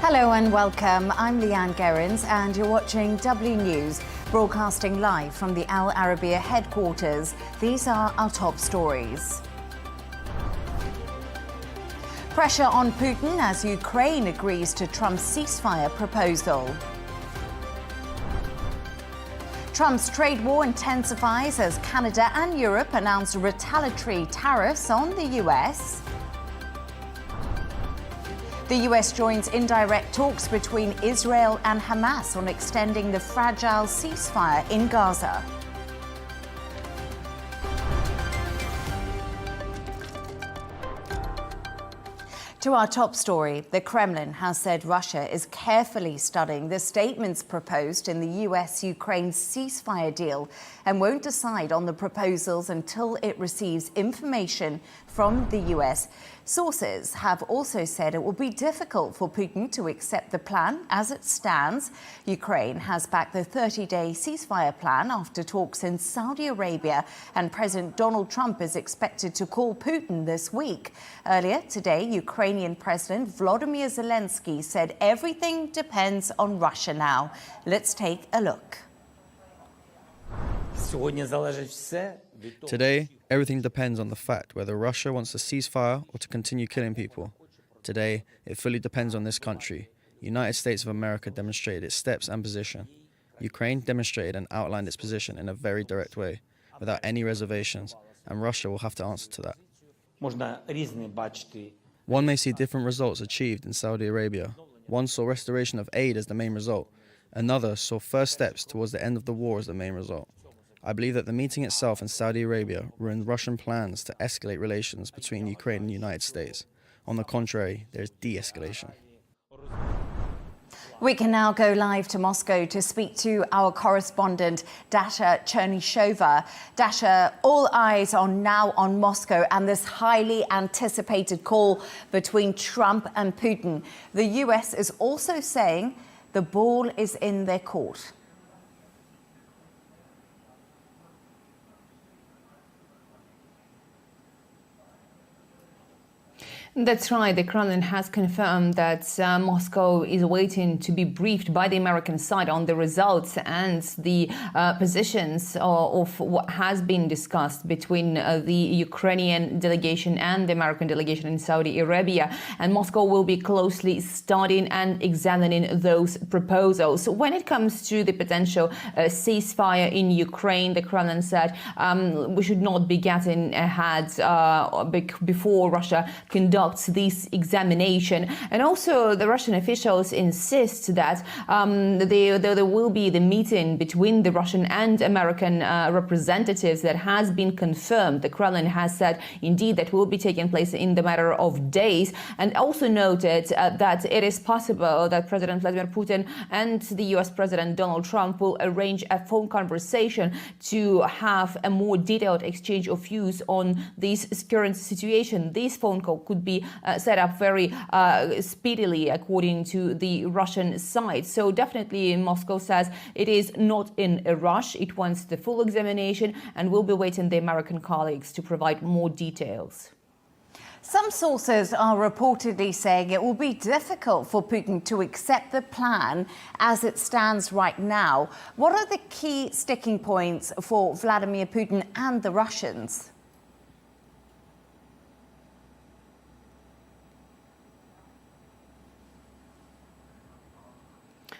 Hello and welcome. I'm Leigh Ann Gerrans and you're watching W News, broadcasting live from the Al Arabiya headquarters. These are our top stories. Pressure on Putin as Ukraine agrees to Trump's ceasefire proposal. Trump's trade war intensifies as Canada and Europe announce retaliatory tariffs on the US. The US joins indirect talks between Israel and Hamas on extending the fragile ceasefire in Gaza. To our top story, the Kremlin has said Russia is carefully studying the statements proposed in the US-Ukraine ceasefire deal and won't decide on the proposals until it receives information from the US. Sources have also said it will be difficult for Putin to accept the plan as it stands. Ukraine has backed the 30-day ceasefire plan after talks in Saudi Arabia, and President Donald Trump is expected to call Putin this week. Earlier today, Ukrainian President Volodymyr Zelensky said everything depends on Russia now. Let's take a look. Today, everything depends on the fact whether Russia wants a ceasefire or to continue killing people. Today, it fully depends on this country. The United States of America demonstrated its steps and position. Ukraine demonstrated and outlined its position in a very direct way, without any reservations, and Russia will have to answer to that. One may see different results achieved in Saudi Arabia. One saw restoration of aid as the main result. Another saw first steps towards the end of the war as the main result. I believe that the meeting itself in Saudi Arabia ruined Russian plans to escalate relations between Ukraine and the United States. On the contrary, there is de-escalation. We can now go live to Moscow to speak to our correspondent, Dasha Chernyshova. Dasha, all eyes are now on Moscow and this highly anticipated call between Trump and Putin. The US is also saying the ball is in their court. That's right. The Kremlin has confirmed that Moscow is waiting to be briefed by the American side on the results and the positions of what has been discussed between the Ukrainian delegation and the American delegation in Saudi Arabia. And Moscow will be closely studying and examining those proposals. When it comes to the potential ceasefire in Ukraine, the Kremlin said we should not be getting ahead before Russia conducts this examination. And also the Russian officials insist that there will be the meeting between the Russian and American representatives that has been confirmed. The Kremlin has said indeed that will be taking place in the matter of days, and also noted that it is possible that President Vladimir Putin and the US President Donald Trump will arrange a phone conversation to have a more detailed exchange of views on this current situation. This phone call could be set up very speedily, according to the Russian side. So definitely Moscow says it is not in a rush. It wants the full examination and will be waiting the American colleagues to provide more details. Some sources are reportedly saying it will be difficult for Putin to accept the plan as it stands right now. What are the key sticking points for Vladimir Putin and the Russians?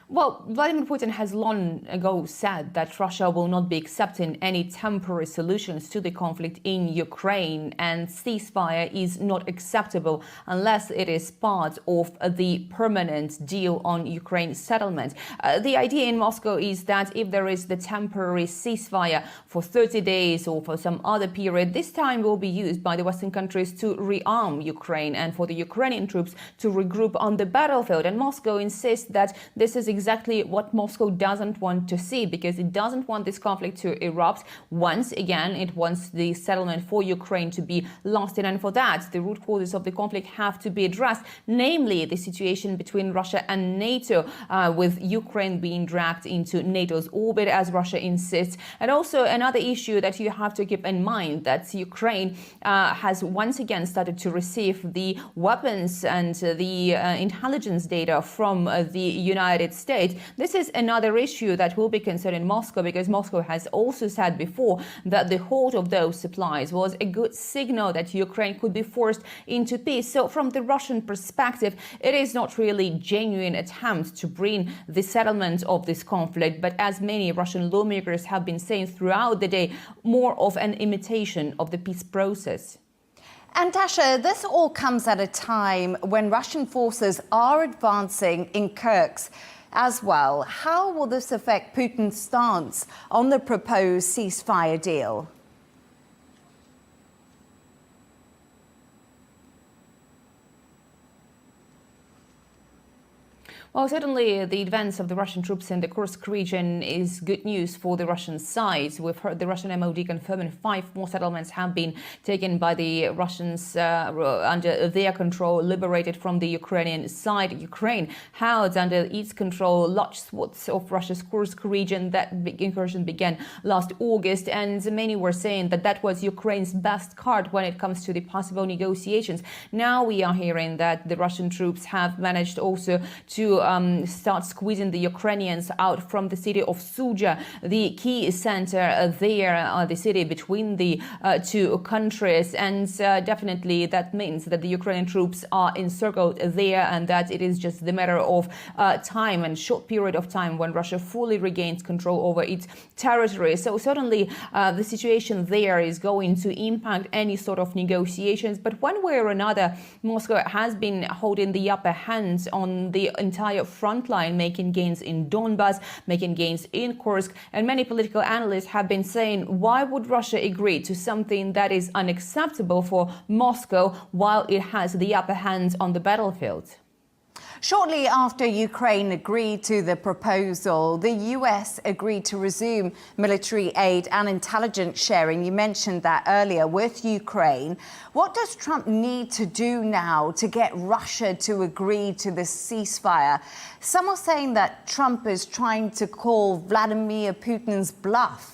Well, Vladimir Putin has long ago said that Russia will not be accepting any temporary solutions to the conflict in Ukraine, and ceasefire is not acceptable unless it is part of the permanent deal on Ukraine settlement. The idea in Moscow is that if there is the temporary ceasefire for 30 days or for some other period, this time will be used by the Western countries to rearm Ukraine and for the Ukrainian troops to regroup on the battlefield. And Moscow insists that this is exactly exactly what Moscow doesn't want to see, because it doesn't want this conflict to erupt. Once again, it wants the settlement for Ukraine to be lasting, and for that, the root causes of the conflict have to be addressed, namely the situation between Russia and NATO, with Ukraine being dragged into NATO's orbit, as Russia insists. And also another issue that you have to keep in mind, that Ukraine has once again started to receive the weapons and the intelligence data from the United States. This is another issue that will be concerning Moscow, because Moscow has also said before that the halt of those supplies was a good signal that Ukraine could be forced into peace. So from the Russian perspective, it is not really genuine attempt to bring the settlement of this conflict, but as many Russian lawmakers have been saying throughout the day, more of an imitation of the peace process. And Dasha, this all comes at a time when Russian forces are advancing in Kursk as well. How will this affect Putin's stance on the proposed ceasefire deal? Well, certainly the advance of the Russian troops in the Kursk region is good news for the Russian side. We've heard the Russian MOD confirming 5 more settlements have been taken by the Russians under their control, liberated from the Ukrainian side. Ukraine held under its control large swaths of Russia's Kursk region. That incursion began last August, and many were saying that that was Ukraine's best card when it comes to the possible negotiations. Now we are hearing that the Russian troops have managed also to start squeezing the Ukrainians out from the city of Sudzha, the key center there, the city between the two countries. And definitely that means that the Ukrainian troops are encircled there, and that it is just the matter of time and short period of time when Russia fully regains control over its territory. So certainly the situation there is going to impact any sort of negotiations. But one way or another, Moscow has been holding the upper hand on the entire front line, making gains in Donbas, making gains in Kursk. And many political analysts have been saying, why would Russia agree to something that is unacceptable for Moscow while it has the upper hand on the battlefield? Shortly after Ukraine agreed to the proposal, the US agreed to resume military aid and intelligence sharing. You mentioned that earlier with Ukraine. What does Trump need to do now to get Russia to agree to this ceasefire? Some are saying that Trump is trying to call Vladimir Putin's bluff.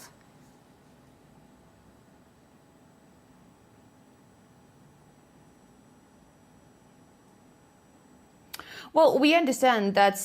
Well, we understand that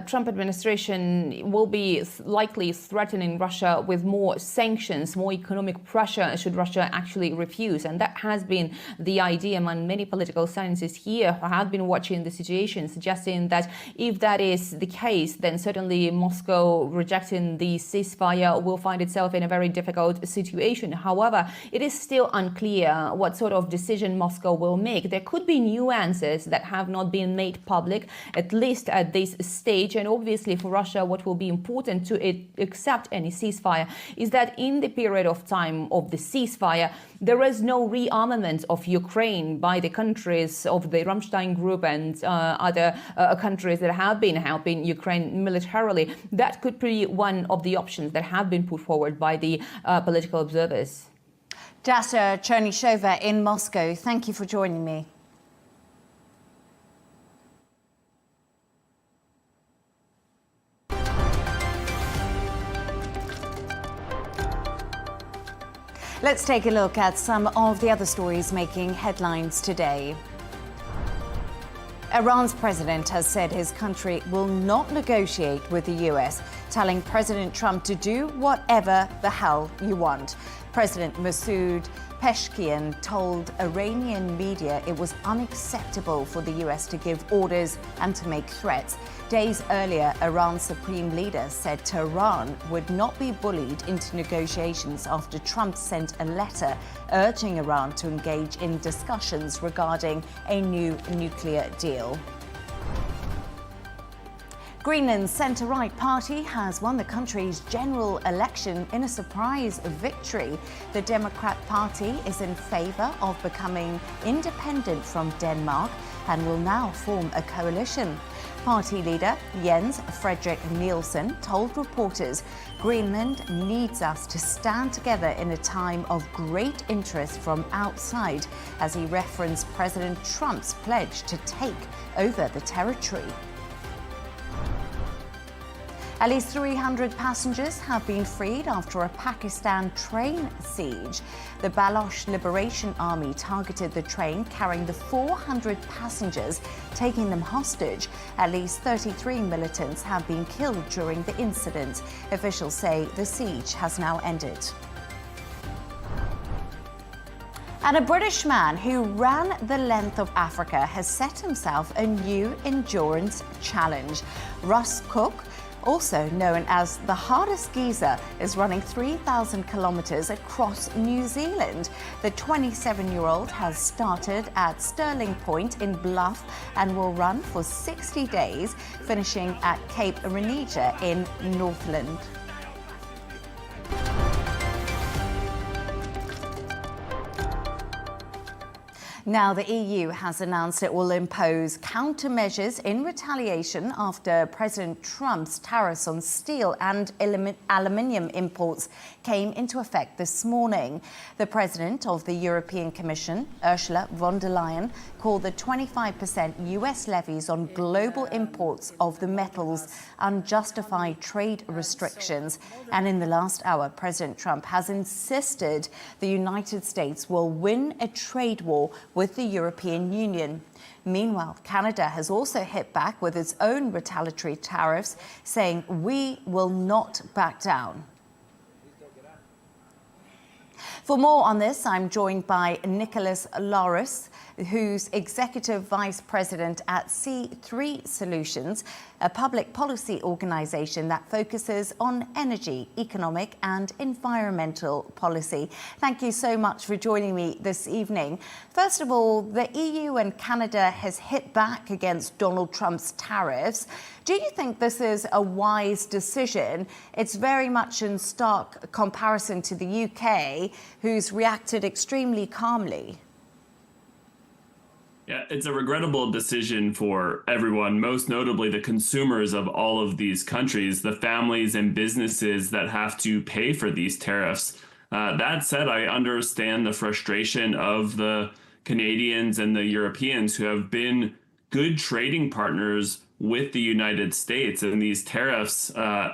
Trump administration will be likely threatening Russia with more sanctions, more economic pressure should Russia actually refuse. And that has been the idea among many political scientists here who have been watching the situation, suggesting that if that is the case, then certainly Moscow rejecting the ceasefire will find itself in a very difficult situation. However, it is still unclear what sort of decision Moscow will make. There could be nuances that have not been made public, at least at this stage. And obviously for Russia, what will be important to accept any ceasefire is that in the period of time of the ceasefire, there is no rearmament of Ukraine by the countries of the Rammstein group and other countries that have been helping Ukraine militarily. That could be one of the options that have been put forward by the political observers. Dasha Chernyshova in Moscow, thank you for joining me. Let's take a look at some of the other stories making headlines today. Iran's president has said his country will not negotiate with the US, telling President Trump to do whatever the hell you want. President Masoud Pezeshkian told Iranian media it was unacceptable for the US to give orders and to make threats. Days earlier, Iran's supreme leader said Tehran would not be bullied into negotiations after Trump sent a letter urging Iran to engage in discussions regarding a new nuclear deal. Greenland's centre-right party has won the country's general election in a surprise victory. The Democrat Party is in favour of becoming independent from Denmark and will now form a coalition. Party leader Jens Fredrik Nielsen told reporters Greenland needs us to stand together in a time of great interest from outside, as he referenced President Trump's pledge to take over the territory. At least 300 passengers have been freed after a Pakistan train siege. The Baloch Liberation Army targeted the train carrying the 400 passengers, taking them hostage. At least 33 militants have been killed during the incident. Officials say the siege has now ended. And a British man who ran the length of Africa has set himself a new endurance challenge. Russ Cook, also known as the hardest geezer, is running 3,000 kilometres across New Zealand. The 27-year-old has started at Stirling Point in Bluff and will run for 60 days, finishing at Cape Renija in Northland. Now, the EU has announced it will impose countermeasures in retaliation after President Trump's tariffs on steel and aluminium imports came into effect this morning. The president of the European Commission, Ursula von der Leyen, called the 25% US levies on global imports of the metals unjustified trade restrictions. And in the last hour, President Trump has insisted the United States will win a trade war with the European Union. Meanwhile, Canada has also hit back with its own retaliatory tariffs, saying we will not back down. For more on this, I'm joined by Nicholas Laurus, who's Executive Vice President at C3 Solutions, a public policy organisation that focuses on energy, economic and environmental policy. Thank you so much for joining me this evening. First of all, the EU and Canada has hit back against Donald Trump's tariffs. Do you think this is a wise decision? It's very much in stark comparison to the UK, who's reacted extremely calmly. Yeah, it's a regrettable decision for everyone, most notably the consumers of all of these countries, the families and businesses that have to pay for these tariffs. That said, I understand the frustration of the Canadians and the Europeans who have been good trading partners with the United States. And these tariffs,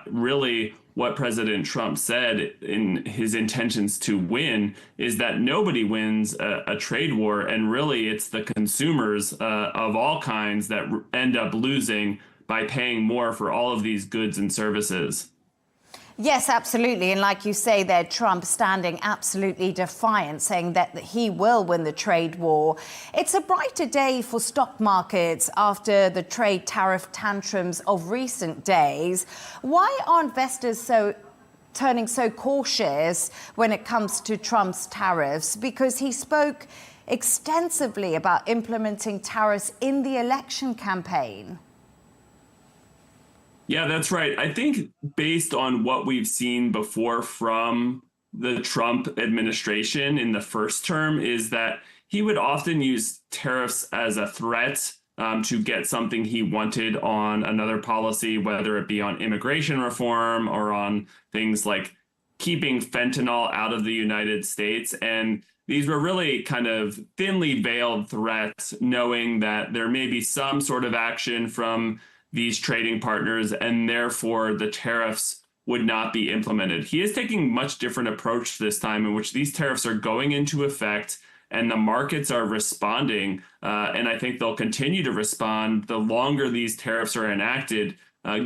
really what President Trump said in his intentions to win is that nobody wins a trade war. And really, it's the consumers of all kinds that end up losing by paying more for all of these goods and services. Yes, absolutely. And like you say there, Trump standing absolutely defiant, saying that he will win the trade war. It's a brighter day for stock markets after the trade tariff tantrums of recent days. Why are investors turning so cautious when it comes to Trump's tariffs? Because he spoke extensively about implementing tariffs in the election campaign. Yeah, that's right. I think based on what we've seen before from the Trump administration in the first term is that he would often use tariffs as a threat to get something he wanted on another policy, whether it be on immigration reform or on things like keeping fentanyl out of the United States. And these were really kind of thinly veiled threats, knowing that there may be some sort of action from these trading partners, and therefore the tariffs would not be implemented. He is taking a much different approach this time, in which these tariffs are going into effect and the markets are responding. And I think they'll continue to respond the longer these tariffs are enacted,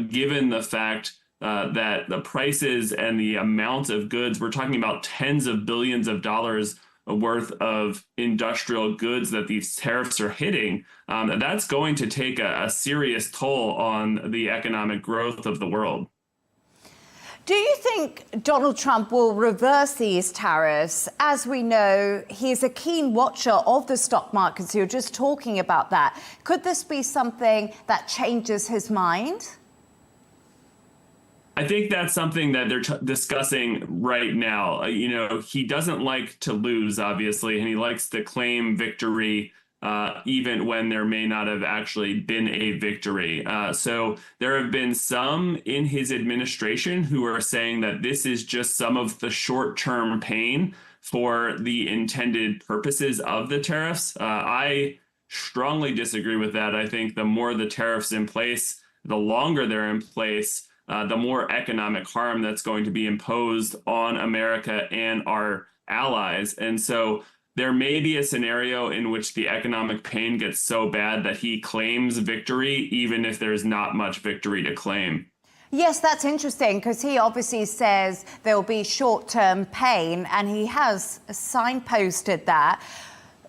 given the fact that the prices and the amount of goods, we're talking about tens of billions of dollars worth of industrial goods that these tariffs are hitting, that's going to take a serious toll on the economic growth of the world. Do you think Donald Trump will reverse these tariffs? As we know, he's a keen watcher of the stock markets. You're just talking about that. Could this be something that changes his mind? I think that's something that they're discussing right now. He doesn't like to lose, obviously, and he likes to claim victory even when there may not have actually been a victory. So there have been some in his administration who are saying that this is just some of the short-term pain for the intended purposes of the tariffs. I strongly disagree with that. I think the more the tariffs in place, the longer they're in place, the more economic harm that's going to be imposed on America and our allies. And so there may be a scenario in which the economic pain gets so bad that he claims victory, even if there's not much victory to claim. Yes, that's interesting, because he obviously says there'll be short-term pain, and he has signposted that.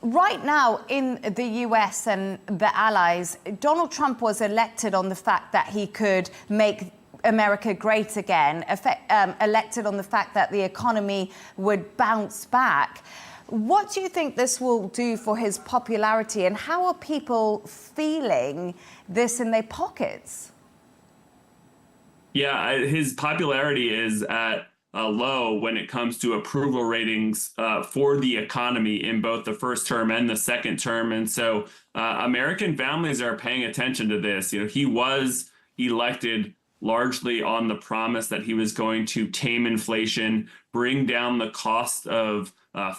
Right now in the US and the allies, Donald Trump was elected on the fact that he could make America great again, elected on the fact that the economy would bounce back. What do you think this will do for his popularity, and how are people feeling this in their pockets? Yeah, his popularity is at a low when it comes to approval ratings for the economy in both the first term and the second term. And so American families are paying attention to this. You know, he was elected largely on the promise that he was going to tame inflation, bring down the cost of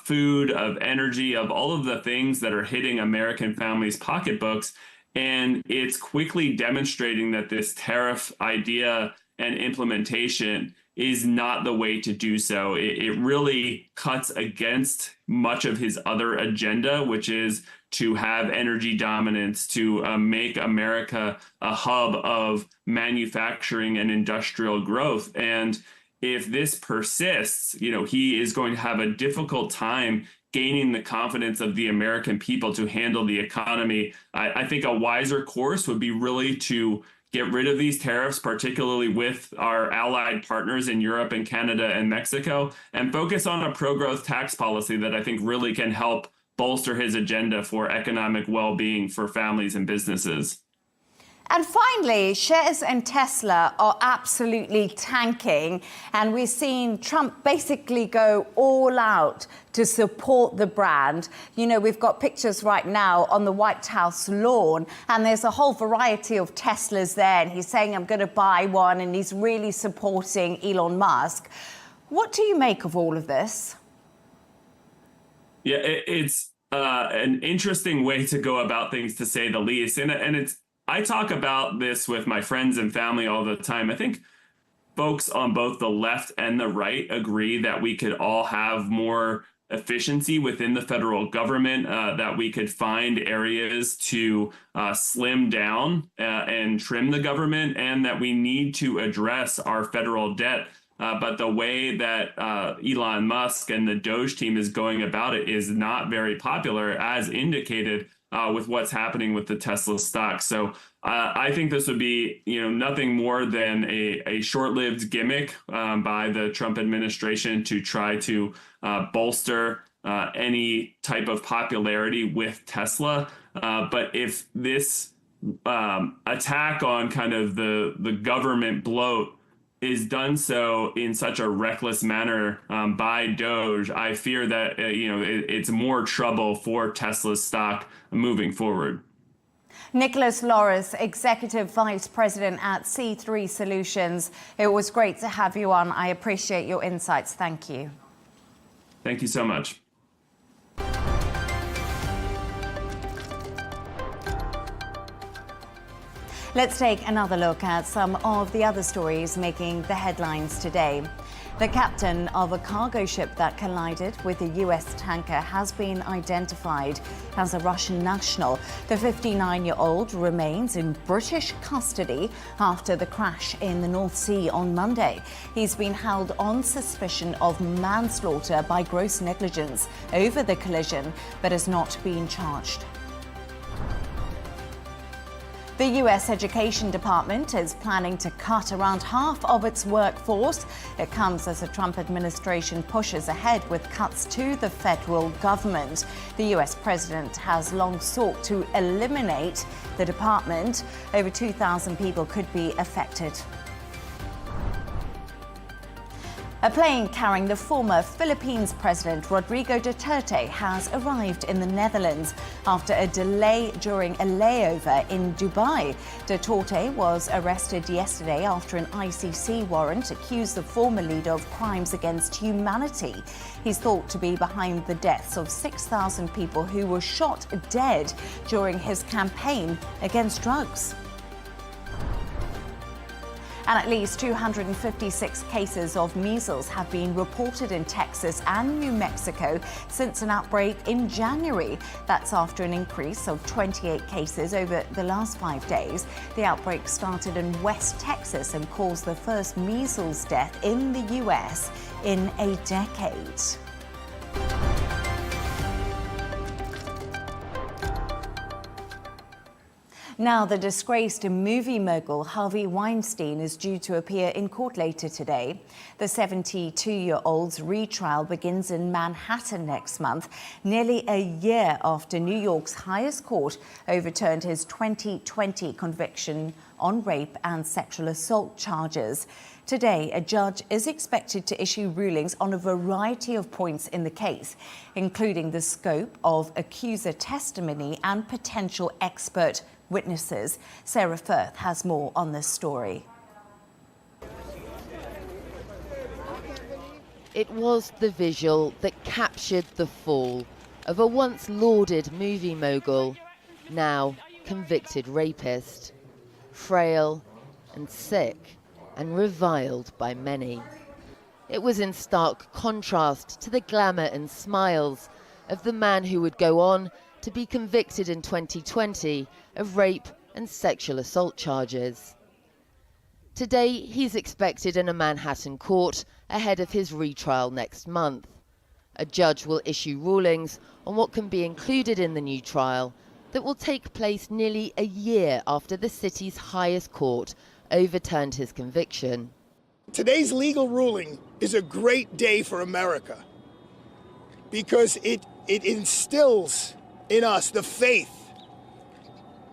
food, of energy, of all of the things that are hitting American families' pocketbooks. And it's quickly demonstrating that this tariff idea and implementation is not the way to do so. It really cuts against much of his other agenda, which is to have energy dominance, to make America a hub of manufacturing and industrial growth. And if this persists, you know, he is going to have a difficult time gaining the confidence of the American people to handle the economy. I think a wiser course would be really to get rid of these tariffs, particularly with our allied partners in Europe and Canada and Mexico, and focus on a pro-growth tax policy that I think really can help bolster his agenda for economic well-being for families and businesses. And finally, shares in Tesla are absolutely tanking, and we've seen Trump basically go all out to support the brand. You know, we've got pictures right now on the White House lawn, and there's a whole variety of Teslas there, and he's saying, I'm going to buy one, and he's really supporting Elon Musk. What do you make of all of this? Yeah, it's an interesting way to go about things, to say the least. And I talk about this with my friends and family all the time. I think folks on both the left and the right agree that we could all have more efficiency within the federal government, that we could find areas to slim down and trim the government, and that we need to address our federal debt. But the way that Elon Musk and the Doge team is going about it is not very popular, as indicated with what's happening with the Tesla stock. So I think this would be, you know, nothing more than a short-lived gimmick by the Trump administration to try to bolster any type of popularity with Tesla. But if this attack on kind of the government bloat is done so in such a reckless manner by Doge, I fear that it's more trouble for Tesla's stock moving forward. Nicholas Loris, Executive Vice President at C3 Solutions. It was great to have you on. I appreciate your insights. Thank you. Thank you so much. Let's take another look at some of the other stories making the headlines today. The captain of a cargo ship that collided with a US tanker has been identified as a Russian national. The 59-year-old remains in British custody after the crash in the North Sea on Monday. He's been held on suspicion of manslaughter by gross negligence over the collision, but has not been charged. The US Education Department is planning to cut around half of its workforce. It comes as the Trump administration pushes ahead with cuts to the federal government. The US president has long sought to eliminate the department. Over 2,000 people could be affected. A plane carrying the former Philippines President Rodrigo Duterte has arrived in the Netherlands after a delay during a layover in Dubai. Duterte was arrested yesterday after an ICC warrant accused the former leader of crimes against humanity. He's thought to be behind the deaths of 6,000 people who were shot dead during his campaign against drugs. And at least 256 cases of measles have been reported in Texas and New Mexico since an outbreak in January. That's after an increase of 28 cases over the last 5 days. The outbreak started in West Texas and caused the first measles death in the U.S. in a decade. Now, the disgraced movie mogul Harvey Weinstein is due to appear in court later today. The 72-year-old's retrial begins in Manhattan next month, nearly a year after New York's highest court overturned his 2020 conviction on rape and sexual assault charges. Today, a judge is expected to issue rulings on a variety of points in the case, including the scope of accuser testimony and potential expert witnesses. Sarah Firth has more on this story. It was the visual that captured the fall of a once lauded movie mogul, now convicted rapist, frail and sick and reviled by many. It was in stark contrast to the glamour and smiles of the man who would go on to be convicted in 2020 of rape and sexual assault charges. Today, he's expected in a Manhattan court ahead of his retrial next month. A judge will issue rulings on what can be included in the new trial that will take place nearly a year after the city's highest court overturned his conviction. Today's legal ruling is a great day for America because it instills in us the faith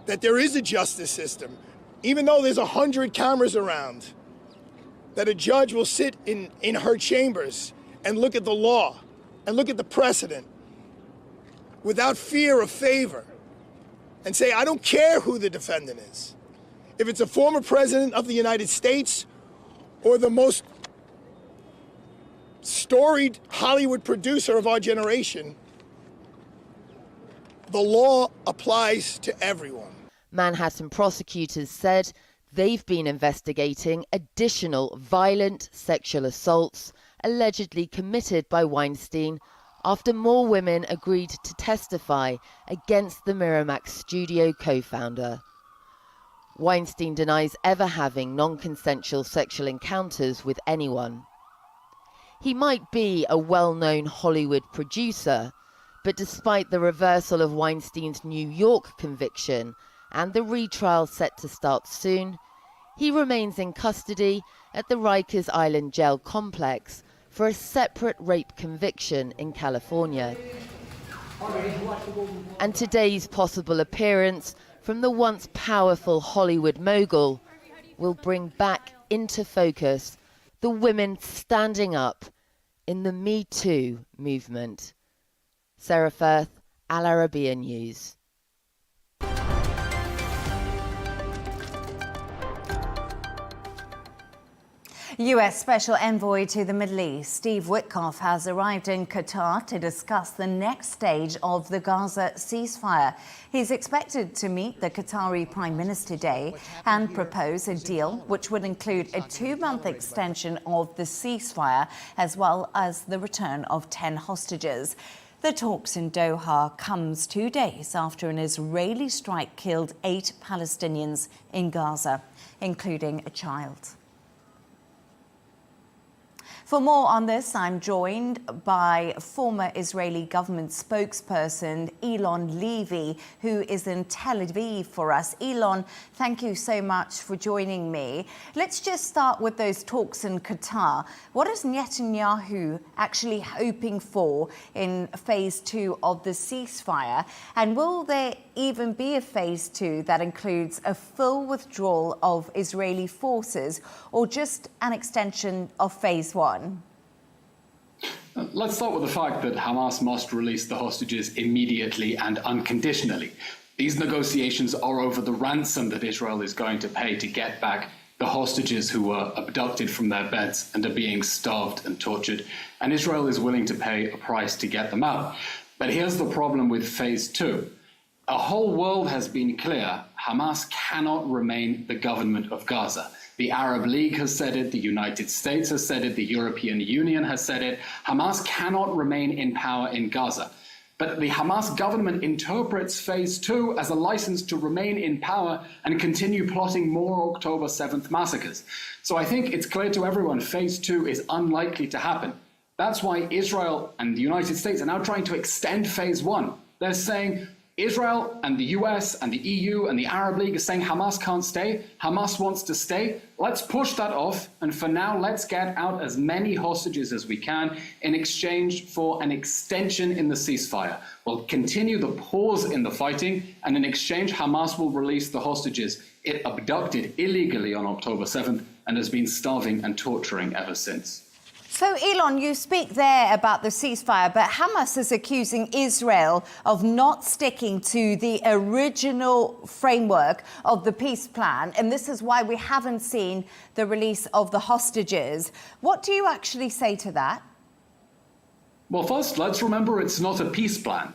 that there is a justice system, even though there's 100 cameras around, that a judge will sit in her chambers and look at the law and look at the precedent without fear of favor and say, I don't care who the defendant is. If it's a former president of the United States or the most storied Hollywood producer of our generation, the law applies to everyone. Manhattan prosecutors said they've been investigating additional violent sexual assaults allegedly committed by Weinstein after more women agreed to testify against the Miramax studio co-founder. Weinstein denies ever having non-consensual sexual encounters with anyone. He might be a well-known Hollywood producer, but despite the reversal of Weinstein's New York conviction and the retrial set to start soon, he remains in custody at the Rikers Island jail complex for a separate rape conviction in California. And today's possible appearance from the once powerful Hollywood mogul will bring back into focus the women standing up in the Me Too movement. Sarah Firth, Al Arabiya News. U.S. Special Envoy to the Middle East, Steve Witkoff, has arrived in Qatar to discuss the next stage of the Gaza ceasefire. He's expected to meet the Qatari Prime Minister today and propose a deal which would include a 2-month extension of the ceasefire as well as the return of 10 hostages. The talks in Doha comes 2 days after an Israeli strike killed 8 Palestinians in Gaza, including a child. For more on this, I'm joined by former Israeli government spokesperson Elon Levy, who is in Tel Aviv for us. Elon, thank you so much for joining me. Let's just start with those talks in Qatar. What is Netanyahu actually hoping for in phase 2 of the ceasefire? And will there even be a phase 2 that includes a full withdrawal of Israeli forces or just an extension of phase 1? Let's start with the fact that Hamas must release the hostages immediately and unconditionally. These negotiations are over the ransom that Israel is going to pay to get back the hostages who were abducted from their beds and are being starved and tortured, and Israel is willing to pay a price to get them out. But here's the problem with phase two. A whole world has been clear Hamas cannot remain the government of Gaza. The Arab League has said it, the United States has said it, the European Union has said it. Hamas cannot remain in power in Gaza. But the Hamas government interprets phase two as a license to remain in power and continue plotting more October 7th massacres. So I think it's clear to everyone phase two is unlikely to happen. That's why Israel and the United States are now trying to extend phase one. They're saying Israel and the US and the EU and the Arab League are saying Hamas can't stay. Hamas wants to stay. Let's push that off. And for now, let's get out as many hostages as we can in exchange for an extension in the ceasefire. We'll continue the pause in the fighting, and in exchange, Hamas will release the hostages it abducted illegally on October 7th and has been starving and torturing ever since. So, Elon, you speak there about the ceasefire, but Hamas is accusing Israel of not sticking to the original framework of the peace plan, and this is why we haven't seen the release of the hostages. What do you actually say to that? Well, first, let's remember it's not a peace plan.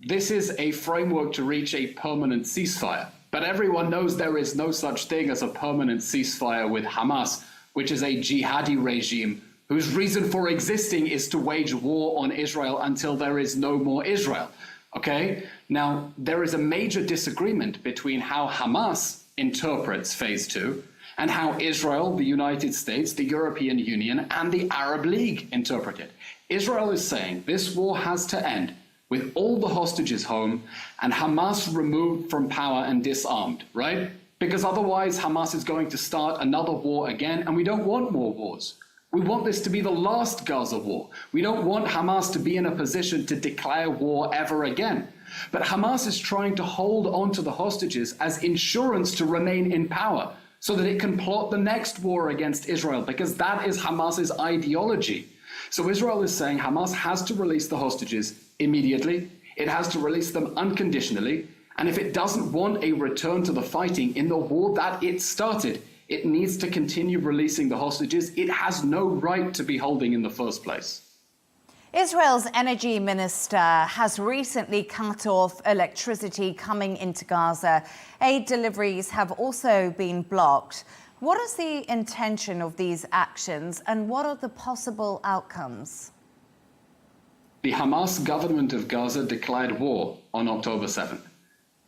This is a framework to reach a permanent ceasefire. But everyone knows there is no such thing as a permanent ceasefire with Hamas, which is a jihadi regime whose reason for existing is to wage war on Israel until there is no more Israel, okay? Now, there is a major disagreement between how Hamas interprets phase two and how Israel, the United States, the European Union, and the Arab League interpret it. Israel is saying this war has to end with all the hostages home and Hamas removed from power and disarmed, right? Because otherwise Hamas is going to start another war again, and we don't want more wars. We want this to be the last Gaza war. We don't want Hamas to be in a position to declare war ever again. But Hamas is trying to hold on to the hostages as insurance to remain in power so that it can plot the next war against Israel, because that is Hamas's ideology. So Israel is saying Hamas has to release the hostages immediately. It has to release them unconditionally. And if it doesn't want a return to the fighting in the war that it started, it needs to continue releasing the hostages it has no right to be holding in the first place. Israel's energy minister has recently cut off electricity coming into Gaza. Aid deliveries have also been blocked. What is the intention of these actions, and what are the possible outcomes? The Hamas government of Gaza declared war on October 7th.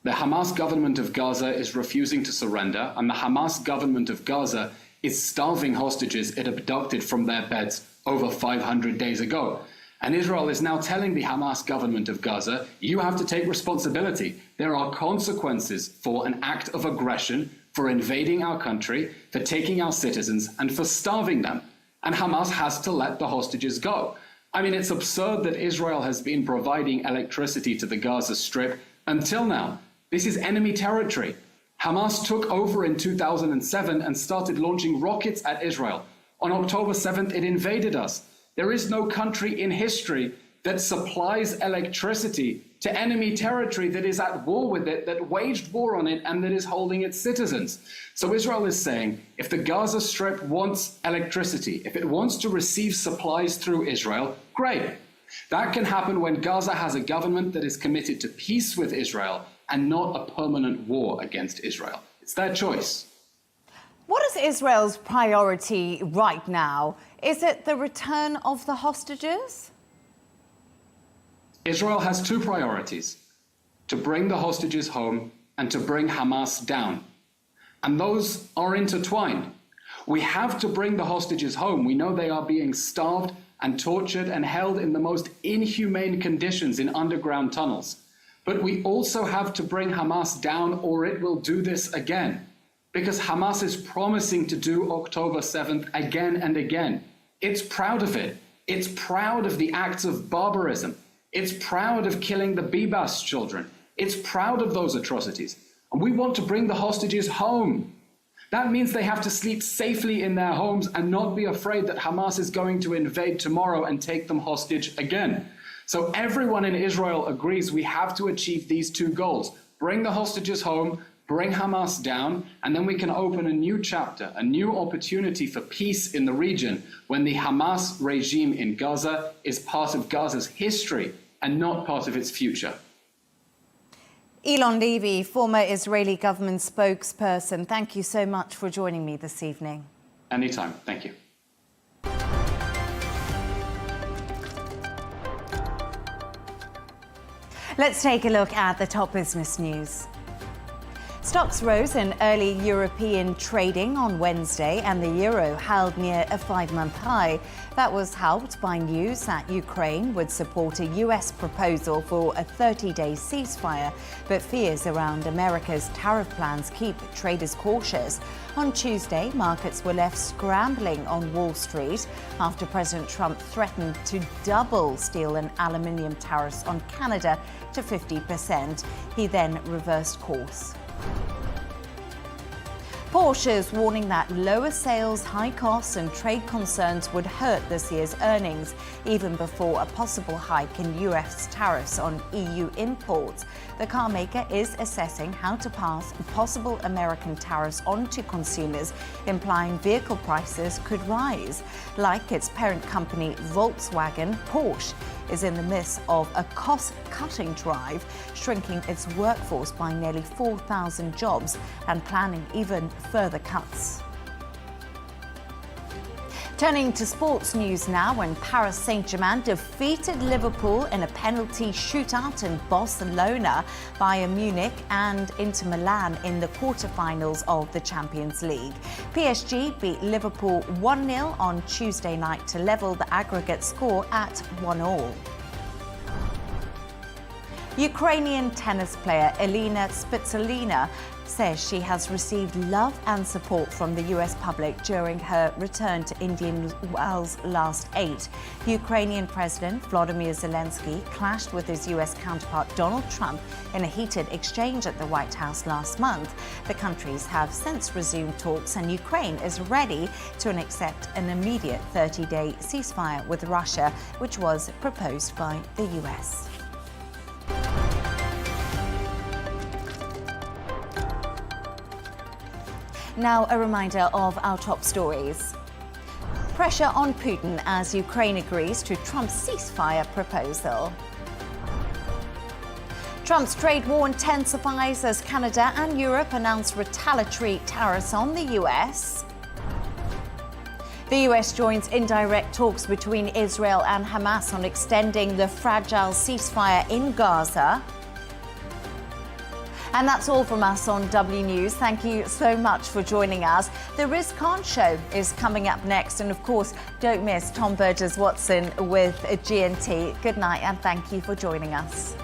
The Hamas government of Gaza is refusing to surrender, and the Hamas government of Gaza is starving hostages it abducted from their beds over 500 days ago. And Israel is now telling the Hamas government of Gaza, you have to take responsibility. There are consequences for an act of aggression, for invading our country, for taking our citizens, and for starving them. And Hamas has to let the hostages go. I mean, it's absurd that Israel has been providing electricity to the Gaza Strip until now. This is enemy territory. Hamas took over in 2007 and started launching rockets at Israel. On October 7th, it invaded us. There is no country in history that supplies electricity to enemy territory that is at war with it, that waged war on it, and that is holding its citizens. So Israel is saying, if the Gaza Strip wants electricity, if it wants to receive supplies through Israel, great. That can happen when Gaza has a government that is committed to peace with Israel and not a permanent war against Israel. It's their choice. What is Israel's priority right now? Is it the return of the hostages? Israel has two priorities: to bring the hostages home and to bring Hamas down. And those are intertwined. We have to bring the hostages home. We know they are being starved and tortured and held in the most inhumane conditions in underground tunnels. But we also have to bring Hamas down, or it will do this again. Because Hamas is promising to do October 7th again and again. It's proud of it. It's proud of the acts of barbarism. It's proud of killing the Bibas children. It's proud of those atrocities. And we want to bring the hostages home. That means they have to sleep safely in their homes and not be afraid that Hamas is going to invade tomorrow and take them hostage again. So everyone in Israel agrees we have to achieve these two goals: bring the hostages home, bring Hamas down, and then we can open a new chapter, a new opportunity for peace in the region when the Hamas regime in Gaza is part of Gaza's history and not part of its future. Elon Levy, former Israeli government spokesperson, thank you so much for joining me this evening. Anytime. Thank you. Let's take a look at the top business news. Stocks rose in early European trading on Wednesday, and the euro held near a 5-month high. That was helped by news that Ukraine would support a US proposal for a 30-day ceasefire, but fears around America's tariff plans keep traders cautious. On Tuesday, markets were left scrambling on Wall Street after President Trump threatened to double steel and aluminium tariffs on Canada to 50%. He then reversed course. Porsche is warning that lower sales, high costs and trade concerns would hurt this year's earnings, even before a possible hike in US tariffs on EU imports. The car maker is assessing how to pass possible American tariffs on to consumers, implying vehicle prices could rise. Like its parent company Volkswagen, Porsche is in the midst of a cost-cutting drive, shrinking its workforce by nearly 4,000 jobs and planning even further cuts. Turning to sports news now, when Paris Saint-Germain defeated Liverpool in a penalty shootout in Barcelona, Bayern Munich and Inter Milan in the quarter-finals of the Champions League. PSG beat Liverpool 1-0 on Tuesday night to level the aggregate score at 1-1. Ukrainian tennis player Elina Svitolina says she has received love and support from the US public during her return to Indian Wells last 8. Ukrainian President Volodymyr Zelensky clashed with his US counterpart Donald Trump in a heated exchange at the White House last month. The countries have since resumed talks, and Ukraine is ready to accept an immediate 30-day ceasefire with Russia, which was proposed by the US. Now, a reminder of our top stories. Pressure on Putin as Ukraine agrees to Trump's ceasefire proposal. Trump's trade war intensifies as Canada and Europe announce retaliatory tariffs on the US. The US joins indirect talks between Israel and Hamas on extending the fragile ceasefire in Gaza. And that's all from us on W News. Thank you so much for joining us. The Riz Khan Show is coming up next. And of course, don't miss Tom Burges Watson with GNT. Good night and thank you for joining us.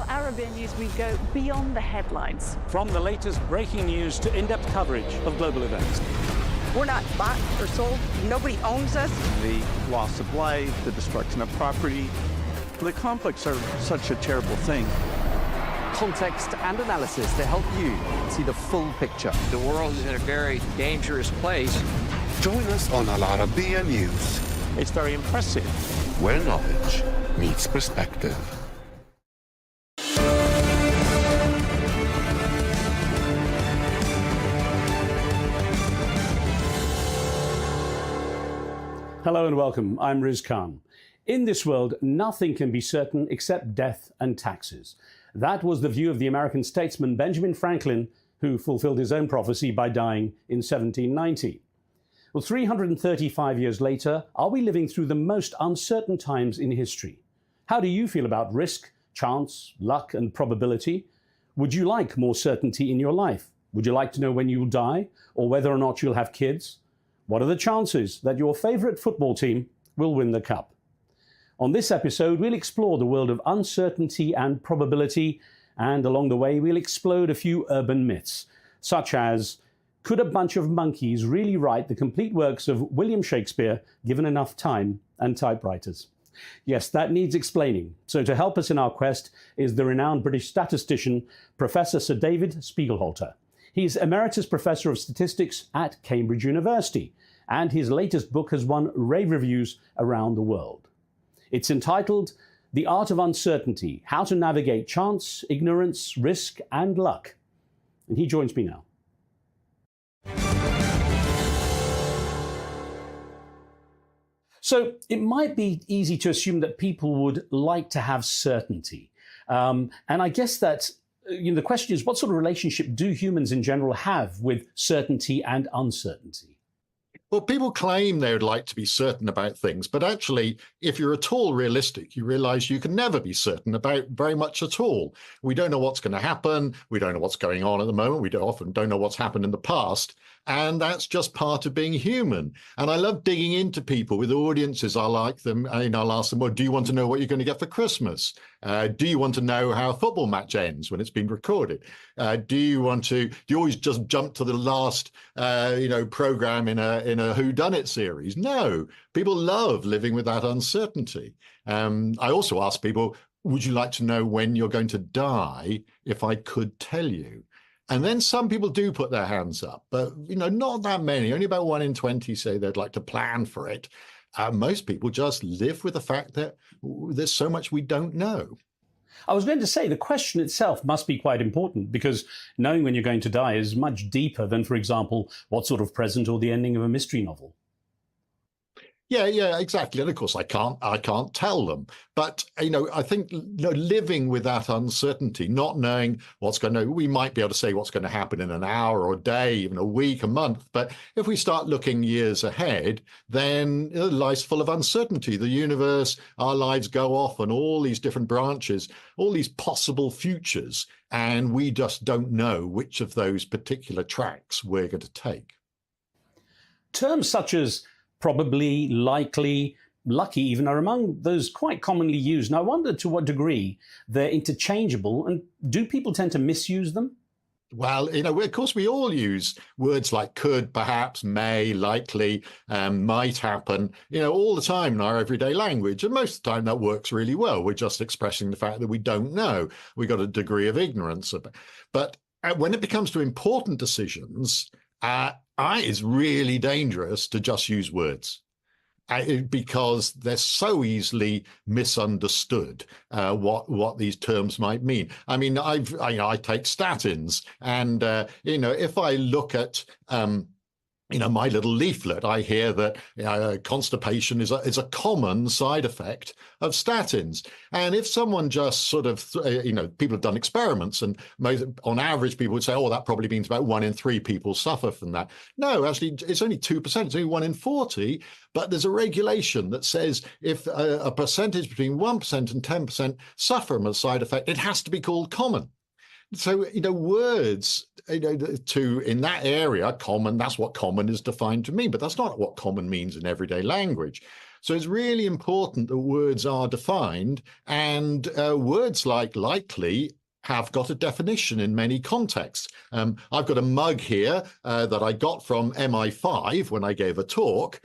Arabiya News, we go beyond the headlines. From the latest breaking news to in-depth coverage of global events. We're not bought or sold. Nobody owns us. The loss of life, the destruction of property. The conflicts are such a terrible thing. Context and analysis to help you see the full picture. The world is in a very dangerous place. Join us on Arabiya News. It's very impressive. Where knowledge meets perspective. Hello and welcome. I'm Riz Khan. In this world, nothing can be certain except death and taxes. That was the view of the American statesman Benjamin Franklin, who fulfilled his own prophecy by dying in 1790. Well, 335 years later, are we living through the most uncertain times in history? How do you feel about risk, chance, luck, and probability? Would you like more certainty in your life? Would you like to know when you'll die, or whether or not you'll have kids? What are the chances that your favorite football team will win the cup? On this episode, we'll explore the world of uncertainty and probability, and along the way, we'll explode a few urban myths, such as, Could a bunch of monkeys really write the complete works of William Shakespeare given enough time and typewriters? Yes, that needs explaining. So to help us in our quest is the renowned British statistician, Professor Sir David Spiegelhalter. He's Emeritus Professor of Statistics at Cambridge University, and his latest book has won rave reviews around the world. It's entitled The Art of Uncertainty: How to Navigate Chance, Ignorance, Risk and Luck. And he joins me now. So it might be easy to assume that people would like to have certainty. And I guess that the question is, what sort of relationship do humans in general have with certainty and uncertainty? Well, people claim they would like to be certain about things, but actually, if you're at all realistic, you realize you can never be certain about very much at all. We don't know what's going to happen. We don't know what's going on at the moment. We often don't know what's happened in the past. And that's just part of being human. And I love digging into people with audiences. I like them, and I'll ask them, well, do you want to know what you're going to get for Christmas? Do you want to know how a football match ends when it's been recorded? Do you always just jump to the last, program in a whodunit series? No, people love living with that uncertainty. I also ask people, would you like to know when you're going to die if I could tell you? And then some people do put their hands up, but not that many. Only about 1 in 20 say they'd like to plan for it. Most people just live with the fact that there's so much we don't know. I was going to say the question itself must be quite important, because knowing when you're going to die is much deeper than, for example, what sort of present or the ending of a mystery novel. Yeah, exactly. And of course, I can't tell them. But, I think living with that uncertainty, not knowing we might be able to say what's going to happen in an hour or a day, even a week, a month. But if we start looking years ahead, then life's full of uncertainty. The universe, our lives go off on all these different branches, all these possible futures. And we just don't know which of those particular tracks we're going to take. Terms such as probably, likely, lucky even are among those quite commonly used. And I wonder to what degree they're interchangeable, and do people tend to misuse them? Well, of course, we all use words like could, perhaps, may, likely, might happen, all the time in our everyday language. And most of the time that works really well. We're just expressing the fact that we don't know. We've got a degree of ignorance. But when it becomes to important decisions, it's really dangerous to just use words because they're so easily misunderstood what these terms might mean. I mean, I take statins, and if I look at my little leaflet, I hear that constipation is a common side effect of statins. And if someone just sort of, people have done experiments, and on average, people would say, oh, that probably means about 1 in 3 people suffer from that. No, actually, it's only 2%. It's only 1 in 40. But there's a regulation that says if a percentage between 1% and 10% suffer from a side effect, it has to be called common. So, words, in that area, common, that's what common is defined to mean, but that's not what common means in everyday language. So it's really important that words are defined, and words like likely have got a definition in many contexts. I've got a mug here that I got from MI5 when I gave a talk,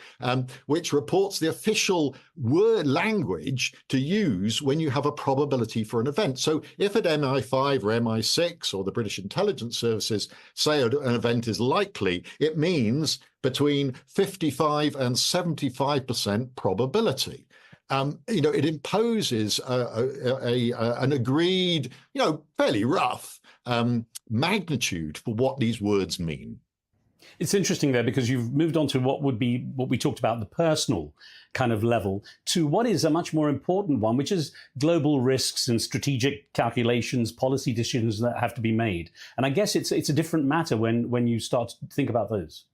which reports the official word language to use when you have a probability for an event. So if at MI5 or MI6 or the British intelligence services say an event is likely, it means between 55 and 75% probability. It imposes an agreed, fairly rough magnitude for what these words mean. It's interesting there, because you've moved on to what we talked about, the personal kind of level, to what is a much more important one, which is global risks and strategic calculations, policy decisions that have to be made. And I guess it's a different matter when you start to think about those.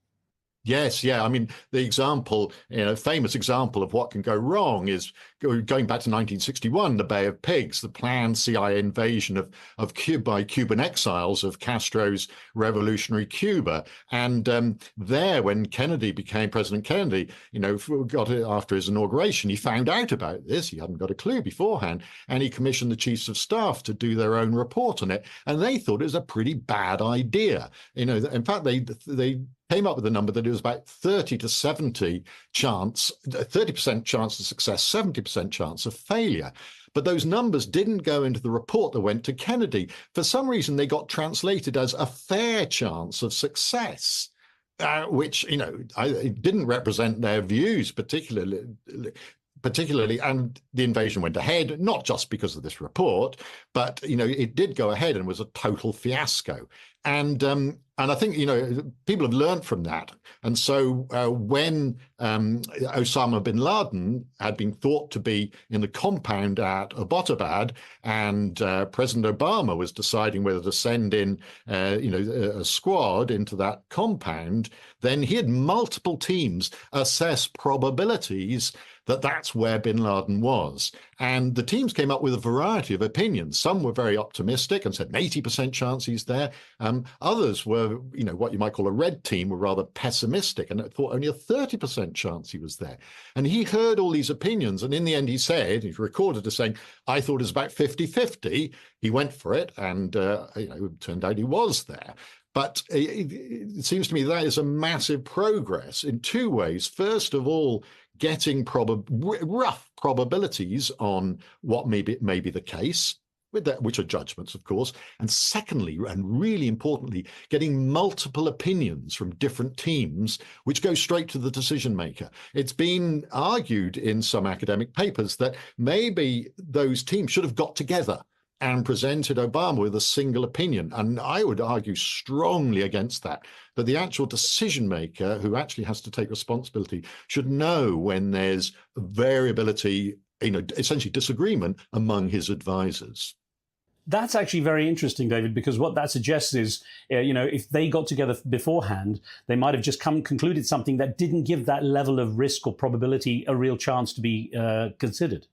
Yes, yeah. I mean, the example, famous example of what can go wrong is going back to 1961, the Bay of Pigs, the planned CIA invasion of Cuba by Cuban exiles of Castro's revolutionary Cuba. And there, when Kennedy became President Kennedy, got it after his inauguration, he found out about this. He hadn't got a clue beforehand, and he commissioned the chiefs of staff to do their own report on it. And they thought it was a pretty bad idea. In fact, they came up with a number that it was about 30% chance of success, 70% chance of failure. But those numbers didn't go into the report that went to Kennedy. For some reason, they got translated as a fair chance of success, which, it didn't represent their views particularly, and the invasion went ahead, not just because of this report, but, it did go ahead and was a total fiasco. And I think, people have learned from that. And so when Osama bin Laden had been thought to be in the compound at Abbottabad, and President Obama was deciding whether to send in, a squad into that compound, then he had multiple teams assess probabilities that that's where bin Laden was. And the teams came up with a variety of opinions. Some were very optimistic and said an 80% chance he's there. Others were, what you might call a red team, were rather pessimistic and thought only a 30% chance he was there. And he heard all these opinions. And in the end, he recorded as saying, I thought it was about 50-50. He went for it. And, it turned out he was there. But it seems to me that is a massive progress in two ways. First of all, getting rough probabilities on what may be the case, which are judgments, of course. And secondly, and really importantly, getting multiple opinions from different teams, which go straight to the decision maker. It's been argued in some academic papers that maybe those teams should have got together and presented Obama with a single opinion. And I would argue strongly against that the actual decision maker, who actually has to take responsibility, should know when there's variability, essentially disagreement among his advisors. That's actually very interesting, David, because what that suggests is, if they got together beforehand, they might have just concluded something that didn't give that level of risk or probability a real chance to be considered.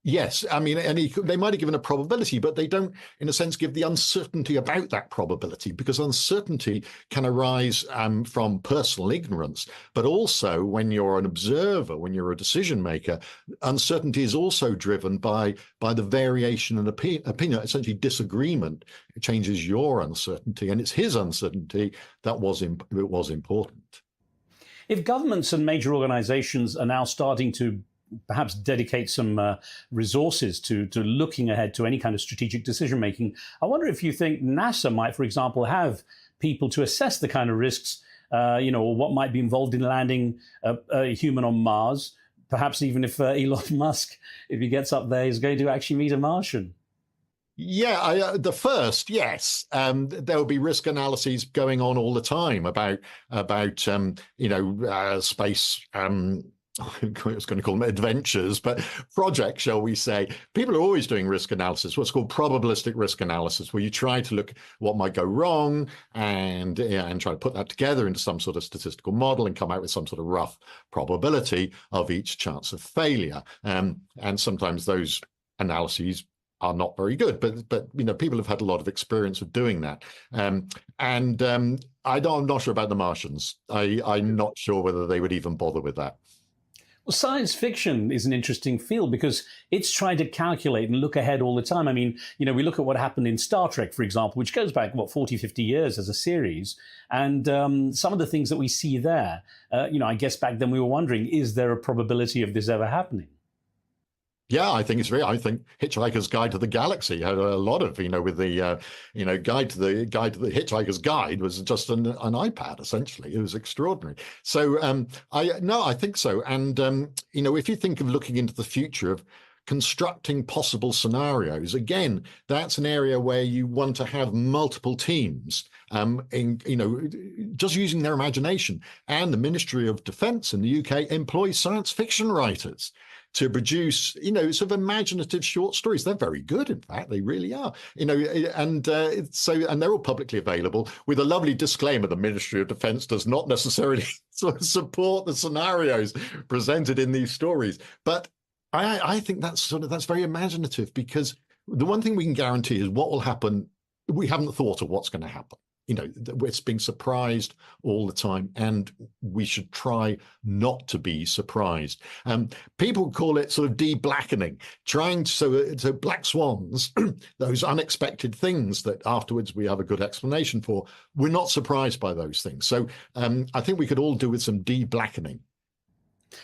Yes, I mean, and they might have given a probability, but they don't, in a sense, give the uncertainty about that probability, because uncertainty can arise from personal ignorance. But also, when you're an observer, when you're a decision maker, uncertainty is also driven by the variation in opinion, essentially disagreement. It changes your uncertainty, and it's his uncertainty that was important. If governments and major organizations are now starting to perhaps dedicate some resources to looking ahead to any kind of strategic decision making, I wonder if you think NASA might, for example, have people to assess the kind of risks, or what might be involved in landing a human on Mars, perhaps even if Elon Musk, if he gets up there, is going to actually meet a Martian. Yeah, the first, yes. There will be risk analyses going on all the time about space. I was going to call them adventures, but projects, shall we say. People are always doing risk analysis, what's called probabilistic risk analysis, where you try to look at what might go wrong and try to put that together into some sort of statistical model and come out with some sort of rough probability of each chance of failure. And sometimes those analyses are not very good, but people have had a lot of experience of doing that. I'm not sure about the Martians. I'm not sure whether they would even bother with that. Well, science fiction is an interesting field because it's trying to calculate and look ahead all the time. I mean, we look at what happened in Star Trek, for example, which goes back, 40, 50 years as a series. And some of the things that we see there, I guess back then we were wondering, is there a probability of this ever happening? Yeah, I think it's real. I think Hitchhiker's Guide to the Galaxy had a lot of, with the, Guide to the Hitchhiker's Guide was just an iPad, essentially. It was extraordinary. So, I think so. And, if you think of looking into the future of constructing possible scenarios, again, that's an area where you want to have multiple teams, just using their imagination. And the Ministry of Defence in the UK employs science fiction writers to produce, sort of imaginative short stories. They're very good, in fact, they really are. And they're all publicly available with a lovely disclaimer: the Ministry of Defense does not necessarily sort of support the scenarios presented in these stories. But I think that's very imaginative, because the one thing we can guarantee is what will happen. We haven't thought of what's going to happen. It's being surprised all the time, and we should try not to be surprised. People call it sort of de-blackening, so black swans, those unexpected things that afterwards we have a good explanation for. We're not surprised by those things. So I think we could all do with some de-blackening.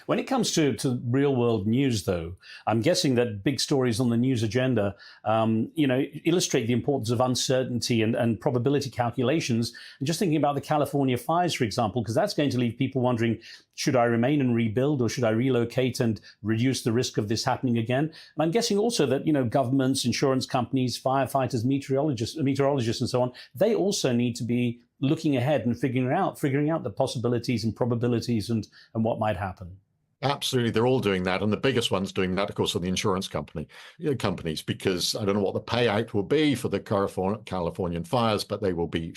When it comes to real world news, though, I'm guessing that big stories on the news agenda, illustrate the importance of uncertainty and probability calculations. And just thinking about the California fires, for example, because that's going to leave people wondering, should I remain and rebuild, or should I relocate and reduce the risk of this happening again? And I'm guessing also that, governments, insurance companies, firefighters, meteorologists and so on, they also need to be looking ahead and figuring out the possibilities and probabilities and what might happen. Absolutely, they're all doing that, and the biggest ones doing that, of course, are the insurance companies, because I don't know what the payout will be for the Californian fires, but they will be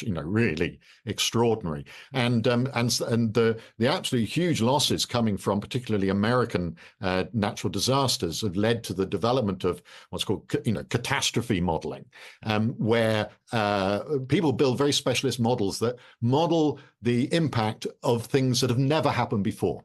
really extraordinary. And the absolutely huge losses coming from particularly American natural disasters have led to the development of what's called catastrophe modeling, where people build very specialist models that model the impact of things that have never happened before.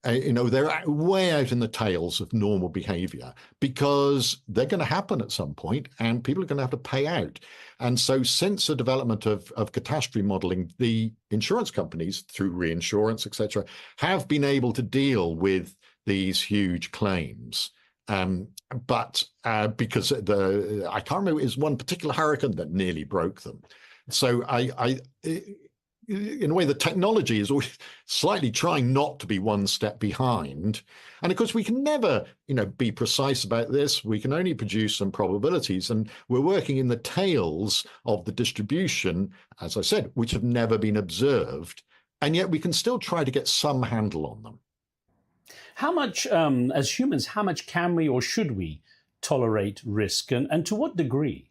They're way out in the tails of normal behavior, because they're going to happen at some point and people are going to have to pay out. And so since the development of catastrophe modeling, the insurance companies, through reinsurance, etc., have been able to deal with these huge claims. But because I can't remember, it was one particular hurricane that nearly broke them. So in a way, the technology is always slightly trying not to be one step behind. And of course, we can never, be precise about this. We can only produce some probabilities. And we're working in the tails of the distribution, as I said, which have never been observed. And yet we can still try to get some handle on them. How much, as humans, how much can we or should we tolerate risk, and to what degree?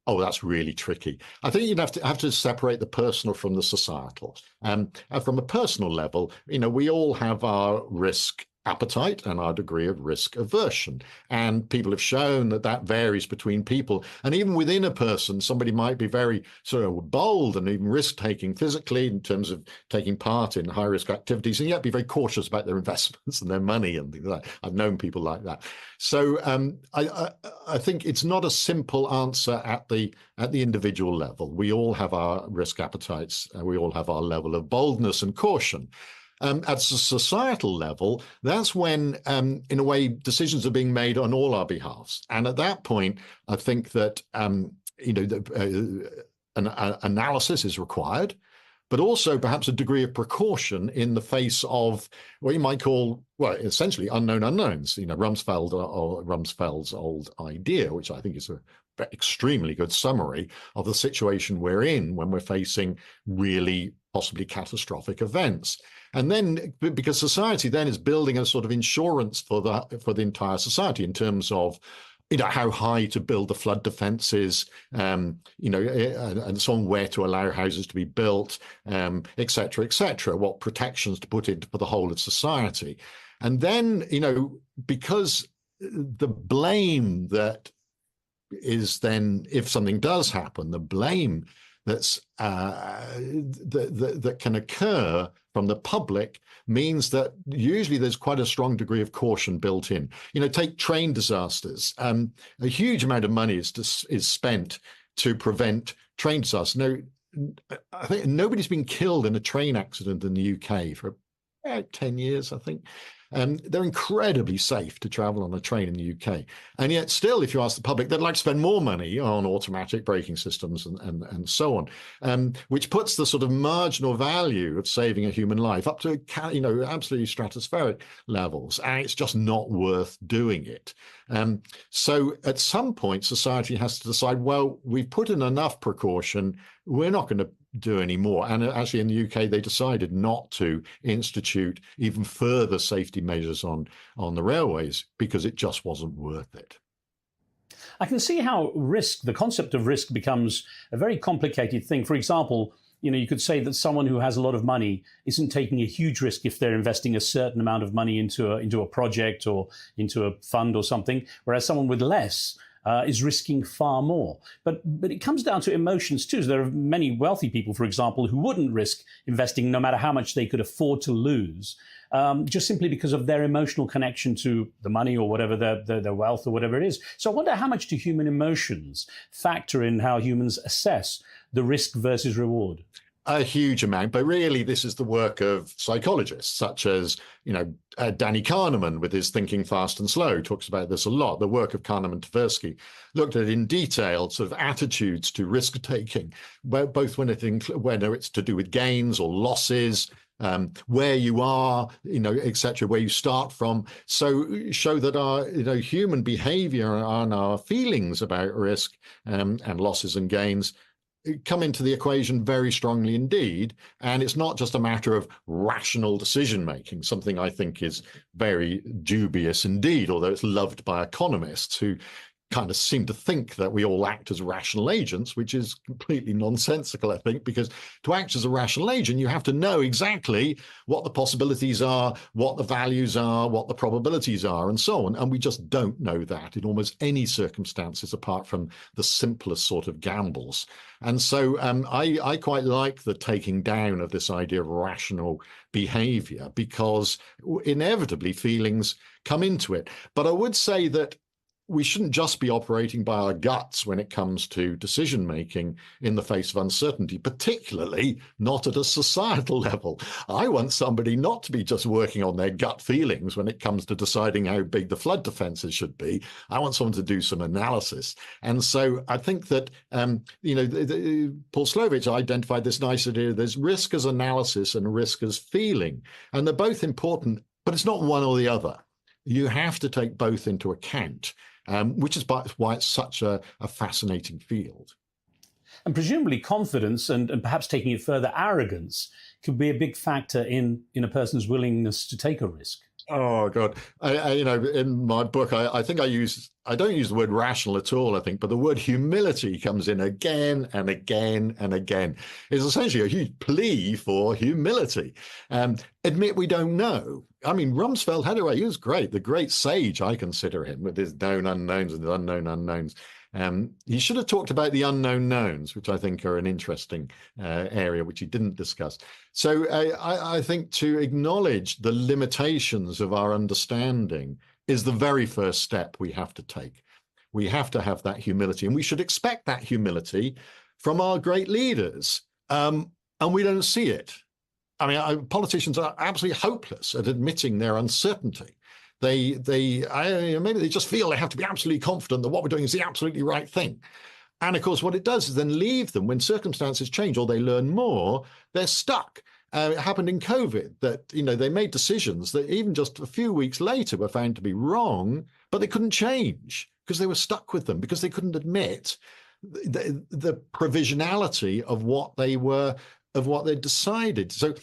Oh, that's really tricky. I think you'd have to separate the personal from the societal. From a personal level, we all have our risk appetite and our degree of risk aversion. And people have shown that varies between people. And even within a person, somebody might be very sort of bold and even risk-taking physically in terms of taking part in high-risk activities, and yet be very cautious about their investments and their money and things like that. I've known people like that. So I think it's not a simple answer at the individual level. We all have our risk appetites, and we all have our level of boldness and caution. At a societal level, that's when, in a way, decisions are being made on all our behalves. And at that point, I think that, an analysis is required, but also perhaps a degree of precaution in the face of what you might call, well, essentially unknown unknowns. Rumsfeld's old idea, which I think is a extremely good summary of the situation we're in when we're facing really possibly catastrophic events. And then, because society then is building a sort of insurance for the entire society in terms of, how high to build the flood defenses, and so on, where to allow houses to be built, et cetera, what protections to put in for the whole of society. And then, because the blame that is then, if something does happen, the blame that can occur from the public means that usually there's quite a strong degree of caution built in. Take train disasters. A huge amount of money is spent to prevent train disasters. Now, I think nobody's been killed in a train accident in the UK for about 10 years, I think. They're incredibly safe to travel on a train in the UK. And yet still, if you ask the public, they'd like to spend more money on automatic braking systems and so on, which puts the sort of marginal value of saving a human life up to, absolutely stratospheric levels. And it's just not worth doing it. So at some point, society has to decide, well, we've put in enough precaution. We're not going to do any more. And actually in the UK, they decided not to institute even further safety measures on the railways because it just wasn't worth it. I can see how the concept of risk becomes a very complicated thing. For example, you could say that someone who has a lot of money isn't taking a huge risk if they're investing a certain amount of money into a project or into a fund or something, whereas someone with less is risking far more. But it comes down to emotions too. So there are many wealthy people, for example, who wouldn't risk investing no matter how much they could afford to lose, just simply because of their emotional connection to the money or whatever their wealth or whatever it is. So I wonder, how much do human emotions factor in how humans assess the risk versus reward? A huge amount, but really this is the work of psychologists such as, Danny Kahneman with his Thinking Fast and Slow talks about this a lot. The work of Kahneman Tversky looked at in detail sort of attitudes to risk taking, both when whether it's to do with gains or losses, where you are, etc., where you start from. So show that our human behavior and our feelings about risk and losses and gains come into the equation very strongly indeed. And it's not just a matter of rational decision making, something I think is very dubious indeed, although it's loved by economists who kind of seem to think that we all act as rational agents, which is completely nonsensical, I think, because to act as a rational agent, you have to know exactly what the possibilities are, what the values are, what the probabilities are, and so on. And we just don't know that in almost any circumstances apart from the simplest sort of gambles. And so I quite like the taking down of this idea of rational behavior, because inevitably feelings come into it. But I would say that we shouldn't just be operating by our guts when it comes to decision making in the face of uncertainty, particularly not at a societal level. I want somebody not to be just working on their gut feelings when it comes to deciding how big the flood defenses should be. I want someone to do some analysis. And so I think that, Paul Slovich identified this nice idea. There's risk as analysis and risk as feeling, and they're both important, but it's not one or the other. You have to take both into account. Which is why it's such a fascinating field. And presumably confidence and perhaps taking it further, arrogance could be a big factor in a person's willingness to take a risk. Oh God! In my book, I think I don't use the word rational at all, I think, but the word humility comes in again and again and again. It's essentially a huge plea for humility. Admit we don't know. I mean, Rumsfeld had it right. He was great, the great sage, I consider him, with his known unknowns and his unknown unknowns. He should have talked about the unknown knowns, which I think are an interesting area, which he didn't discuss. So I think to acknowledge the limitations of our understanding is the very first step we have to take. We have to have that humility, and we should expect that humility from our great leaders, and we don't see it. I mean, politicians are absolutely hopeless at admitting their uncertainty. Maybe they just feel they have to be absolutely confident that what we're doing is the absolutely right thing. And of course, what it does is then leave them when circumstances change or they learn more, they're stuck. It happened in COVID that, they made decisions that even just a few weeks later were found to be wrong, but they couldn't change because they were stuck with them, because they couldn't admit the provisionality of what they decided. So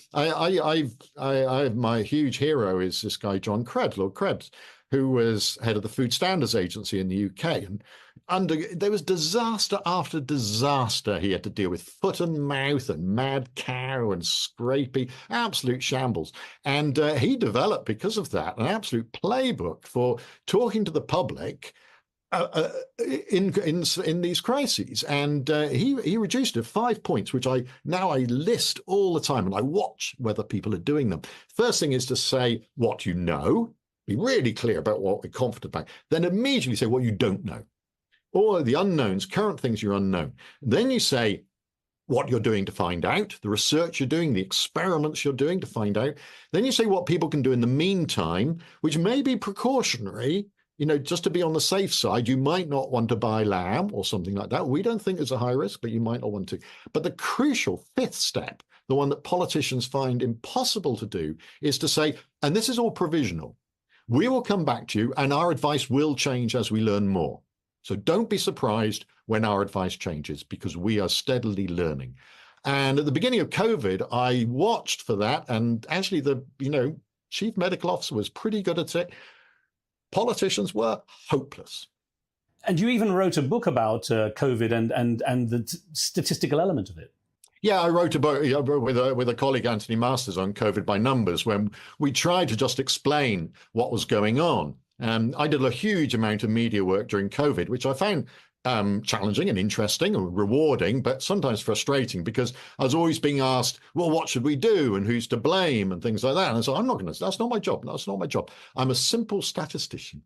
my huge hero is this guy, John Krebs, Lord Krebs, who was head of the Food Standards Agency in the UK. And there was disaster after disaster he had to deal with, foot and mouth and mad cow and scrapie, absolute shambles. And he developed, because of that, an absolute playbook for talking to the public in these crises. And he reduced it to 5 points, which I list all the time, and I watch whether people are doing them. First thing is to say what you know, be really clear about what we're confident about, then immediately say what you don't know, or the unknowns, current things you're unknown. Then you say what you're doing to find out, the research you're doing, the experiments you're doing to find out. Then you say what people can do in the meantime, which may be precautionary. Just to be on the safe side, you might not want to buy lamb or something like that. We don't think there's a high risk, but you might not want to. But the crucial fifth step, the one that politicians find impossible to do, is to say, and this is all provisional, we will come back to you and our advice will change as we learn more. So don't be surprised when our advice changes, because we are steadily learning. And at the beginning of COVID, I watched for that. And actually the, chief medical officer was pretty good at it. Politicians were hopeless. And you even wrote a book about COVID and the statistical element of it. Yeah, I wrote a book with a colleague, Anthony Masters, on COVID by numbers, when we tried to just explain what was going on. I did a huge amount of media work during COVID, which I found challenging and interesting and rewarding, but sometimes frustrating, because I was always being asked, well, what should we do and who's to blame and things like that. And so that's not my job. That's not my job. I'm a simple statistician.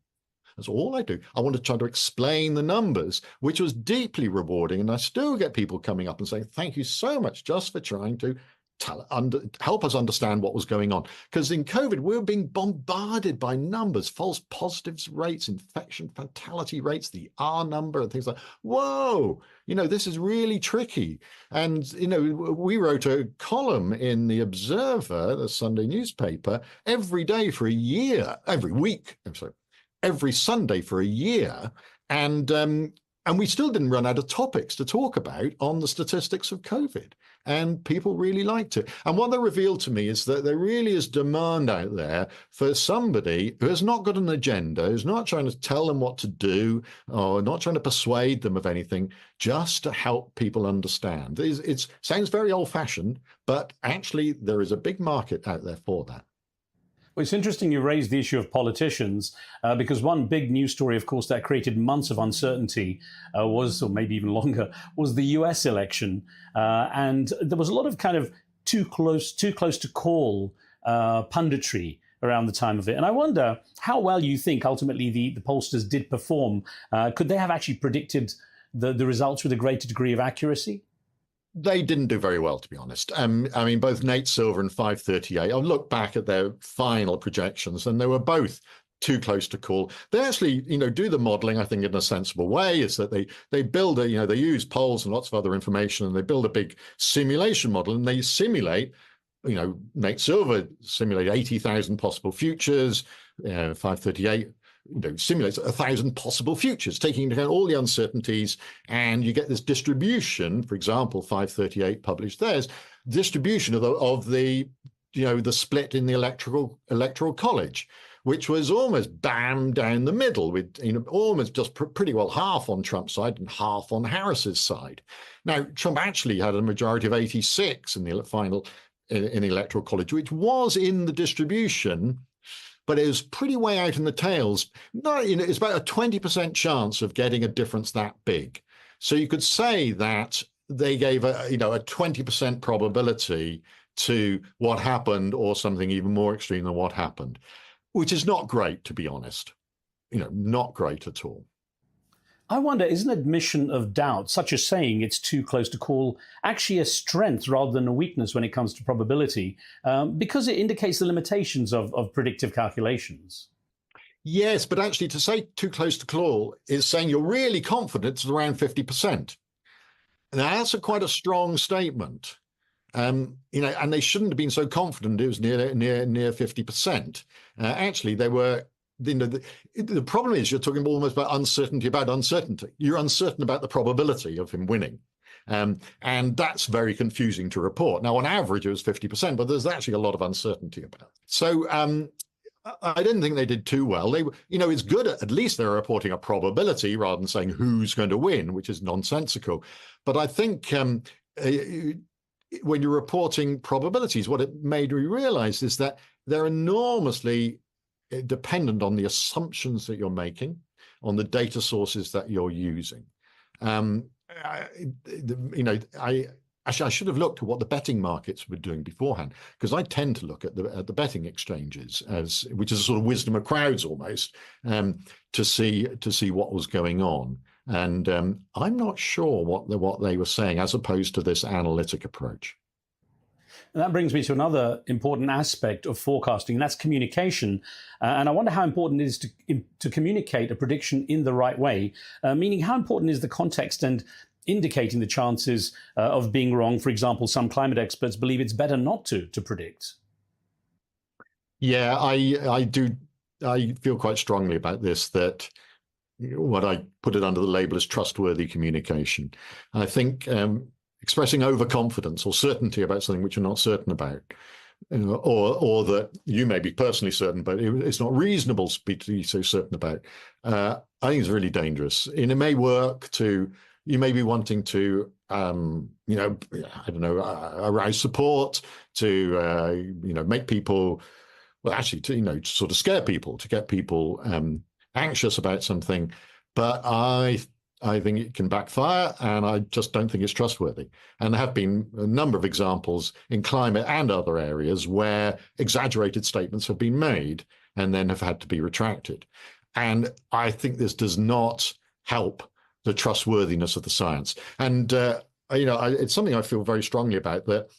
That's all I do. I want to try to explain the numbers, which was deeply rewarding. And I still get people coming up and saying, thank you so much just for trying to help us understand what was going on. Because in COVID, we were being bombarded by numbers, false positives rates, infection fatality rates, the R number and things like, whoa, this is really tricky. And, we wrote a column in the Observer, the Sunday newspaper, every day for a year, every Sunday for a year. And we still didn't run out of topics to talk about on the statistics of COVID. And people really liked it. And what they revealed to me is that there really is demand out there for somebody who has not got an agenda, who's not trying to tell them what to do, or not trying to persuade them of anything, just to help people understand. It sounds very old-fashioned, but actually there is a big market out there for that. Well, it's interesting you raised the issue of politicians, because one big news story, of course, that created months of uncertainty or maybe even longer, was the US election. And there was a lot of kind of too close to call punditry around the time of it. And I wonder how well you think ultimately the pollsters did perform. Could they have actually predicted the results with a greater degree of accuracy? They didn't do very well, to be honest. Both Nate Silver and 538, I'll look back at their final projections, and they were both too close to call. They actually, do the modeling, I think, in a sensible way, is that they build they use polls and lots of other information, and they build a big simulation model, and they simulate, Nate Silver simulate 80,000 possible futures, 538 simulates 1,000 possible futures, taking into account all the uncertainties, and you get this distribution. For example, 538 published theirs, distribution of the split in the electoral college, which was almost bam down the middle, with almost just pretty well half on Trump's side and half on Harris's side. Now, Trump actually had a majority of 86 in the final in the electoral college, which was in the distribution, but it was pretty way out in the tails. It's about a 20% chance of getting a difference that big. So you could say that they gave a 20% probability to what happened, or something even more extreme than what happened, which is not great, to be honest. Not great at all. I wonder, is an admission of doubt, such as saying it's too close to call, actually a strength rather than a weakness when it comes to probability, because it indicates the limitations of predictive calculations? Yes, but actually to say too close to call is saying you're really confident it's around 50%. Now, that's quite a strong statement. And they shouldn't have been so confident it was near 50%. Actually, they were. The problem is you're talking almost about uncertainty about uncertainty. You're uncertain about the probability of him winning. And that's very confusing to report. Now, on average, it was 50%, but there's actually a lot of uncertainty about it. So I didn't think they did too well. It's good at least they're reporting a probability rather than saying who's going to win, which is nonsensical. But I think when you're reporting probabilities, what it made me realize is that they're enormously dependent on the assumptions that you're making, on the data sources that you're using. I should have looked at what the betting markets were doing beforehand, because I tend to look at the betting exchanges, which is a sort of wisdom of crowds almost, to see what was going on. And I'm not sure what they were saying, as opposed to this analytic approach. And that brings me to another important aspect of forecasting, and that's communication. And I wonder how important it is to communicate a prediction in the right way, meaning how important is the context and indicating the chances of being wrong. For example, some climate experts believe it's better not to predict. Yeah, I do. I feel quite strongly about this, that what I put it under the label is trustworthy communication. I think expressing overconfidence or certainty about something which you're not certain about, or that you may be personally certain, but it's not reasonable to be so certain about. I think it's really dangerous. And it may work to, you may be wanting to, arouse support, to, make people, well, actually, to sort of scare people, to get people anxious about something. But I think it can backfire, and I just don't think it's trustworthy. And there have been a number of examples in climate and other areas where exaggerated statements have been made and then have had to be retracted. And I think this does not help the trustworthiness of the science. And, it's something I feel very strongly about, that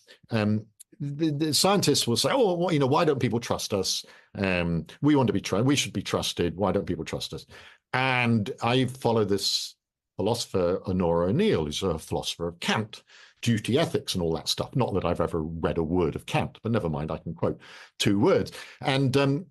the scientists will say, oh, well, why don't people trust us? We want to be trusted. We should be trusted. Why don't people trust us? And I follow this philosopher, Honora O'Neill, who's a philosopher of Kant, duty ethics and all that stuff. Not that I've ever read a word of Kant, but never mind, I can quote 2 words. And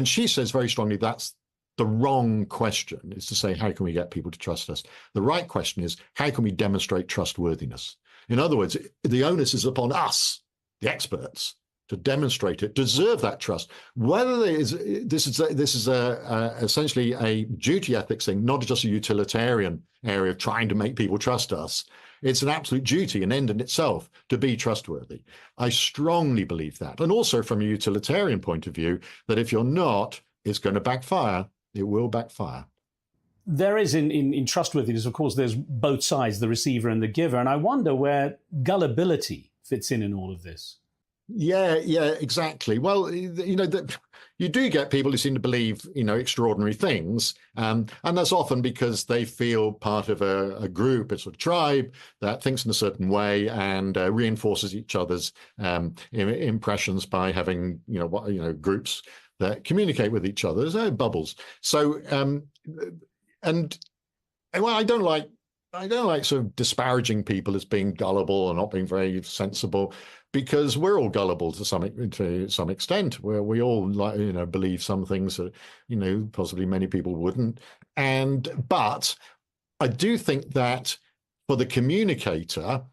she says very strongly that's the wrong question, is to say, how can we get people to trust us? The right question is, how can we demonstrate trustworthiness? In other words, the onus is upon us, the experts, to demonstrate it, deserve that trust. Whether this is essentially a duty ethics thing, not just a utilitarian area of trying to make people trust us. It's an absolute duty, an end in itself, to be trustworthy. I strongly believe that. And also from a utilitarian point of view, that if you're not, it's going to backfire. It will backfire. There is in trustworthiness, of course, there's both sides, the receiver and the giver. And I wonder where gullibility fits in all of this. Yeah, exactly. Well, you do get people who seem to believe, extraordinary things. And that's often because they feel part of a group, a sort of tribe that thinks in a certain way and reinforces each other's impressions by having, groups that communicate with each other. There's bubbles. So, I don't like sort of disparaging people as being gullible or not being very sensible, because we're all gullible to some extent, where we all believe some things that possibly many people wouldn't. But I do think that for the communicator,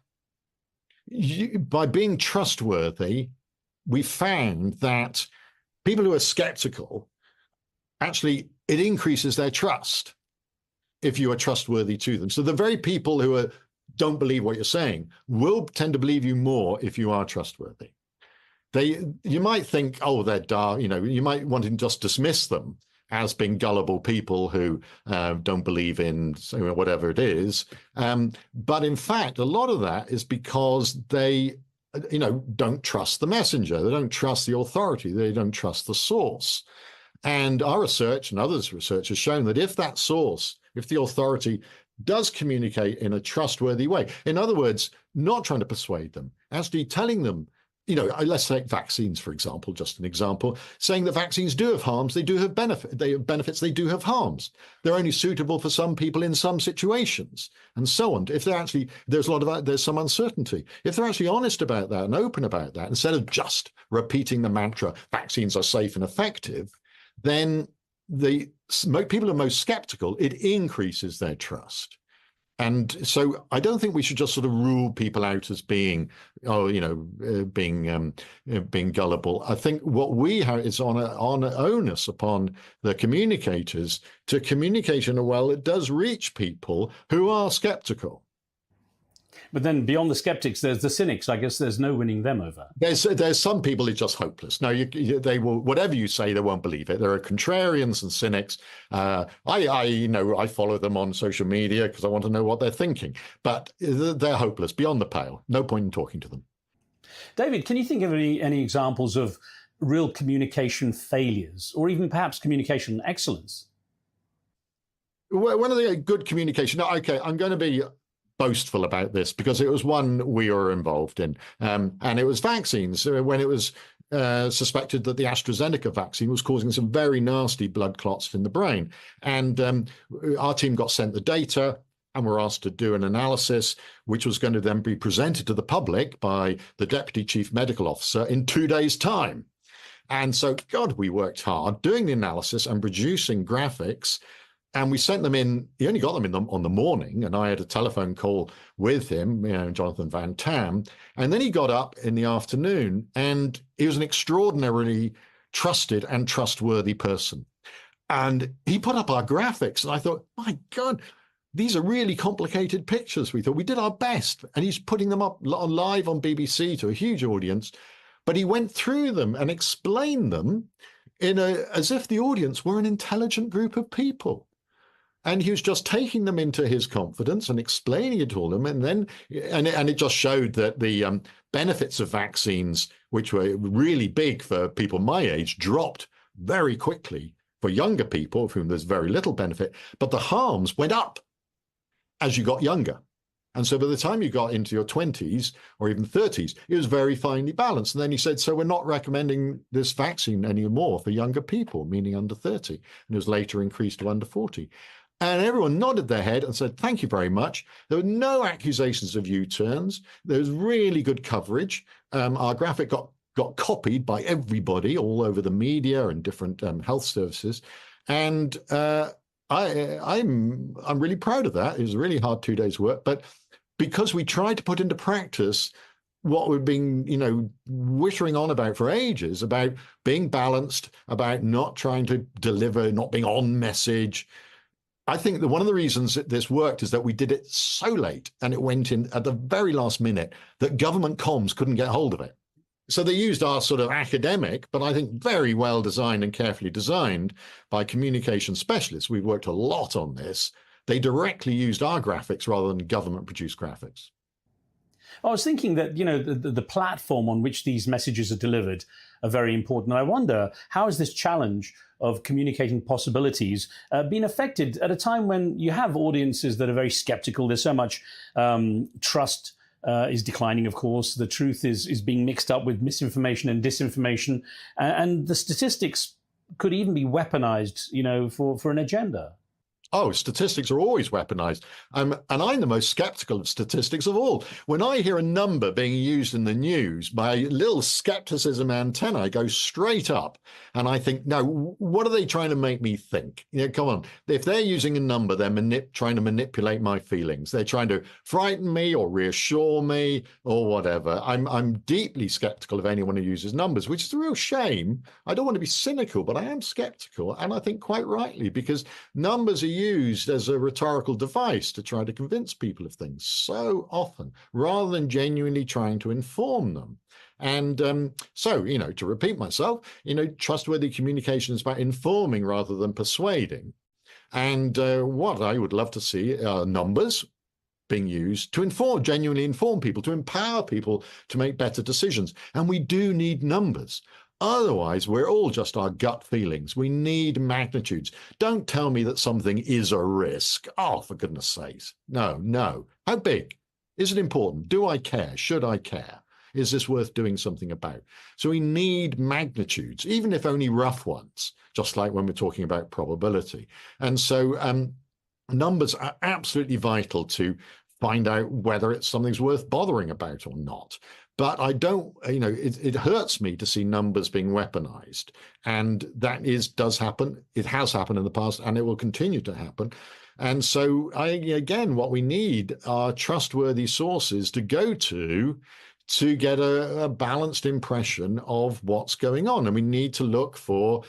by being trustworthy, we found that people who are skeptical, actually, it increases their trust if you are trustworthy to them. So the very people who don't believe what you're saying will tend to believe you more if you are trustworthy. You might think, oh, they're dark, you might want to just dismiss them as being gullible people who don't believe in whatever it is. But in fact, a lot of that is because they don't trust the messenger. They don't trust the authority. They don't trust the source. And our research and others' research has shown that if that source, if the authority does communicate in a trustworthy way, in other words, not trying to persuade them, actually telling them, let's take vaccines, for example, just an example, saying that vaccines do have harms, they do have benefits, they do have harms. They're only suitable for some people in some situations, and so on. If they're actually, there's some uncertainty. If they're actually honest about that and open about that, instead of just repeating the mantra, vaccines are safe and effective, then the people who are most skeptical, it increases their trust. And so I don't think we should just sort of rule people out as being, being gullible. I think what we have is on onus upon the communicators to communicate in a way that does reach people who are skeptical. But then beyond the skeptics, there's the cynics. I guess there's no winning them over. There's some people who are just hopeless. No, they will, whatever you say, they won't believe it. There are contrarians and cynics. I follow them on social media because I want to know what they're thinking. But they're hopeless, beyond the pale. No point in talking to them. David, can you think of any examples of real communication failures, or even perhaps communication excellence? One of the good communication. Okay, I'm going to be boastful about this because it was one we were involved in, and it was vaccines. When it was suspected that the AstraZeneca vaccine was causing some very nasty blood clots in the brain, and our team got sent the data and were asked to do an analysis, which was going to then be presented to the public by the Deputy Chief Medical Officer in 2 days' time. And so, God, we worked hard doing the analysis and producing graphics And we sent them in, he only got them on the morning, and I had a telephone call with him, Jonathan Van Tam, and then he got up in the afternoon, and he was an extraordinarily trusted and trustworthy person. And he put up our graphics, and I thought, my God, these are really complicated pictures. We thought we did our best, and he's putting them up live on BBC to a huge audience, but he went through them and explained them as if the audience were an intelligent group of people. And he was just taking them into his confidence and explaining it to them. And then, and it just showed that the benefits of vaccines, which were really big for people my age, dropped very quickly for younger people, of whom there's very little benefit. But the harms went up as you got younger. And so by the time you got into your 20s or even 30s, it was very finely balanced. And then he said, so we're not recommending this vaccine anymore for younger people, meaning under 30. And it was later increased to under 40. And everyone nodded their head and said, thank you very much. There were no accusations of U-turns. There was really good coverage. Our graphic got copied by everybody all over the media and different health services. And I'm really proud of that. It was a really hard 2 days' work. But because we tried to put into practice what we've been, wittering on about for ages, about being balanced, about not trying to deliver, not being on message, I think that one of the reasons that this worked is that we did it so late and it went in at the very last minute that government comms couldn't get hold of it. So they used our sort of academic, but I think very well designed and carefully designed by communication specialists. We've worked a lot on this. They directly used our graphics rather than government-produced graphics. I was thinking that, the platform on which these messages are delivered are very important. And I wonder, how has this challenge of communicating possibilities been affected at a time when you have audiences that are very skeptical? There's so much trust is declining, of course. The truth is being mixed up with misinformation and disinformation. And the statistics could even be weaponized, for an agenda. Oh, statistics are always weaponized. And I'm the most skeptical of statistics of all. When I hear a number being used in the news, my little skepticism antennae go straight up. And I think, no, what are they trying to make me think? Come on. If they're using a number, they're trying to manipulate my feelings. They're trying to frighten me or reassure me or whatever. I'm deeply skeptical of anyone who uses numbers, which is a real shame. I don't want to be cynical, but I am skeptical. And I think quite rightly, because numbers are used as a rhetorical device to try to convince people of things so often, rather than genuinely trying to inform them. And so, to repeat myself, trustworthy communication is about informing rather than persuading. And what I would love to see are numbers being used to genuinely inform people, to empower people to make better decisions. And we do need numbers. Otherwise, we're all just our gut feelings. We need magnitudes. Don't tell me that something is a risk. Oh, for goodness sakes. No. How big? Is it important? Do I care? Should I care? Is this worth doing something about? So we need magnitudes, even if only rough ones, just like when we're talking about probability. And so numbers are absolutely vital to find out whether something's worth bothering about or not. But I don't, it hurts me to see numbers being weaponized. And that does happen. It has happened in the past, and it will continue to happen. And so, again, what we need are trustworthy sources to go to get a balanced impression of what's going on. And we need to look for,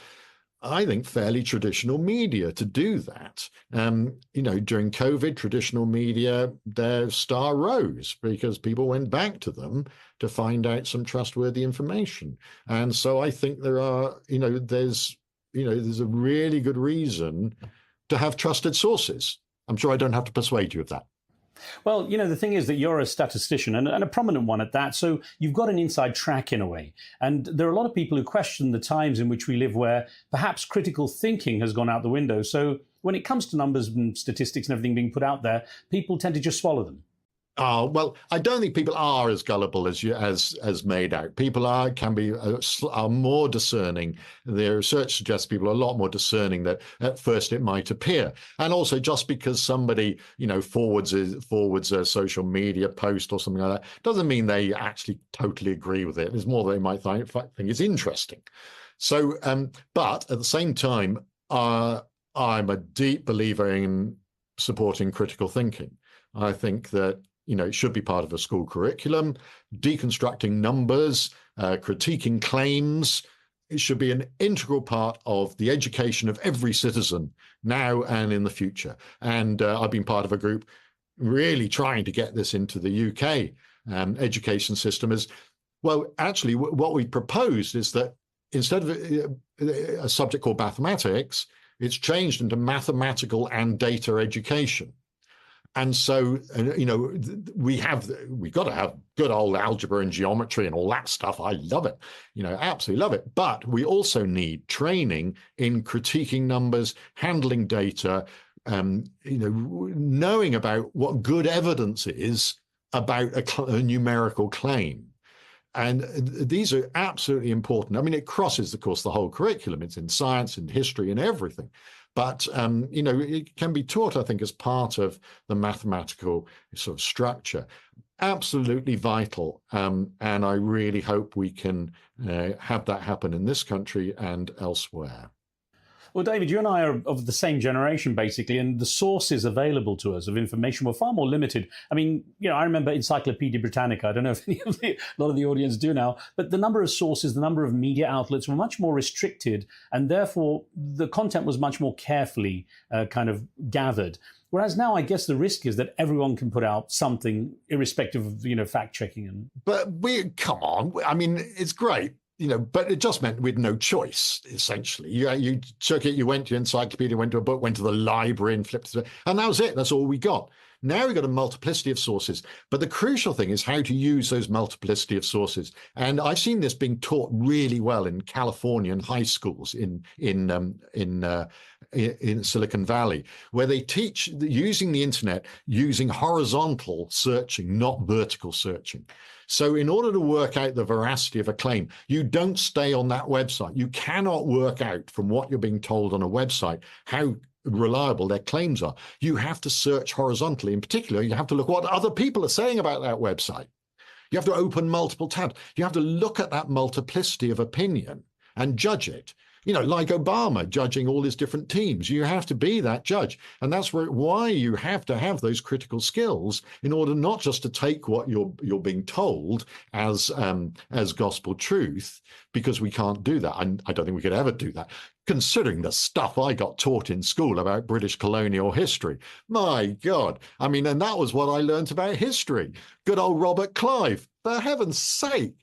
I think, fairly traditional media to do that. During COVID, traditional media, their star rose because people went back to them to find out some trustworthy information. And so I think there's a really good reason to have trusted sources. I'm sure I don't have to persuade you of that. Well, the thing is that you're a statistician and a prominent one at that. So you've got an inside track in a way. And there are a lot of people who question the times in which we live where perhaps critical thinking has gone out the window. So when it comes to numbers and statistics and everything being put out there, people tend to just swallow them. Oh, well, I don't think people are as gullible as made out. People are more discerning. The research suggests people are a lot more discerning than at first it might appear. And also, just because somebody forwards a social media post or something like that doesn't mean they actually totally agree with it. It's more that they might think it's interesting. So, but at the same time, I'm a deep believer in supporting critical thinking. I think that, it should be part of a school curriculum, deconstructing numbers, critiquing claims. It should be an integral part of the education of every citizen now and in the future. And I've been part of a group really trying to get this into the UK education system. As well, actually, what we proposed is that instead of a subject called mathematics, it's changed into mathematical and data education. And so, we've got to have good old algebra and geometry and all that stuff. I love it, absolutely love it. But we also need training in critiquing numbers, handling data, knowing about what good evidence is about a numerical claim. And these are absolutely important. I mean, it crosses, of course, the whole curriculum. It's in science and history and everything. But, it can be taught, I think, as part of the mathematical sort of structure. Absolutely vital. And I really hope we can have that happen in this country and elsewhere. Well, David, you and I are of the same generation, basically, and the sources available to us of information were far more limited. I mean, I remember Encyclopedia Britannica. I don't know if a lot of the audience do now, but the number of sources, the number of media outlets were much more restricted, and therefore the content was much more carefully kind of gathered. Whereas now, I guess the risk is that everyone can put out something, irrespective of fact checking. But come on. I mean, it's great. But it just meant we had no choice, essentially. You took it, you went to your encyclopedia, went to a book, went to the library and flipped it, and that was it. That's all we got. Now we've got a multiplicity of sources. But the crucial thing is how to use those multiplicity of sources. And I've seen this being taught really well in Californian high schools in Silicon Valley, where they teach using the internet, using horizontal searching, not vertical searching. So in order to work out the veracity of a claim, you don't stay on that website. You cannot work out from what you're being told on a website how reliable their claims are. You have to search horizontally. In particular, you have to look what other people are saying about that website. You have to open multiple tabs. You have to look at that multiplicity of opinion and judge it. Like Obama judging all his different teams. You have to be that judge. And that's why you have to have those critical skills in order not just to take what you're being told as gospel truth, because we can't do that. I don't think we could ever do that. Considering the stuff I got taught in school about British colonial history. My God. I mean, and that was what I learned about history. Good old Robert Clive, for heaven's sake.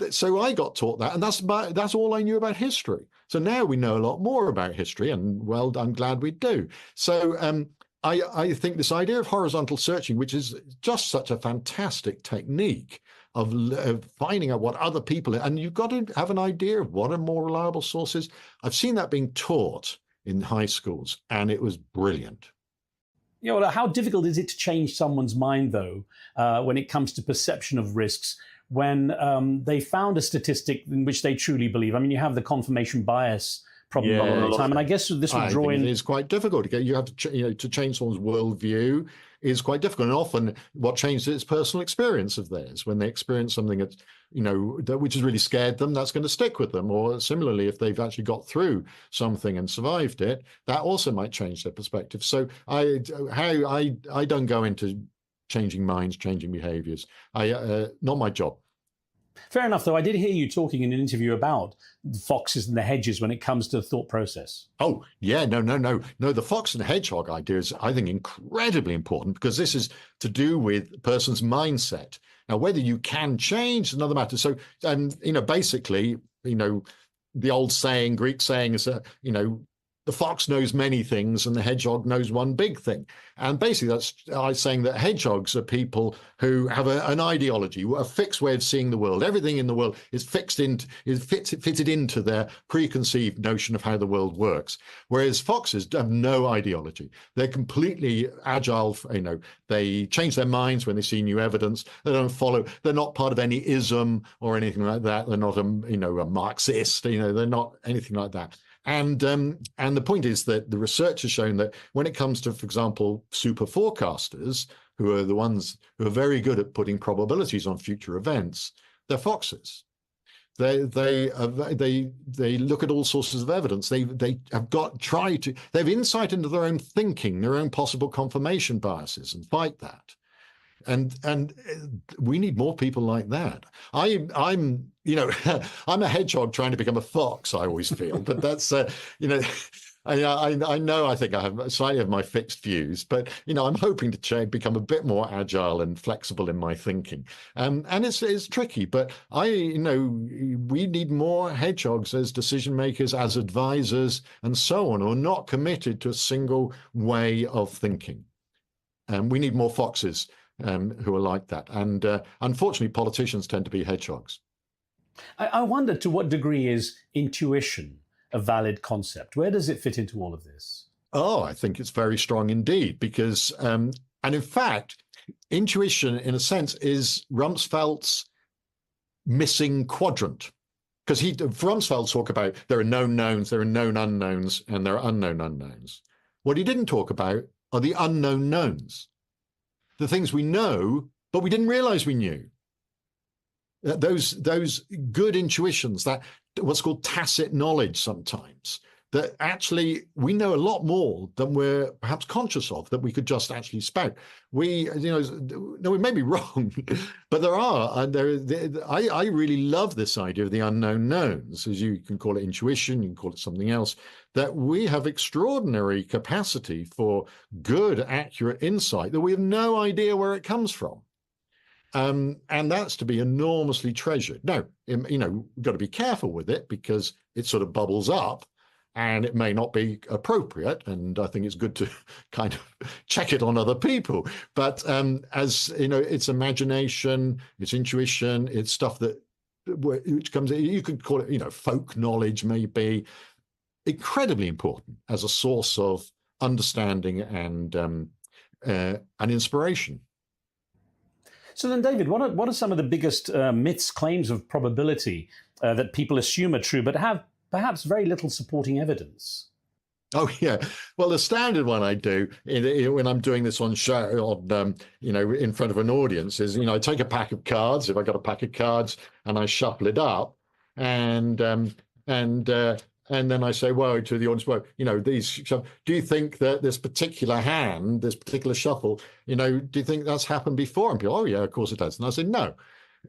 So I got taught that, and that's all I knew about history. So now we know a lot more about history, and well, I'm glad we do. So I think this idea of horizontal searching, which is just such a fantastic technique of finding out what other people, and you've got to have an idea of what are more reliable sources. I've seen that being taught in high schools, and it was brilliant. Well, how difficult is it to change someone's mind, though, when it comes to perception of risks? When they found a statistic in which they truly believe. I mean, you have the confirmation bias problem a lot of the time, and I guess this would draw in. It's quite difficult to get. You have to, to change someone's worldview is quite difficult, and often what changes is personal experience of theirs. When they experience something that which has really scared them, that's going to stick with them. Or similarly, if they've actually got through something and survived it, that also might change their perspective. So I don't go into changing minds, changing behaviors. Not my job. Fair enough, though. I did hear you talking in an interview about the foxes and the hedges when it comes to the thought process. Oh, yeah, no. The fox and hedgehog idea is, I think, incredibly important, because this is to do with a person's mindset. Now, whether you can change is another matter. So, basically, the old saying, Greek saying is, the fox knows many things and the hedgehog knows one big thing. And basically that's saying that hedgehogs are people who have an ideology, a fixed way of seeing the world. Everything in the world is fitted into their preconceived notion of how the world works. Whereas foxes have no ideology. They're completely agile. They change their minds when they see new evidence. They don't follow. They're not part of any ism or anything like that. They're not a Marxist. They're not anything like that. And the point is that the research has shown that when it comes to, for example, super forecasters, who are the ones who are very good at putting probabilities on future events, they're foxes. They look at all sources of evidence. They have insight into their own thinking, their own possible confirmation biases, and fight that. And we need more people like that. I'm I'm a hedgehog trying to become a fox, I always feel, but that's I know I think I have slightly of my fixed views, but I'm hoping to become a bit more agile and flexible in my thinking. And it's tricky, but we need more hedgehogs as decision makers, as advisors, and so on, who are not committed to a single way of thinking. We need more foxes who are like that. And unfortunately, politicians tend to be hedgehogs. I wonder to what degree is intuition a valid concept? Where does it fit into all of this? Oh, I think it's very strong indeed, because, and in fact, intuition, in a sense, is Rumsfeld's missing quadrant. Because Rumsfeld talk about there are known knowns, there are known unknowns, and there are unknown unknowns. What he didn't talk about are the unknown knowns. The things we know, but we didn't realize we knew. Those good intuitions, that what's called tacit knowledge sometimes, that actually we know a lot more than we're perhaps conscious of, that we could just actually spout. We may be wrong, but there are. I really love this idea of the unknown knowns, as you can call it intuition, you can call it something else, that we have extraordinary capacity for good, accurate insight that we have no idea where it comes from. And that's to be enormously treasured. Now, we've got to be careful with it because it sort of bubbles up and it may not be appropriate. And I think it's good to kind of check it on other people. But it's imagination, it's intuition, it's stuff which comes, you could call it, folk knowledge maybe, incredibly important as a source of understanding and inspiration. So then, David, what are some of the biggest myths, claims of probability that people assume are true, but have perhaps very little supporting evidence? Oh yeah, well, the standard one I do when I'm doing this on show, in front of an audience is, I take a pack of cards. If I got a pack of cards and I shuffle it up, and then I say, well, to the audience, do you think that this particular hand, this particular shuffle, do you think that's happened before? And people, oh, yeah, of course it has. And I say, no.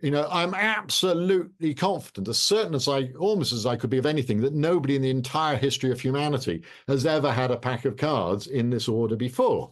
I'm absolutely confident, as certain as almost as I could be of anything, that nobody in the entire history of humanity has ever had a pack of cards in this order before.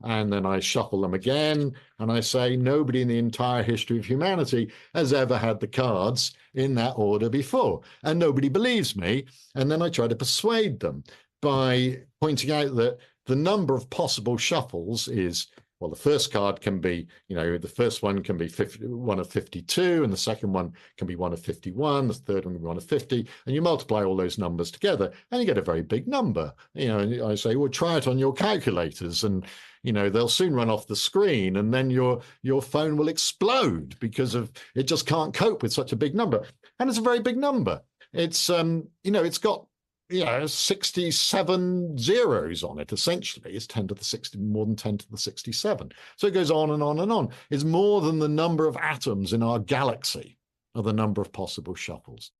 And then I shuffle them again, and I say, nobody in the entire history of humanity has ever had the cards in that order before. And nobody believes me. And then I try to persuade them by pointing out that the number of possible shuffles is, well, the first card can be, the first one can be one of 52, and the second one can be one of 51, the third one can be one of 50, and you multiply all those numbers together, and you get a very big number. And I say, well, try it on your calculators, and they'll soon run off the screen, and then your phone will explode because it just can't cope with such a big number. And it's a very big number. It's it's got 67 zeros on it, essentially. It's 10 to the 60, more than 10 to the 67. So it goes on and on and on. It's more than the number of atoms in our galaxy of the number of possible shuffles.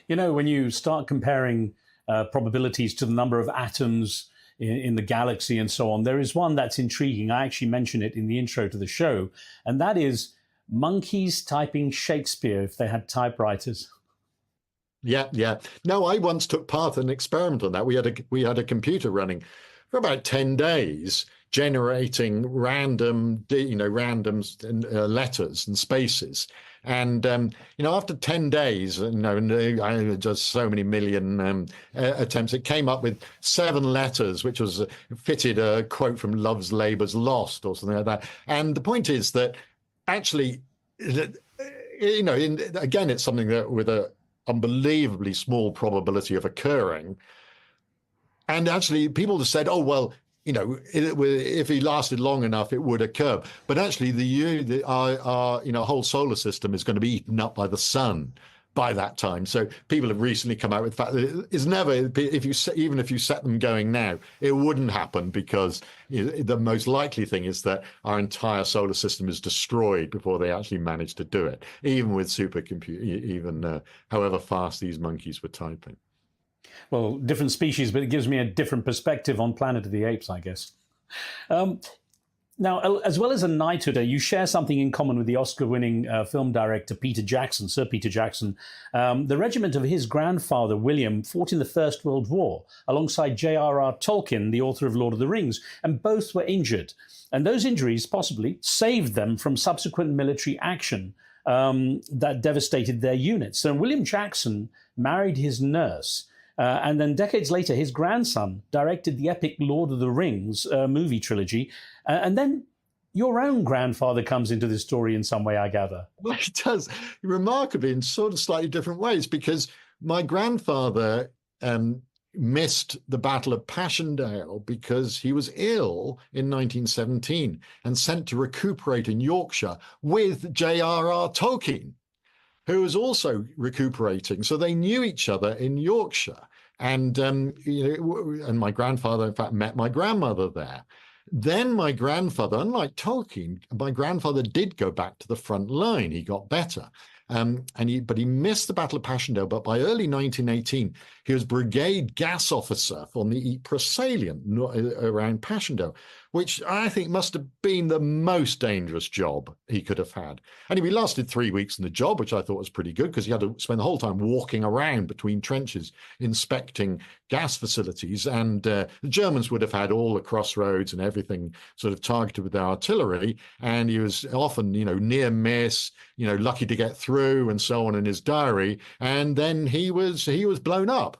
When you start comparing probabilities to the number of atoms in the galaxy and so on, there is one that's intriguing. I actually mentioned it in the intro to the show, and that is monkeys typing Shakespeare if they had typewriters. Yeah. No, I once took part in an experiment on that. We had a computer running for about 10 days, generating random letters and spaces. And after 10 days, and just so many million attempts, it came up with 7 letters, which was fitted a quote from Love's Labour's Lost or something like that. And the point is that actually, again, it's something that with a unbelievably small probability of occurring. And actually, people have said, oh, well, if he lasted long enough, it would occur. But actually, our whole solar system is going to be eaten up by the sun by that time. So people have recently come out with the fact that it's never, even if you set them going now, it wouldn't happen, because the most likely thing is that our entire solar system is destroyed before they actually manage to do it, even with supercomputer, even however fast these monkeys were typing. Well, different species, but it gives me a different perspective on Planet of the Apes, I guess. Now, as well as a knighthood, you share something in common with the Oscar-winning film director Sir Peter Jackson. The regiment of his grandfather, William, fought in the First World War alongside J.R.R. Tolkien, the author of Lord of the Rings, and both were injured. And those injuries possibly saved them from subsequent military action that devastated their units. So William Jackson married his nurse. And then decades later, his grandson directed the epic Lord of the Rings movie trilogy. And then your own grandfather comes into this story in some way, I gather. Well, he does, remarkably, in sort of slightly different ways, because my grandfather missed the Battle of Passchendaele because he was ill in 1917 and sent to recuperate in Yorkshire with J.R.R. Tolkien, who was also recuperating. So they knew each other in Yorkshire. And, and my grandfather, in fact, met my grandmother there. Then my grandfather, unlike Tolkien, my grandfather did go back to the front line. He got better. But he missed the Battle of Passchendaele. But by early 1918, he was brigade gas officer on the Ypres salient around Passchendaele, which I think must have been the most dangerous job he could have had. Anyway, he lasted 3 weeks in the job, which I thought was pretty good, because he had to spend the whole time walking around between trenches, inspecting gas facilities. And the Germans would have had all the crossroads and everything sort of targeted with their artillery. And he was often, near miss, lucky to get through and so on in his diary. And then he was blown up.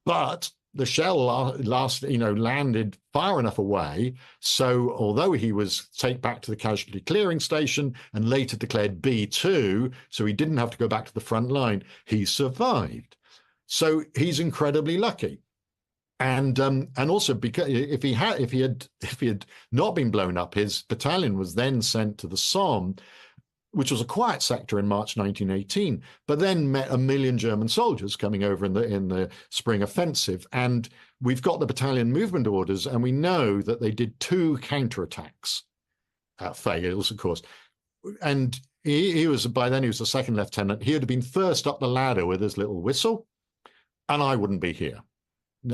But the shell landed far enough away. So although he was taken back to the casualty clearing station and later declared B2, so he didn't have to go back to the front line, he survived. So he's incredibly lucky. And also, because if he had not been blown up, his battalion was then sent to the Somme, which was a quiet sector in March 1918, but then met 1 million German soldiers coming over in the spring offensive. And we've got the battalion movement orders, and we know that they did 2 counterattacks, fails, of course. And by then he was a second lieutenant. He had been first up the ladder with his little whistle, and I wouldn't be here.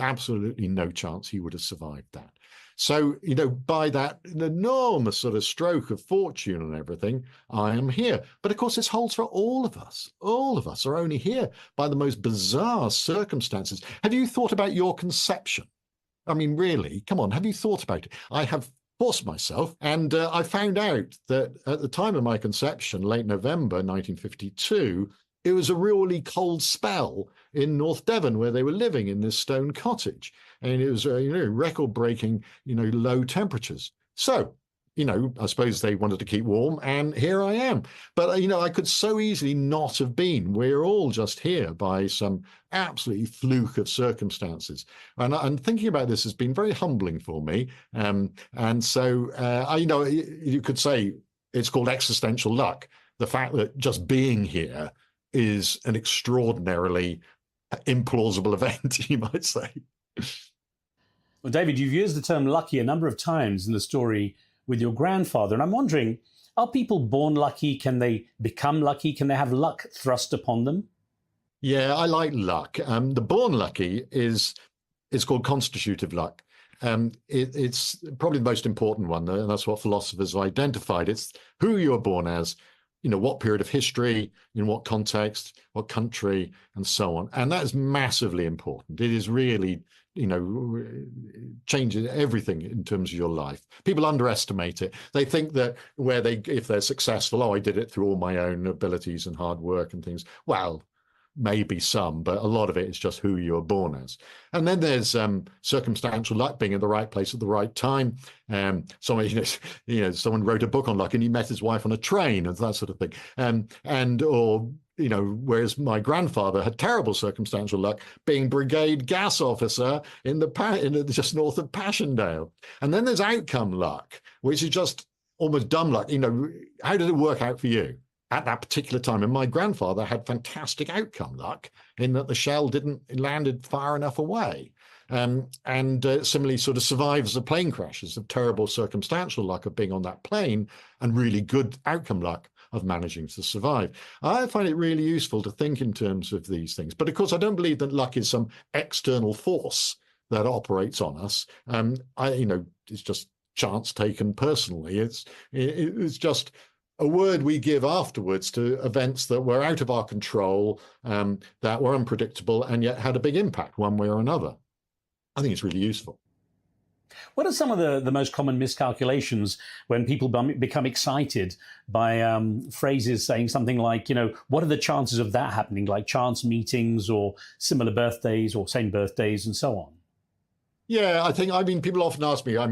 Absolutely no chance he would have survived that. So, by that enormous sort of stroke of fortune and everything, I am here. But of course, this holds for all of us. All of us are only here by the most bizarre circumstances. Have you thought about your conception? I mean, really, come on, have you thought about it? I have forced myself, and I found out that at the time of my conception, late November 1952, it was a really cold spell in North Devon where they were living in this stone cottage. And it was, record-breaking, low temperatures. So, I suppose they wanted to keep warm, and here I am. But, I could so easily not have been. We're all just here by some absolutely fluke of circumstances. And thinking about this has been very humbling for me. And so, you could say it's called existential luck. The fact that just being here is an extraordinarily implausible event, you might say. Well, David, you've used the term lucky a number of times in the story with your grandfather. And I'm wondering, are people born lucky? Can they become lucky? Can they have luck thrust upon them? Yeah, I like luck. The born lucky is called constitutive luck. It's probably the most important one, and that's what philosophers have identified. It's who you are born as, what period of history, in what context, what country, and so on. And that is massively important. It is really, changes everything in terms of your life. People underestimate it. They think that if they're successful, I did it through all my own abilities and hard work and things. Well, maybe some, but a lot of it is just who you're born as. And then there's circumstantial luck, being in the right place at the right time. Someone wrote a book on luck, and he met his wife on a train and that sort of thing. Whereas my grandfather had terrible circumstantial luck, being brigade gas officer in just north of Passchendaele. And then there's outcome luck, which is just almost dumb luck. How did it work out for you? at that particular time. And my grandfather had fantastic outcome luck in that the shell didn't landed far enough away. Similarly sort of survives the plane crashes of terrible circumstantial luck of being on that plane and really good outcome luck of managing to survive. I find it really useful to think in terms of these things. But of course, I don't believe that luck is some external force that operates on us. It's just chance taken personally. It's just a word we give afterwards to events that were out of our control, that were unpredictable, and yet had a big impact one way or another. I think it's really useful. What are some of the most common miscalculations when people become excited by phrases saying something like, what are the chances of that happening, like chance meetings or similar birthdays or same birthdays and so on? Yeah, people often ask me, I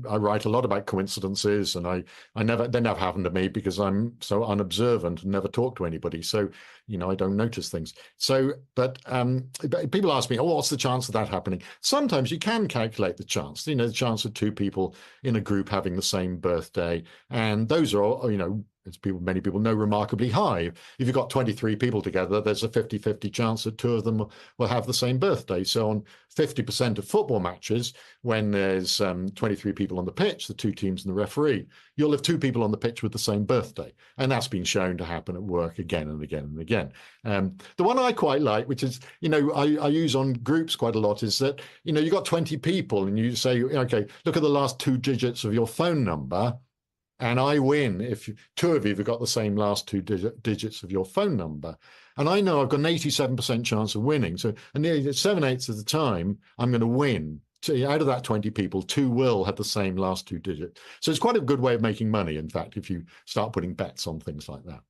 write a lot about coincidences, and they never happen to me because I'm so unobservant and never talk to anybody. So, I don't notice things. So, but people ask me, what's the chance of that happening? Sometimes you can calculate the chance, the chance of two people in a group having the same birthday. And those are all, as many people know, remarkably high. If you've got 23 people together, there's a 50-50 chance that two of them will have the same birthday. So on 50% of football matches, when there's 23 people on the pitch, the two teams and the referee, you'll have two people on the pitch with the same birthday. And that's been shown to happen at work again and again and again. The one I quite like, which is, I use on groups quite a lot, is that, you've got 20 people and you say, okay, look at the last two digits of your phone number, and I win if two of you have got the same last two digits of your phone number. And I know I've got an 87% chance of winning. So nearly 7/8 of the time, I'm going to win. So out of that 20 people, two will have the same last two digits. So it's quite a good way of making money, in fact, if you start putting bets on things like that.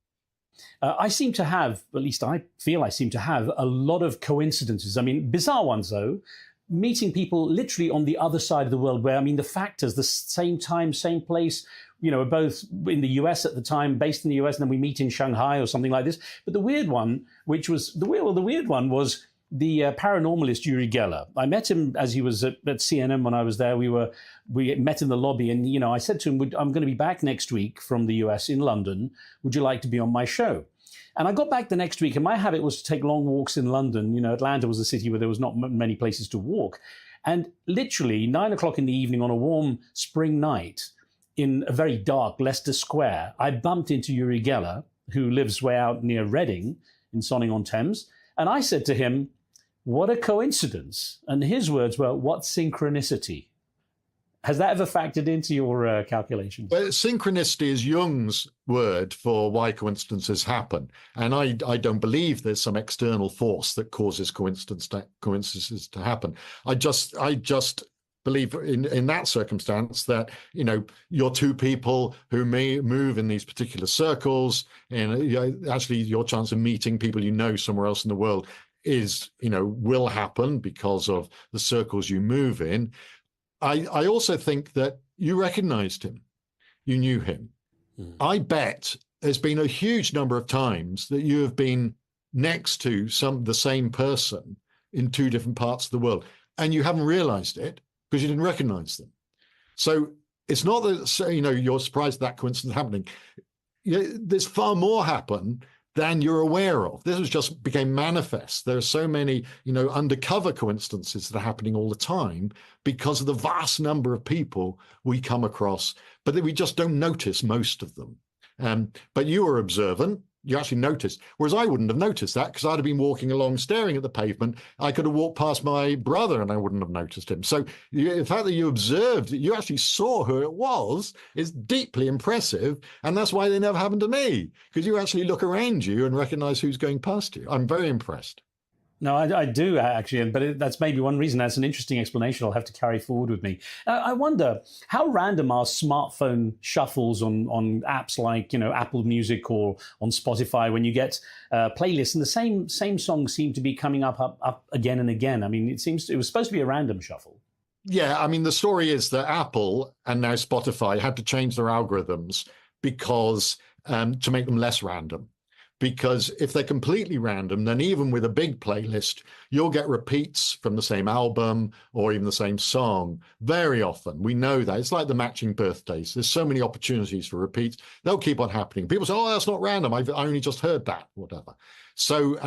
I seem to have, at least I feel I seem to have, a lot of coincidences. Bizarre ones, though. Meeting people literally on the other side of the world where, the factors, the same time, same place, we're both in the US at the time, based in the US, and then we meet in Shanghai or something like this. But the weird one, was the paranormalist Uri Geller. I met him as he was at CNN when I was there. We met in the lobby, and I said to him, I'm going to be back next week from the US in London. Would you like to be on my show? And I got back the next week, and my habit was to take long walks in London. Atlanta was a city where there was not many places to walk. And literally 9 o'clock in the evening on a warm spring night in a very dark Leicester Square, I bumped into Uri Geller, who lives way out near Reading in Sonning-on-Thames. And I said to him, what a coincidence. And his words were, what synchronicity. Has that ever factored into your calculations? Well, synchronicity is Jung's word for why coincidences happen. And I don't believe there's some external force that causes coincidences to happen. I just believe in that circumstance that, you're two people who may move in these particular circles, and actually your chance of meeting people somewhere else in the world is, will happen because of the circles you move in. I also think that you recognized him. You knew him. I bet there's been a huge number of times that you have been next to the same person in two different parts of the world, and you haven't realized it because you didn't recognize them. So it's not that, you're surprised that coincidence happening. There's far more happen than you're aware of. This just became manifest. There are so many, undercover coincidences that are happening all the time because of the vast number of people we come across, but we just don't notice most of them. But you were observant. You actually noticed, whereas I wouldn't have noticed that because I'd have been walking along staring at the pavement. I could have walked past my brother and I wouldn't have noticed him. So the fact that you observed, you actually saw who it was, is deeply impressive. And that's why they never happened to me, because you actually look around you and recognize who's going past you. I'm very impressed. No, I do actually, but that's maybe one reason. That's an interesting explanation I'll have to carry forward with me. I wonder, how random are smartphone shuffles on apps like, Apple Music or on Spotify, when you get playlists and the same songs seem to be coming up again and again? It was supposed to be a random shuffle. Yeah, the story is that Apple and now Spotify had to change their algorithms because to make them less random. because if they're completely random, then even with a big playlist, you'll get repeats from the same album or even the same song very often. We know that. It's like the matching birthdays. There's so many opportunities for repeats. They'll keep on happening. People say, oh, that's not random. I only just heard that, whatever. So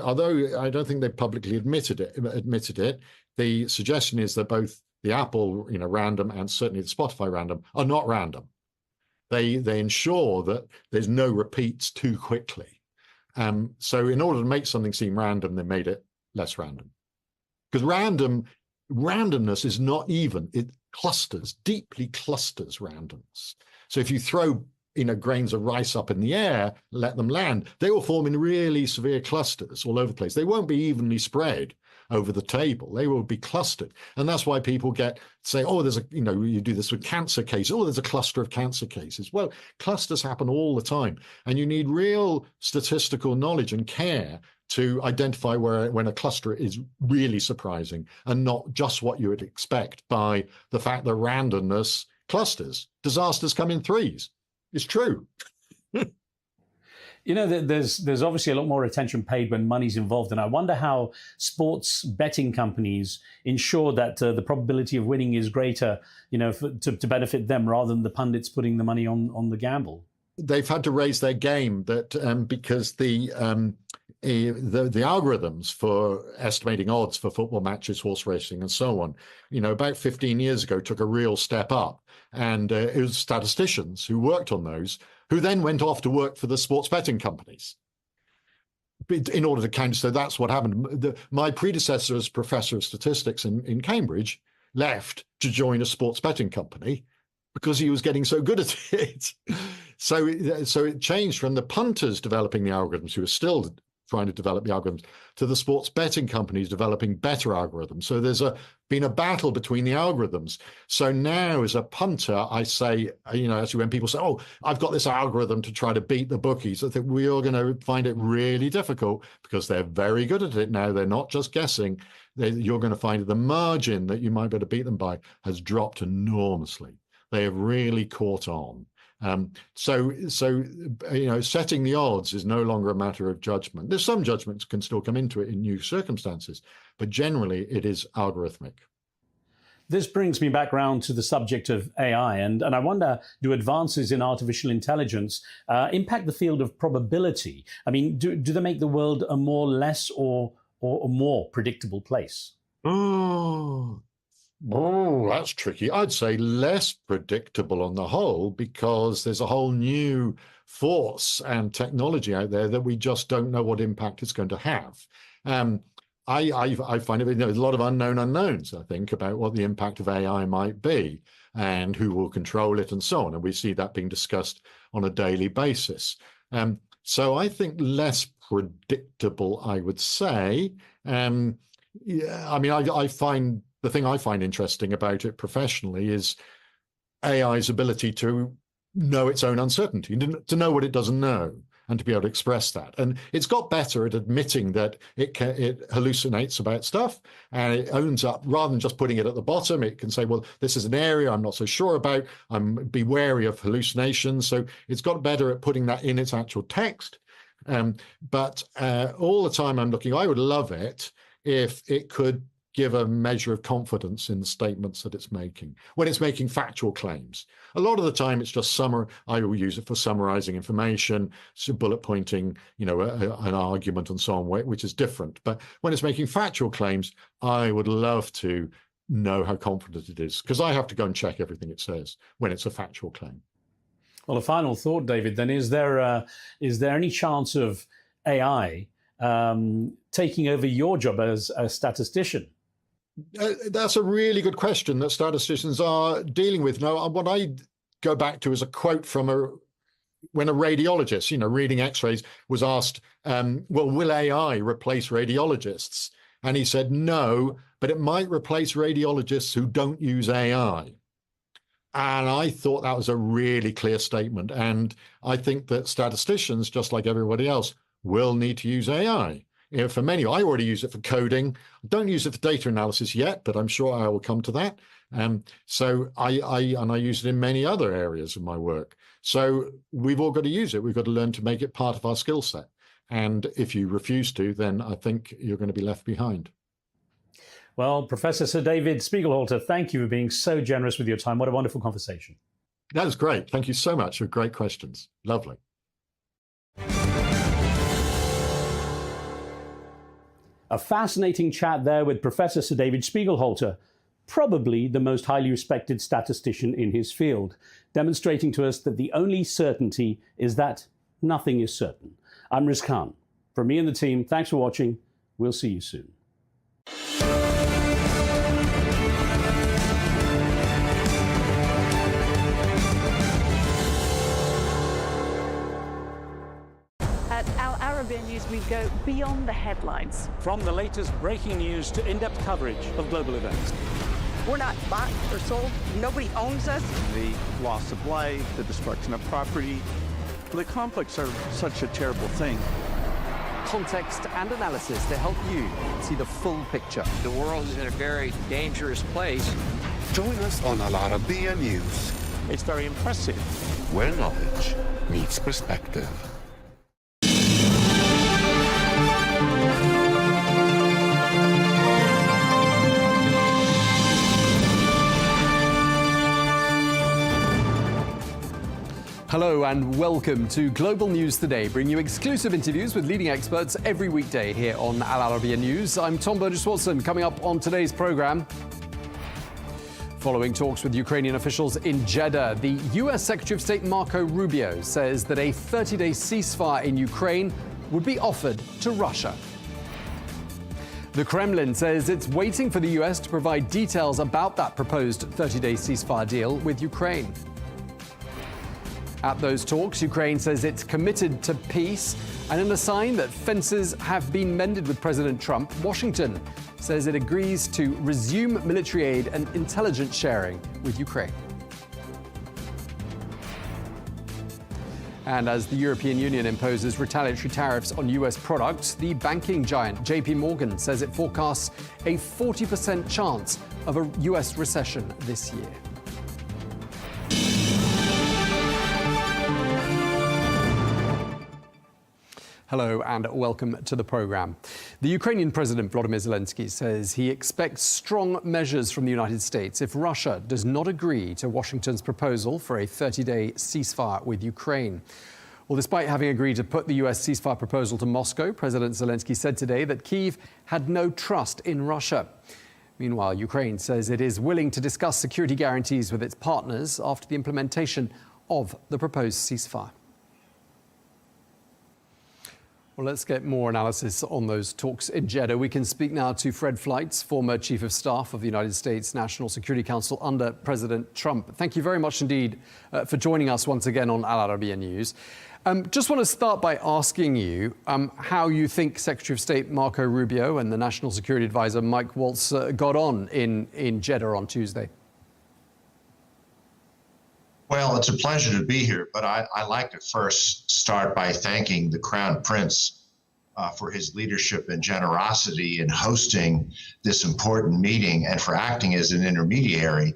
although I don't think they've publicly admitted it, the suggestion is that both the Apple, random, and certainly the Spotify random are not random. They ensure that there's no repeats too quickly. So in order to make something seem random, they made it less random. Because randomness is not even, it clusters, deeply clusters randomness. So if you throw grains of rice up in the air, let them land, they will form in really severe clusters all over the place. They won't be evenly spread over the table. They will be clustered. And that's why people say, oh, there's you do this with cancer cases. Oh, there's a cluster of cancer cases. Well, clusters happen all the time. And you need real statistical knowledge and care to identify when a cluster is really surprising and not just what you would expect by the fact that randomness clusters. Disasters come in threes. It's true. There's obviously a lot more attention paid when money's involved, and I wonder how sports betting companies ensure that the probability of winning is greater, to benefit them rather than the pundits putting the money on the gamble. They've had to raise their game because the algorithms for estimating odds for football matches, horse racing, and so on, about 15 years ago took a real step up. And it was statisticians who worked on those, who then went off to work for the sports betting companies in order to count. So that's what happened. My predecessor as professor of statistics in Cambridge left to join a sports betting company because he was getting so good at it. So it changed from the punters developing the algorithms, who are still trying to develop the algorithms, to the sports betting companies developing better algorithms. So there's been a battle between the algorithms. So now as a punter, I say, actually when people say, oh, I've got this algorithm to try to beat the bookies, I think we are going to find it really difficult because they're very good at it now. They're not just guessing. You're going to find the margin that you might be able to beat them by has dropped enormously. They have really caught on. So setting the odds is no longer a matter of judgment. There's some judgments can still come into it in new circumstances, but generally it is algorithmic. This brings me back around to the subject of AI, and I wonder, do advances in artificial intelligence impact the field of probability? I mean, do they make the world a less or more predictable place? Oh, that's tricky. I'd say less predictable on the whole, because there's a whole new force and technology out there that we just don't know what impact it's going to have. I find there's a lot of unknown unknowns, I think, about what the impact of AI might be and who will control it and so on. And we see that being discussed on a daily basis. So I think less predictable, I would say. The thing I find interesting about it professionally is AI's ability to know its own uncertainty, to know what it doesn't know, and to be able to express that. And it's got better at admitting that it hallucinates about stuff, and it owns up, rather than just putting it at the bottom. It can say, well, this is an area I'm not so sure about. Be wary of hallucinations. So it's got better at putting that in its actual text. But all the time I'm looking, I would love it if it could give a measure of confidence in the statements that it's making when it's making factual claims. A lot of the time it's just I will use it for summarizing information, so bullet pointing, an argument and so on, which is different. But when it's making factual claims, I would love to know how confident it is, because I have to go and check everything it says when it's a factual claim. Well, a final thought, David, then is there any chance of AI taking over your job as a statistician? That's a really good question that statisticians are dealing with. Now, what I go back to is a quote from when a radiologist, reading x-rays, was asked, well, will AI replace radiologists? And he said, no, but it might replace radiologists who don't use AI. And I thought that was a really clear statement. And I think that statisticians, just like everybody else, will need to use AI. for many. I already use it for coding. Don't use it for data analysis yet, but I'm sure I will come to that. So I use it in many other areas of my work. So we've all got to use it. We've got to learn to make it part of our skill set. And if you refuse to, then I think you're going to be left behind. Well, Professor Sir David Spiegelhalter, thank you for being so generous with your time. What a wonderful conversation. That was great. Thank you so much for great questions. Lovely. A fascinating chat there with Professor Sir David Spiegelhalter, probably the most highly respected statistician in his field, demonstrating to us that the only certainty is that nothing is certain. I'm Riz Khan. From me and the team, thanks for watching. We'll see you soon. At Arabiya News, we go beyond the headlines. From the latest breaking news to in-depth coverage of global events. We're not bought or sold. Nobody owns us. The loss of life, the destruction of property. The conflicts are such a terrible thing. Context and analysis to help you see the full picture. The world is in a very dangerous place. Join us on Arabiya News, It's very impressive. where knowledge meets perspective. Hello and welcome to Global News Today, bringing you exclusive interviews with leading experts every weekday here on Al Arabiya News. I'm Tom Burges Watson. Coming up on today's program, following talks with Ukrainian officials in Jeddah, the US Secretary of State Marco Rubio says that a 30-day ceasefire in Ukraine would be offered to Russia. The Kremlin says it's waiting for the US to provide details about that proposed 30-day ceasefire deal with Ukraine. At those talks, Ukraine says it's committed to peace, and in a sign that fences have been mended with President Trump, Washington says it agrees to resume military aid and intelligence sharing with Ukraine. And as the European Union imposes retaliatory tariffs on US products, the banking giant JP Morgan says it forecasts a 40% chance of a US recession this year. Hello and welcome to the program. The Ukrainian President Volodymyr Zelensky says he expects strong measures from the United States if Russia does not agree to Washington's proposal for a 30-day ceasefire with Ukraine. Well, despite having agreed to put the US ceasefire proposal to Moscow, President Zelensky said today that Kyiv had no trust in Russia. Meanwhile, Ukraine says it is willing to discuss security guarantees with its partners after the implementation of the proposed ceasefire. Well, let's get more analysis on those talks in Jeddah. We can speak now to Fred Fleitz, former Chief of Staff of the United States National Security Council under President Trump. Thank you very much indeed for joining us once again on Al Arabiya News. Just want to start by asking you how you think Secretary of State Marco Rubio and the National Security Advisor Mike Waltz got on in Jeddah on Tuesday. Well, it's a pleasure to be here, but I like to first start by thanking the Crown Prince for his leadership and generosity in hosting this important meeting and for acting as an intermediary.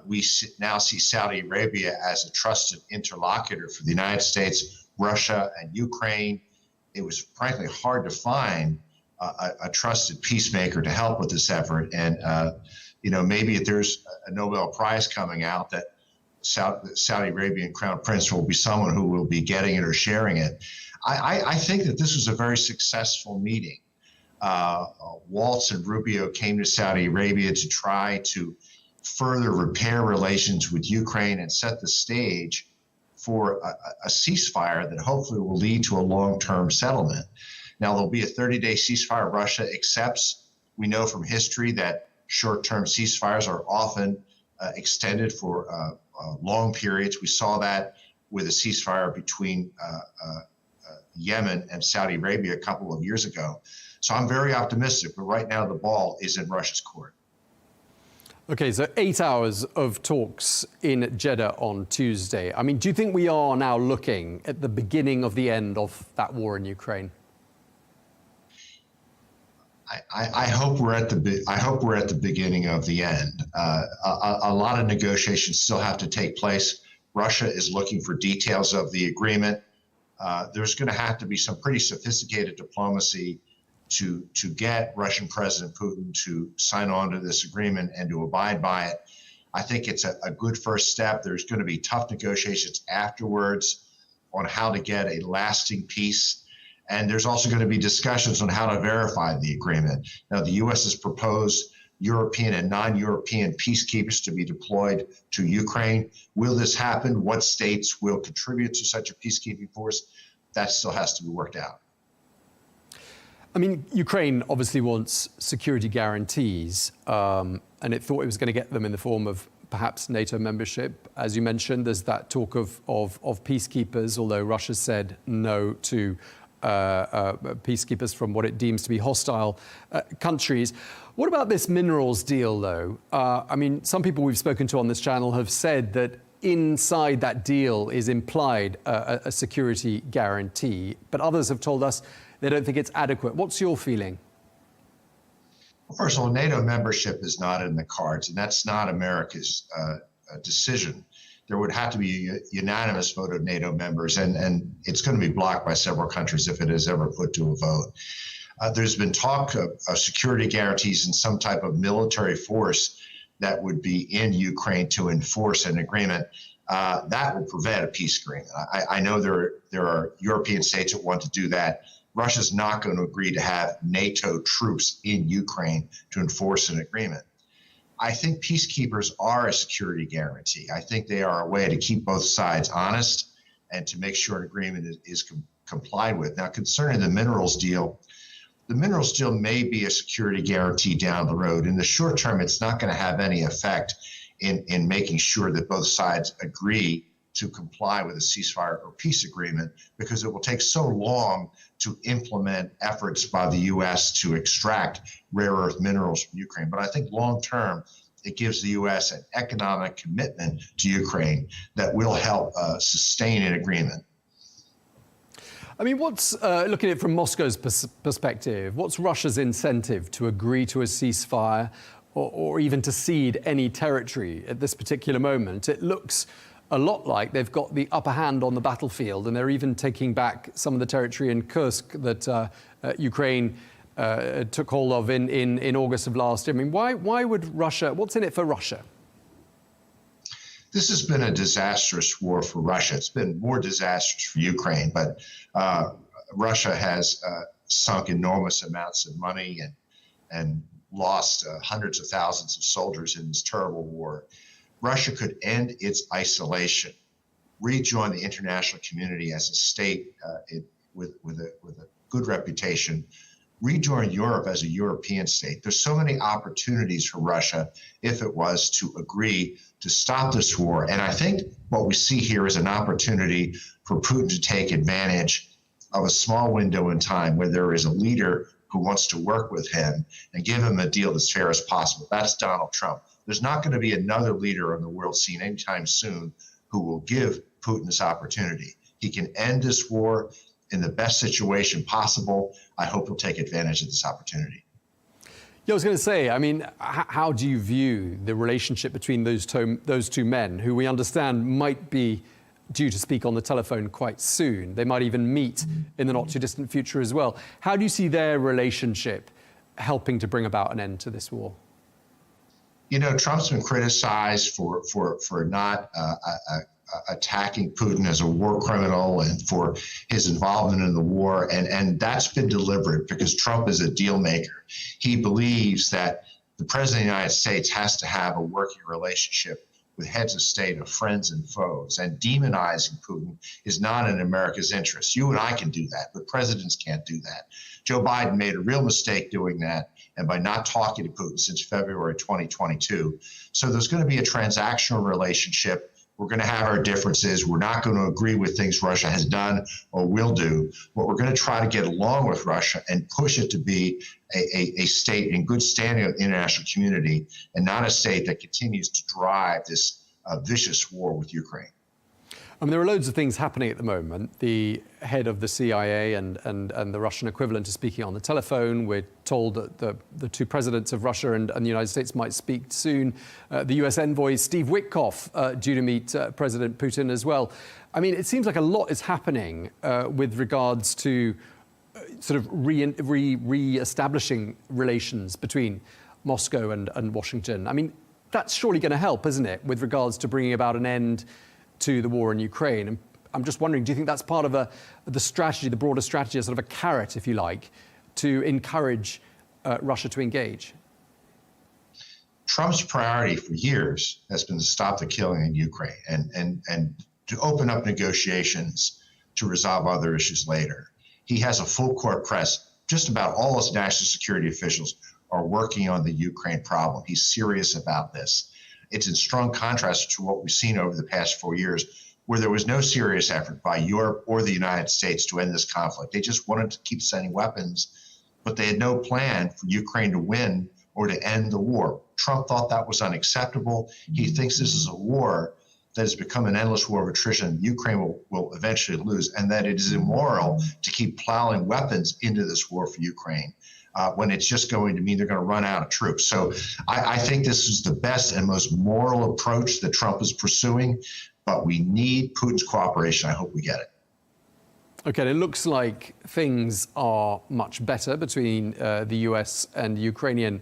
We now see Saudi Arabia as a trusted interlocutor for the United States, Russia, and Ukraine. It was frankly hard to find a trusted peacemaker to help with this effort. And, maybe there's a Nobel Prize coming out that Saudi Arabian Crown Prince will be someone who will be getting it or sharing it. I think that this was a very successful meeting. Waltz and Rubio came to Saudi Arabia to try to further repair relations with Ukraine and set the stage for a ceasefire that hopefully will lead to a long-term settlement. Now, there'll be a 30-day ceasefire. Russia accepts. We know from history that short-term ceasefires are often extended for long periods. We saw that with a ceasefire between Yemen and Saudi Arabia a couple of years ago. So I'm very optimistic, but right now the ball is in Russia's court. Okay, so 8 hours of talks in Jeddah on Tuesday. I mean, do you think we are now looking at the beginning of the end of that war in Ukraine? I hope we're at the beginning of the end. A lot of negotiations still have to take place. Russia is looking for details of the agreement. There's going to have to be some pretty sophisticated diplomacy to get Russian President Putin to sign on to this agreement and to abide by it. I think it's a good first step. There's going to be tough negotiations afterwards on how to get a lasting peace. And there's also going to be discussions on how to verify the agreement. Now, the U.S. has proposed European and non-European peacekeepers to be deployed to Ukraine. Will this happen? What states will contribute to such a peacekeeping force? That still has to be worked out. I mean, Ukraine obviously wants security guarantees, and it thought it was going to get them in the form of perhaps NATO membership. As you mentioned, there's that talk of peacekeepers, although Russia said no to peacekeepers from what it deems to be hostile countries. What about this minerals deal, though? I mean, some people we've spoken to on this channel have said that inside that deal is implied a security guarantee, but others have told us they don't think it's adequate. What's your feeling? Well, first of all, NATO membership is not in the cards, and that's not America's decision. There would have to be a unanimous vote of NATO members, and it's going to be blocked by several countries if it is ever put to a vote. There's been talk of security guarantees and some type of military force that would be in Ukraine to enforce an agreement. That will prevent a peace agreement. I know there are European states that want to do that. Russia's not going to agree to have NATO troops in Ukraine to enforce an agreement. I think peacekeepers are a security guarantee. I think they are a way to keep both sides honest and to make sure an agreement is complied with. Now, concerning the minerals deal may be a security guarantee down the road. In the short term, it's not going to have any effect in making sure that both sides agree to comply with a ceasefire or peace agreement, because it will take so long to implement efforts by the U.S. to extract rare earth minerals from Ukraine. But I think long term, it gives the U.S. an economic commitment to Ukraine that will help sustain an agreement. I mean, what's, looking at it from Moscow's perspective, what's Russia's incentive to agree to a ceasefire or even to cede any territory at this particular moment? It looks a lot like they've got the upper hand on the battlefield, and they're even taking back some of the territory in Kursk that Ukraine took hold of in August of last year. I mean, why would Russia, what's in it for Russia? This has been a disastrous war for Russia. It's been more disastrous for Ukraine, but Russia has sunk enormous amounts of money and lost hundreds of thousands of soldiers in this terrible war. Russia could end its isolation, rejoin the international community as a state with a good reputation, rejoin Europe as a European state. There's so many opportunities for Russia if it was to agree to stop this war. And I think what we see here is an opportunity for Putin to take advantage of a small window in time where there is a leader who wants to work with him and give him a deal that's fair as possible. That's Donald Trump. There's not going to be another leader on the world scene anytime soon who will give Putin this opportunity. He can end this war in the best situation possible. I hope he'll take advantage of this opportunity. Yeah, I was going to say, I mean, how do you view the relationship between those two men, who we understand might be due to speak on the telephone quite soon? They might even meet in the not-too-distant future as well. How do you see their relationship helping to bring about an end to this war? You know, Trump's been criticized for not attacking Putin as a war criminal and for his involvement in the war. And that's been deliberate because Trump is a deal maker. He believes that the president of the United States has to have a working relationship with heads of state, of friends and foes, and demonizing Putin is not in America's interest. You and I can do that, but presidents can't do that. Joe Biden made a real mistake doing that, and by not talking to Putin since February 2022. So there's going to be a transactional relationship. We're going to have our differences. We're not going to agree with things Russia has done or will do, but we're going to try to get along with Russia and push it to be a state in good standing with the international community and not a state that continues to drive this vicious war with Ukraine. I mean, there are loads of things happening at the moment. The head of the CIA and the Russian equivalent is speaking on the telephone. We're told that the two presidents of Russia and the United States might speak soon. The US envoy, Steve Witkoff, due to meet President Putin as well. I mean, it seems like a lot is happening with regards to sort of re-establishing relations between Moscow and Washington. I mean, that's surely going to help, isn't it, with regards to bringing about an end to the war in Ukraine. And I'm just wondering, do you think that's part of the strategy, the broader strategy, a sort of a carrot, if you like, to encourage Russia to engage? Trump's priority for years has been to stop the killing in Ukraine and to open up negotiations to resolve other issues later. He has a full court press. Just about all his national security officials are working on the Ukraine problem. He's serious about this. It's in strong contrast to what we've seen over the past 4 years, where there was no serious effort by Europe or the United States to end this conflict. They just wanted to keep sending weapons, but they had no plan for Ukraine to win or to end the war. Trump thought that was unacceptable. He thinks this is a war that has become an endless war of attrition. Ukraine will eventually lose, and that it is immoral to keep plowing weapons into this war for Ukraine. When it's just going to mean they're going to run out of troops. So I think this is the best and most moral approach that Trump is pursuing, but we need Putin's cooperation. I hope we get it. Okay, it looks like things are much better between the US and Ukrainian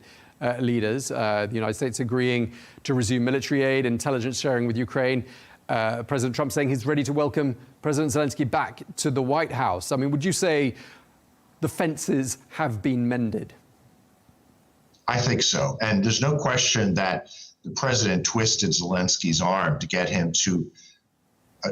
leaders. The United States agreeing to resume military aid, intelligence sharing with Ukraine. President Trump saying he's ready to welcome President Zelensky back to the White House. I mean, would you say the fences have been mended? I think so. And there's no question that the president twisted Zelensky's arm to get him to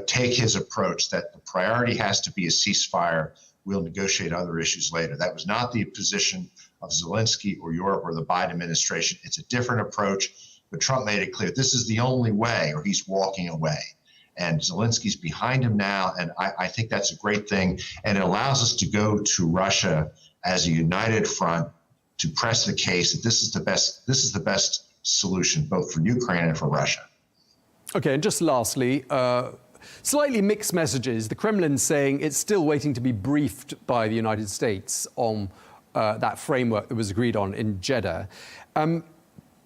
take his approach that the priority has to be a ceasefire. We'll negotiate other issues later. That was not the position of Zelensky or Europe or the Biden administration. It's a different approach, but Trump made it clear this is the only way, or he's walking away. And Zelensky's behind him now, and I think that's a great thing. And it allows us to go to Russia as a united front to press the case that this is the best solution, both for Ukraine and for Russia. Okay, and just lastly, slightly mixed messages. The Kremlin saying it's still waiting to be briefed by the United States on that framework that was agreed on in Jeddah.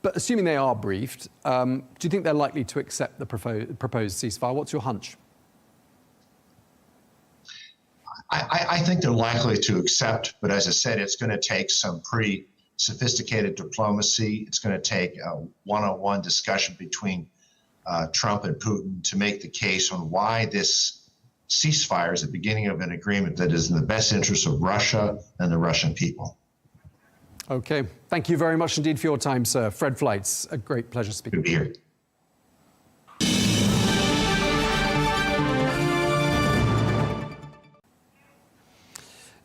But assuming they are briefed, do you think they're likely to accept the proposed ceasefire? What's your hunch? I think they're likely to accept, but as I said, it's going to take some pretty sophisticated diplomacy. It's going to take a one-on-one discussion between Trump and Putin to make the case on why this ceasefire is the beginning of an agreement that is in the best interest of Russia and the Russian people. Okay. Thank you very much indeed for your time, sir. Fred Fleitz, a great pleasure speaking to you.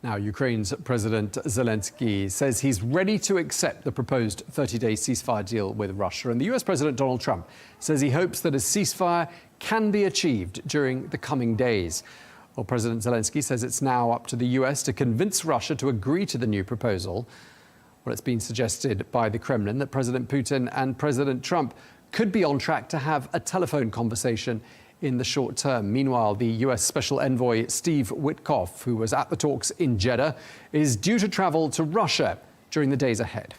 Now, Ukraine's President Zelensky says he's ready to accept the proposed 30-day ceasefire deal with Russia. And the US President Donald Trump says he hopes that a ceasefire can be achieved during the coming days. Well, President Zelensky says it's now up to the US to convince Russia to agree to the new proposal. Well, it's been suggested by the Kremlin that President Putin and President Trump could be on track to have a telephone conversation in the short term. Meanwhile, the US Special Envoy Steve Witkoff, who was at the talks in Jeddah, is due to travel to Russia during the days ahead.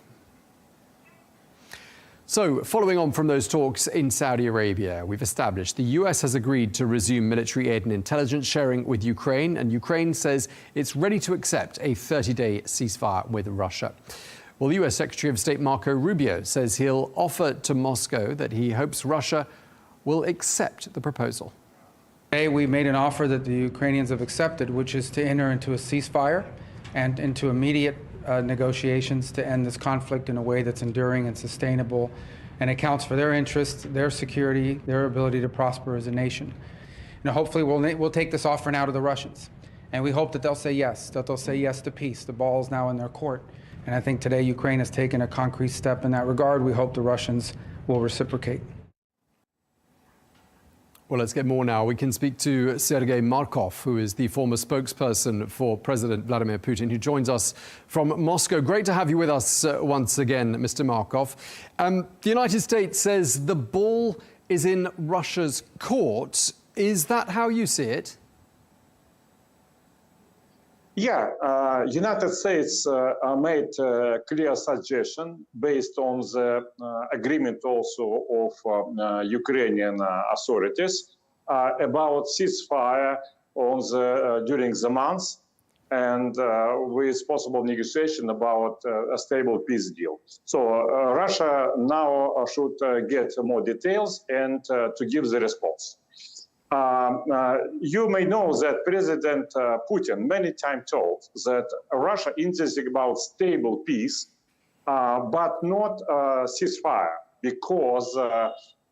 So, following on from those talks in Saudi Arabia, we've established the US has agreed to resume military aid and intelligence sharing with Ukraine, and Ukraine says it's ready to accept a 30-day ceasefire with Russia. Well, the US Secretary of State Marco Rubio says he'll offer to Moscow that he hopes Russia will accept the proposal. Today, we made an offer that the Ukrainians have accepted, which is to enter into a ceasefire and into immediate negotiations to end this conflict in a way that's enduring and sustainable and accounts for their interests, their security, their ability to prosper as a nation. Hopefully we'll take this offer now to the Russians, and we hope that they'll say yes to peace. The ball is now in their court, and I think today Ukraine has taken a concrete step in that regard. We hope the Russians will reciprocate. Well, let's get more now. We can speak to Sergei Markov, who is the former spokesperson for President Vladimir Putin, who joins us from Moscow. Great to have you with us once again, Mr. Markov. The United States says the ball is in Russia's court. Is that how you see it? Yeah, United States made a clear suggestion based on the agreement also of Ukrainian authorities about ceasefire during the month and with possible negotiation about a stable peace deal. So Russia now should get more details and to give the response. You may know that President Putin many times told that Russia is interested about stable peace, but not ceasefire, because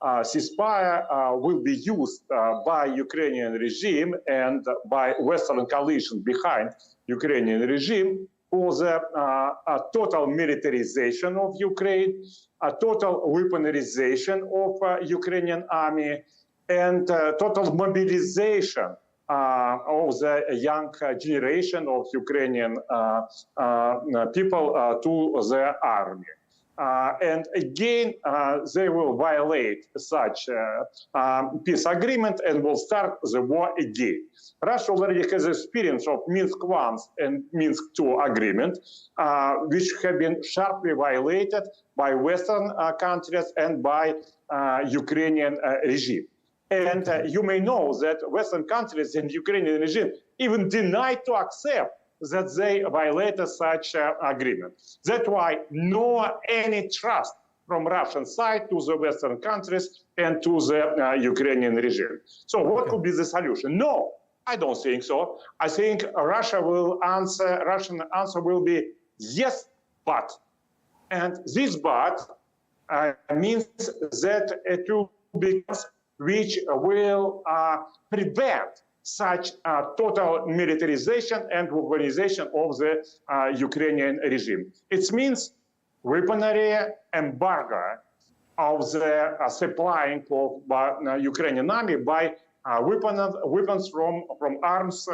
ceasefire will be used by Ukrainian regime and by Western coalition behind Ukrainian regime for the total militarization of Ukraine, a total weaponization of Ukrainian army, and total mobilization of the young generation of Ukrainian people to the army. And again, they will violate such peace agreement and will start the war again. Russia already has experience of Minsk I and Minsk II agreement, which have been sharply violated by Western countries and by Ukrainian regime. And you may know that Western countries and Ukrainian regime even denied to accept that they violated such agreement. That's why any trust from Russian side to the Western countries and to the Ukrainian regime. So what could be the solution? No, I don't think so. I think Russian answer will be yes, but. And this but means that it will be which will prevent such total militarization and weaponization of the Ukrainian regime. It means weaponry embargo of the supplying of Ukrainian army by weapons from arms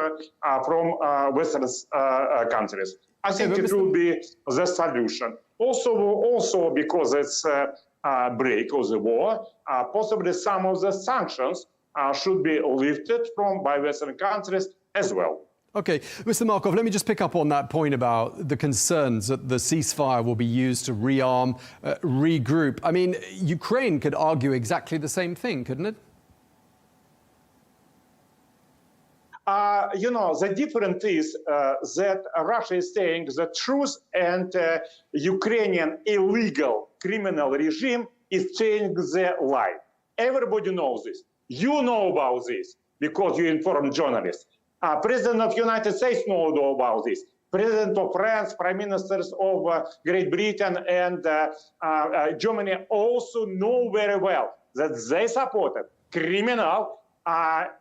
from Western countries. I think it will be the solution. Also because it's break of the war, possibly some of the sanctions should be lifted by Western countries as well. Okay, Mr. Markov, let me just pick up on that point about the concerns that the ceasefire will be used to rearm, regroup. I mean, Ukraine could argue exactly the same thing, couldn't it? The difference is that Russia is saying the truth and Ukrainian illegal criminal regime is saying the lie. Everybody knows this. You know about this because you inform journalists. President of the United States knows about this. President of France, Prime Ministers of Great Britain and Germany also know very well that they supported criminal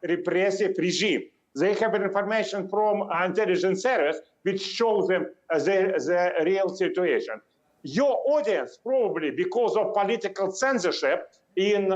repressive regime. They have information from intelligence service which shows them the real situation. Your audience, probably because of political censorship in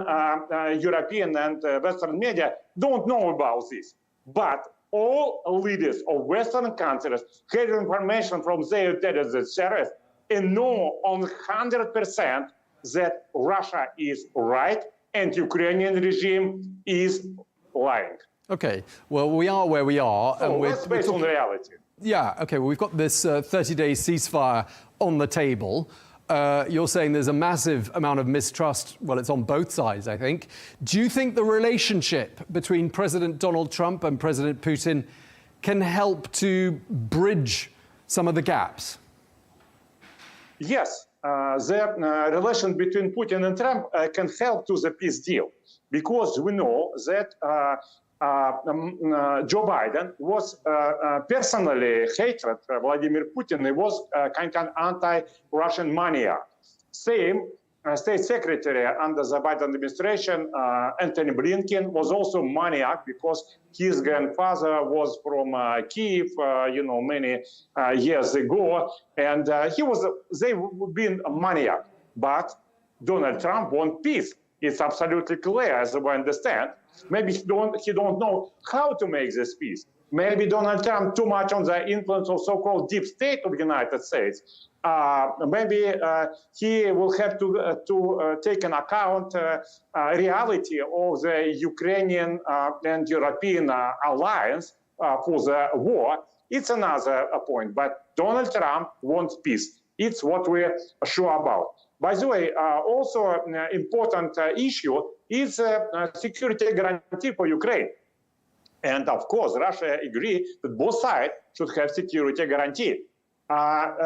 European and Western media, don't know about this. But all leaders of Western countries have information from their intelligence service and know on 100% that Russia is right and Ukrainian regime is lying. Okay, well, we are where we are. So and let's base on reality. Yeah, okay, well, we've got this 30-day ceasefire on the table. You're saying there's a massive amount of mistrust. Well, it's on both sides, I think. Do you think the relationship between President Donald Trump and President Putin can help to bridge some of the gaps? Yes, the relation between Putin and Trump can help to the peace deal, because we know that Joe Biden was personally hatred Vladimir Putin. He was kind of anti-Russian maniac. Same State Secretary under the Biden administration, Antony Blinken, was also maniac because his grandfather was from Kiev, many years ago, and they would be a maniac. But Donald Trump wants peace. It's absolutely clear, as we understand. Maybe he don't know how to make this peace. Maybe Donald Trump too much on the influence of so-called deep state of the United States. maybe he will have to take into account reality of the Ukrainian and European alliance for the war. It's another point. But Donald Trump wants peace. It's what we're sure about. By the way, also an important issue is security guarantee for Ukraine. And of course, Russia agreed that both sides should have security guarantee.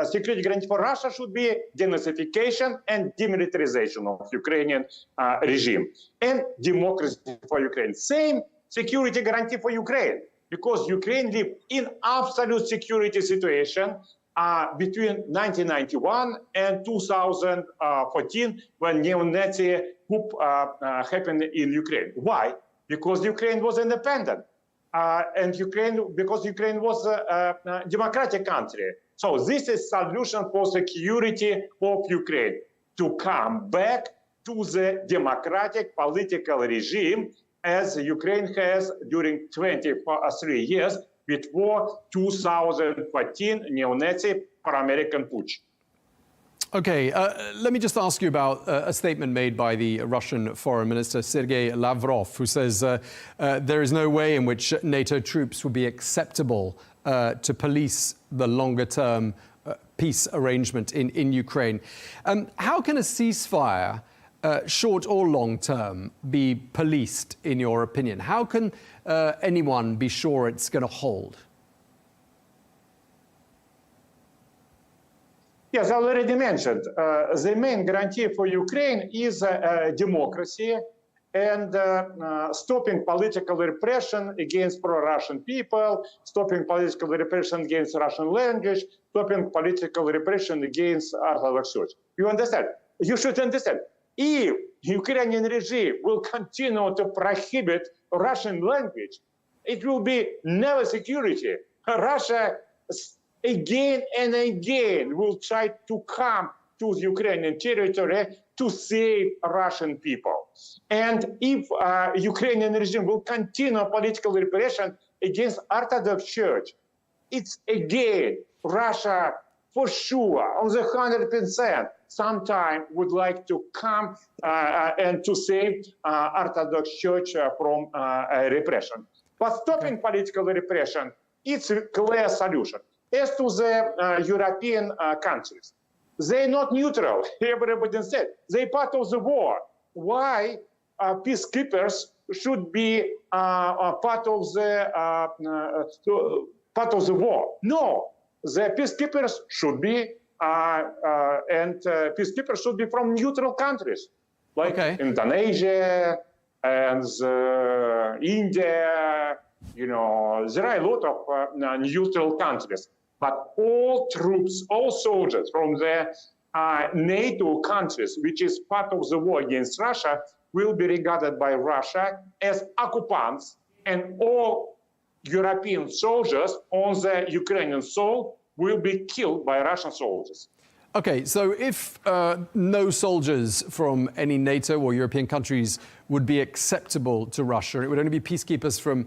Security guarantee for Russia should be denazification and demilitarization of Ukrainian regime and democracy for Ukraine. Same security guarantee for Ukraine, because Ukraine lived in absolute security situation between 1991 and 2014 when neo-Nazi coup happened in Ukraine. Why? Because Ukraine was independent. And because Ukraine was a democratic country. So this is solution for security of Ukraine, to come back to the democratic political regime as Ukraine has during 23 years before 2014 neo-Nazi pro-American putsch. Okay, let me just ask you about a statement made by the Russian Foreign Minister Sergei Lavrov, who says there is no way in which NATO troops would be acceptable to police the longer-term peace arrangement in Ukraine. How can a ceasefire, short or long-term, be policed, in your opinion? How can anyone be sure it's going to hold? Yes, I already mentioned, the main guarantee for Ukraine is democracy and stopping political repression against pro-Russian people, stopping political repression against Russian language, stopping political repression against Orthodox Church. You understand? You should understand. If Ukrainian regime will continue to prohibit Russian language, it will be never security. Russia again and again will try to come to the Ukrainian territory to save Russian people. And if Ukrainian regime will continue political repression against Orthodox Church, it's again Russia for sure, on the 100%, sometime would like to come and to save Orthodox Church from repression. But stopping political repression, it's a clear solution. As to the European countries, they're not neutral. Everybody said they're part of the war. Why peacekeepers should be part of the war? No, the peacekeepers should be peacekeepers should be from neutral countries like Indonesia and India. You know, there are a lot of neutral countries. But all troops, all soldiers from the NATO countries, which is part of the war against Russia, will be regarded by Russia as occupants, and all European soldiers on the Ukrainian soil will be killed by Russian soldiers. Okay, so if no soldiers from any NATO or European countries would be acceptable to Russia, it would only be peacekeepers from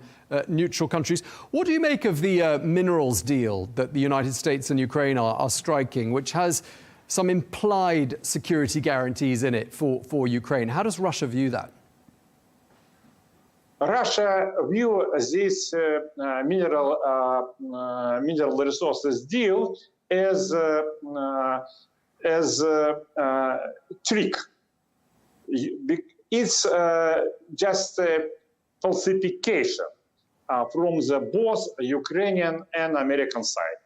neutral countries. What do you make of the minerals deal that the United States and Ukraine are striking, which has some implied security guarantees in it for Ukraine? How does Russia view that? Russia view this mineral resources deal as trick. It's just a falsification from the both Ukrainian and American side.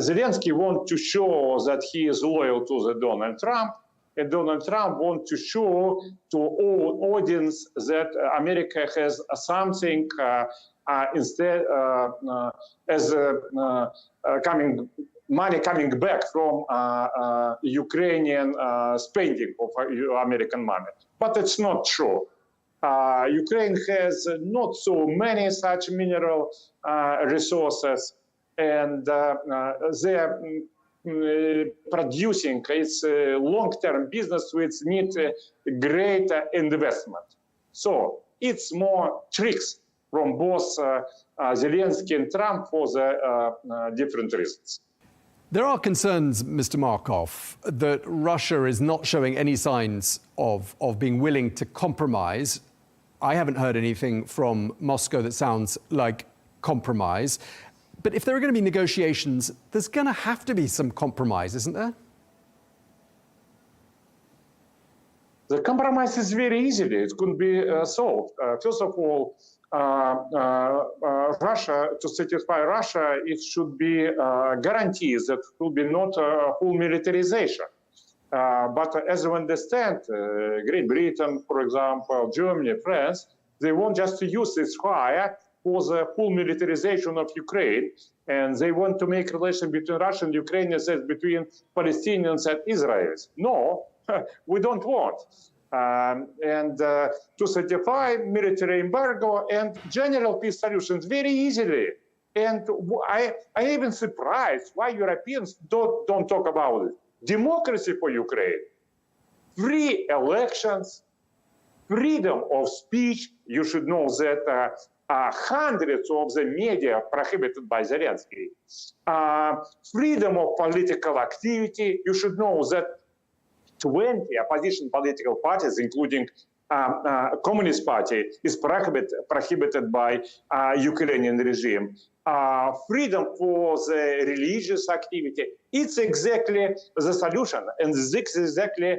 Zelensky wants to show that he is loyal to the Donald Trump, and Donald Trump wants to show to all audience that America has something instead as money coming back from Ukrainian spending of American money. But it's not true. Ukraine has not so many such mineral resources, and they're producing. It's a long-term business which needs a great investment. So it's more tricks from both Zelensky and Trump for the different reasons. There are concerns, Mr. Markov, that Russia is not showing any signs of being willing to compromise. I haven't heard anything from Moscow that sounds like compromise. But if there are going to be negotiations, there's going to have to be some compromise, isn't there? The compromise is very easily. It could be solved. First of all, Russia, to satisfy Russia, it should be guarantees that it will be not full militarization. But as you understand, Great Britain, for example, Germany, France, they want just to use this fire for the full militarization of Ukraine, and they want to make relations between Russia and Ukrainians as between Palestinians and Israelis. No, we don't want. To certify military embargo and general peace solutions very easily. And I even surprised why Europeans don't talk about it. Democracy for Ukraine, free elections, freedom of speech. You should know that hundreds of the media prohibited by Zelensky. Freedom of political activity. You should know that 20 opposition political parties, including Communist Party, is prohibited by Ukrainian regime. Freedom for the religious activity. It's exactly the solution, and this exactly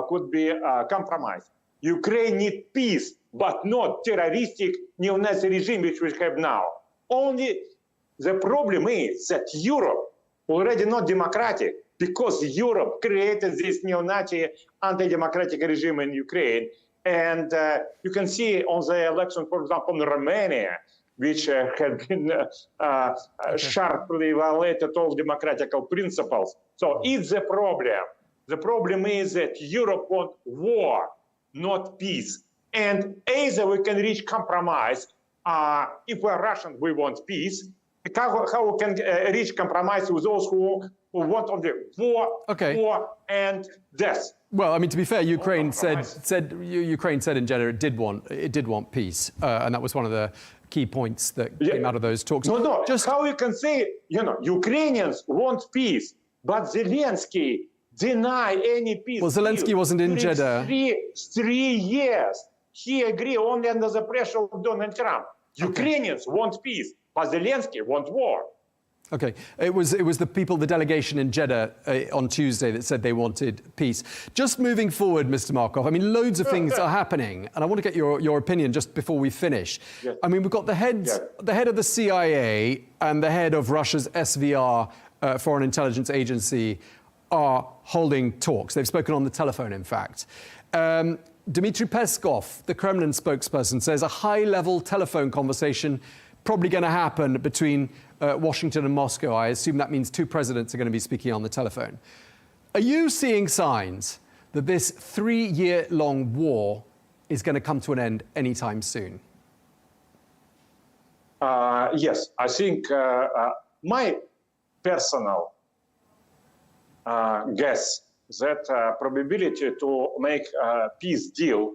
could be compromised. Ukraine needs peace, but not terroristic neo-Nazi regime which we have now. Only the problem is that Europe already not democratic, because Europe created this neo-Nazi anti-democratic regime in Ukraine. And you can see on the election, for example, in Romania, which had been sharply violated all democratic principles. So it's a problem. The problem is that Europe wants war, not peace. And either we can reach compromise. If we're Russian, we want peace. How we can reach compromise with those who want only war and death? Well, I mean, to be fair, Ukraine said in Jeddah it did want peace, and that was one of the key points that came out of those talks. No. Just how you can say, Ukrainians want peace, but Zelensky deny any peace. Well, Zelensky wasn't in Jeddah. 3 years. He agreed only under the pressure of Donald Trump. Ukrainians want peace, but Zelensky want war. Okay, it was the delegation in Jeddah on Tuesday that said they wanted peace. Just moving forward, Mr. Markov, I mean, loads of things are happening, and I want to get your opinion just before we finish. Yes. I mean, we've got the head of the CIA and the head of Russia's SVR, Foreign Intelligence Agency, are holding talks. They've spoken on the telephone, in fact. Dmitry Peskov, the Kremlin spokesperson, says a high-level telephone conversation probably going to happen between Washington and Moscow. I assume that means two presidents are going to be speaking on the telephone. Are you seeing signs that this 3-year-long war is going to come to an end anytime soon? Yes, I think my personal guess that probability to make a peace deal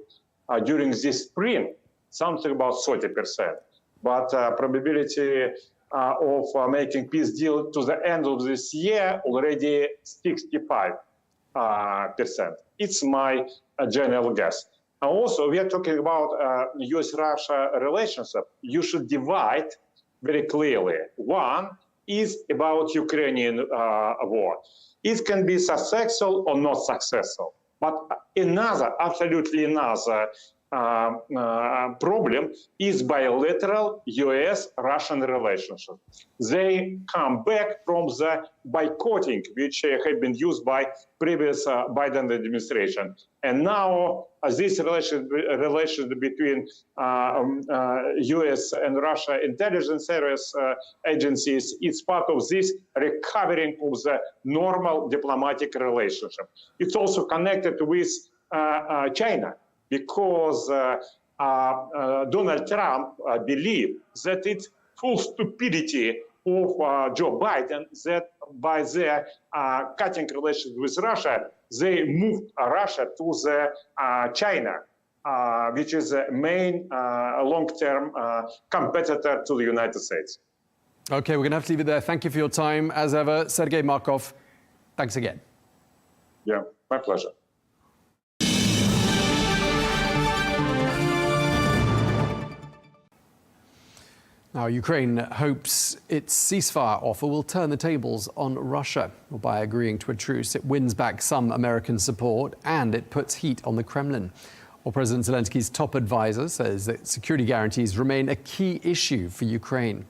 during this spring, something about 30%. But probability of making peace deal to the end of this year already 65%. It's my general guess. And also, we are talking about U.S.-Russia relationship. You should divide very clearly. One is about Ukrainian war. It can be successful or not successful. But absolutely another problem is bilateral U.S.-Russian relationship. They come back from the boycotting, which had been used by previous Biden administration. And now this relation between U.S. and Russia intelligence service agencies is part of this recovering of the normal diplomatic relationship. It's also connected with China, because Donald Trump believes that it's full stupidity of Joe Biden that by their cutting relations with Russia, they moved Russia to the China, which is the main long-term competitor to the United States. Okay, we're going to have to leave it there. Thank you for your time. As ever, Sergei Markov, thanks again. Yeah, my pleasure. Now, Ukraine hopes its ceasefire offer will turn the tables on Russia. Well, by agreeing to a truce, it wins back some American support and it puts heat on the Kremlin. Well, President Zelensky's top advisor says that security guarantees remain a key issue for Ukraine.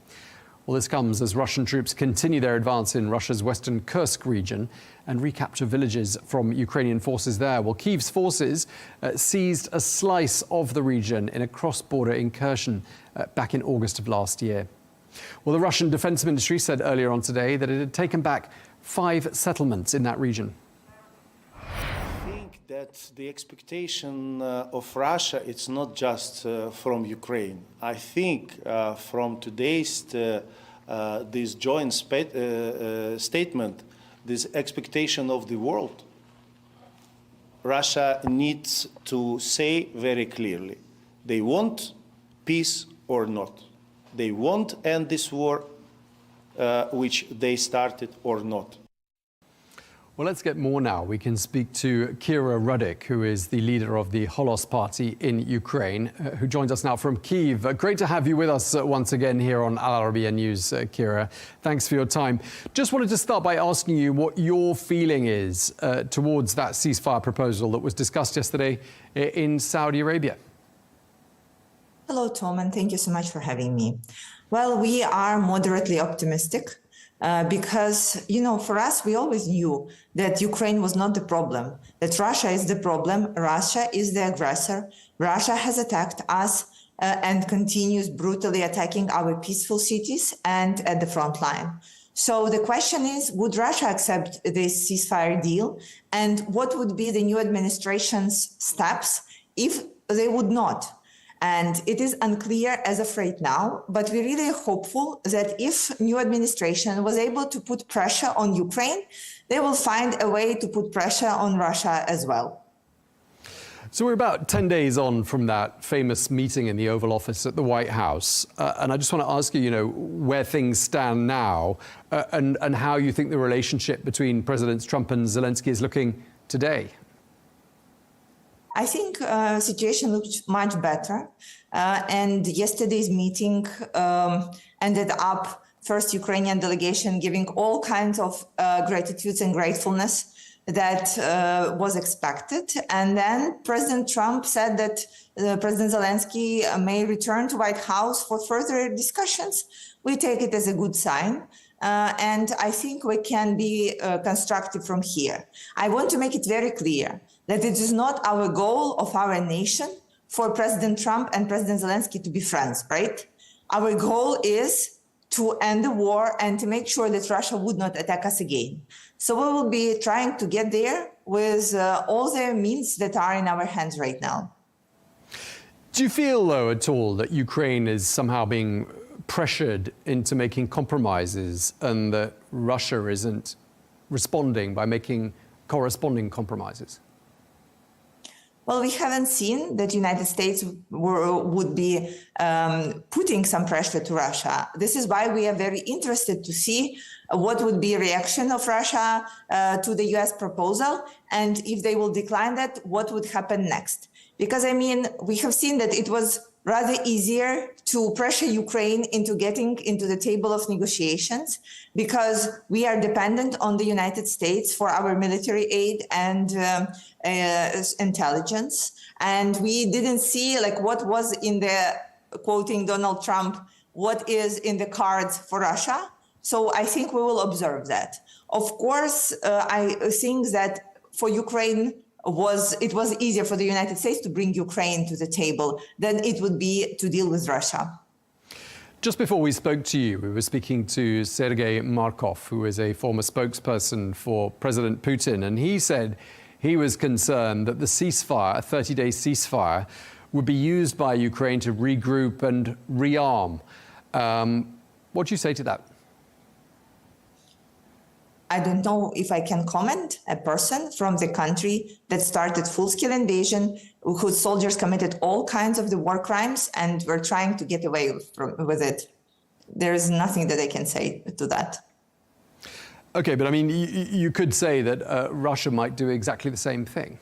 Well, this comes as Russian troops continue their advance in Russia's western Kursk region and recapture villages from Ukrainian forces there. Well, Kyiv's forces seized a slice of the region in a cross-border incursion back in August of last year. Well, the Russian Defense Ministry said earlier on today that it had taken back 5 settlements in that region. I think that the expectation of Russia, it's not just from Ukraine. I think from today's this joint statement, this expectation of the world, Russia needs to say very clearly, they want peace or not. They want to end this war, which they started, or not. Well, let's get more now. We can speak to Kira Rudik, who is the leader of the Holos Party in Ukraine, who joins us now from Kyiv. Great to have you with us once again here on Al Arabiya News, Kira. Thanks for your time. Just wanted to start by asking you what your feeling is towards that ceasefire proposal that was discussed yesterday in Saudi Arabia. Hello, Tom, and thank you so much for having me. Well, we are moderately optimistic. Because, you know, for us, we always knew that Ukraine was not the problem, that Russia is the problem, Russia is the aggressor, Russia has attacked us and continues brutally attacking our peaceful cities and at the front line. So the question is, would Russia accept this ceasefire deal? And what would be the new administration's steps if they would not? And it is unclear as of right now, but we're really hopeful that if new administration was able to put pressure on Ukraine, they will find a way to put pressure on Russia as well. So we're about 10 days on from that famous meeting in the Oval Office at the White House. And I just want to ask you, where things stand now and how you think the relationship between Presidents Trump and Zelensky is looking today. I think the situation looks much better. And yesterday's meeting ended up first Ukrainian delegation giving all kinds of gratitudes and gratefulness that was expected. And then President Trump said that President Zelensky may return to White House for further discussions. We take it as a good sign. And I think we can be constructive from here. I want to make it very clear that it is not our goal of our nation for President Trump and President Zelensky to be friends, right? Our goal is to end the war and to make sure that Russia would not attack us again. So we will be trying to get there with all the means that are in our hands right now. Do you feel, though, at all that Ukraine is somehow being pressured into making compromises and that Russia isn't responding by making corresponding compromises? Well, we haven't seen that the United States would be putting some pressure to Russia. This is why we are very interested to see what would be a reaction of Russia to the US proposal. And if they will decline that, what would happen next? Because, I mean, we have seen that it was rather easier to pressure Ukraine into getting into the table of negotiations because we are dependent on the United States for our military aid and intelligence. And we didn't see like what was in the, quoting Donald Trump, what is in the cards for Russia. So I think we will observe that. Of course, I think that for Ukraine, it was easier for the United States to bring Ukraine to the table than it would be to deal with Russia. Just before we spoke to you, we were speaking to Sergei Markov, who is a former spokesperson for President Putin, and he said he was concerned that the ceasefire, a 30-day ceasefire, would be used by Ukraine to regroup and rearm. What do you say to that? I don't know if I can comment. A person from the country that started full-scale invasion, whose soldiers committed all kinds of the war crimes and were trying to get away with it. There's nothing that I can say to that. Okay, but I mean, you could say that Russia might do exactly the same thing.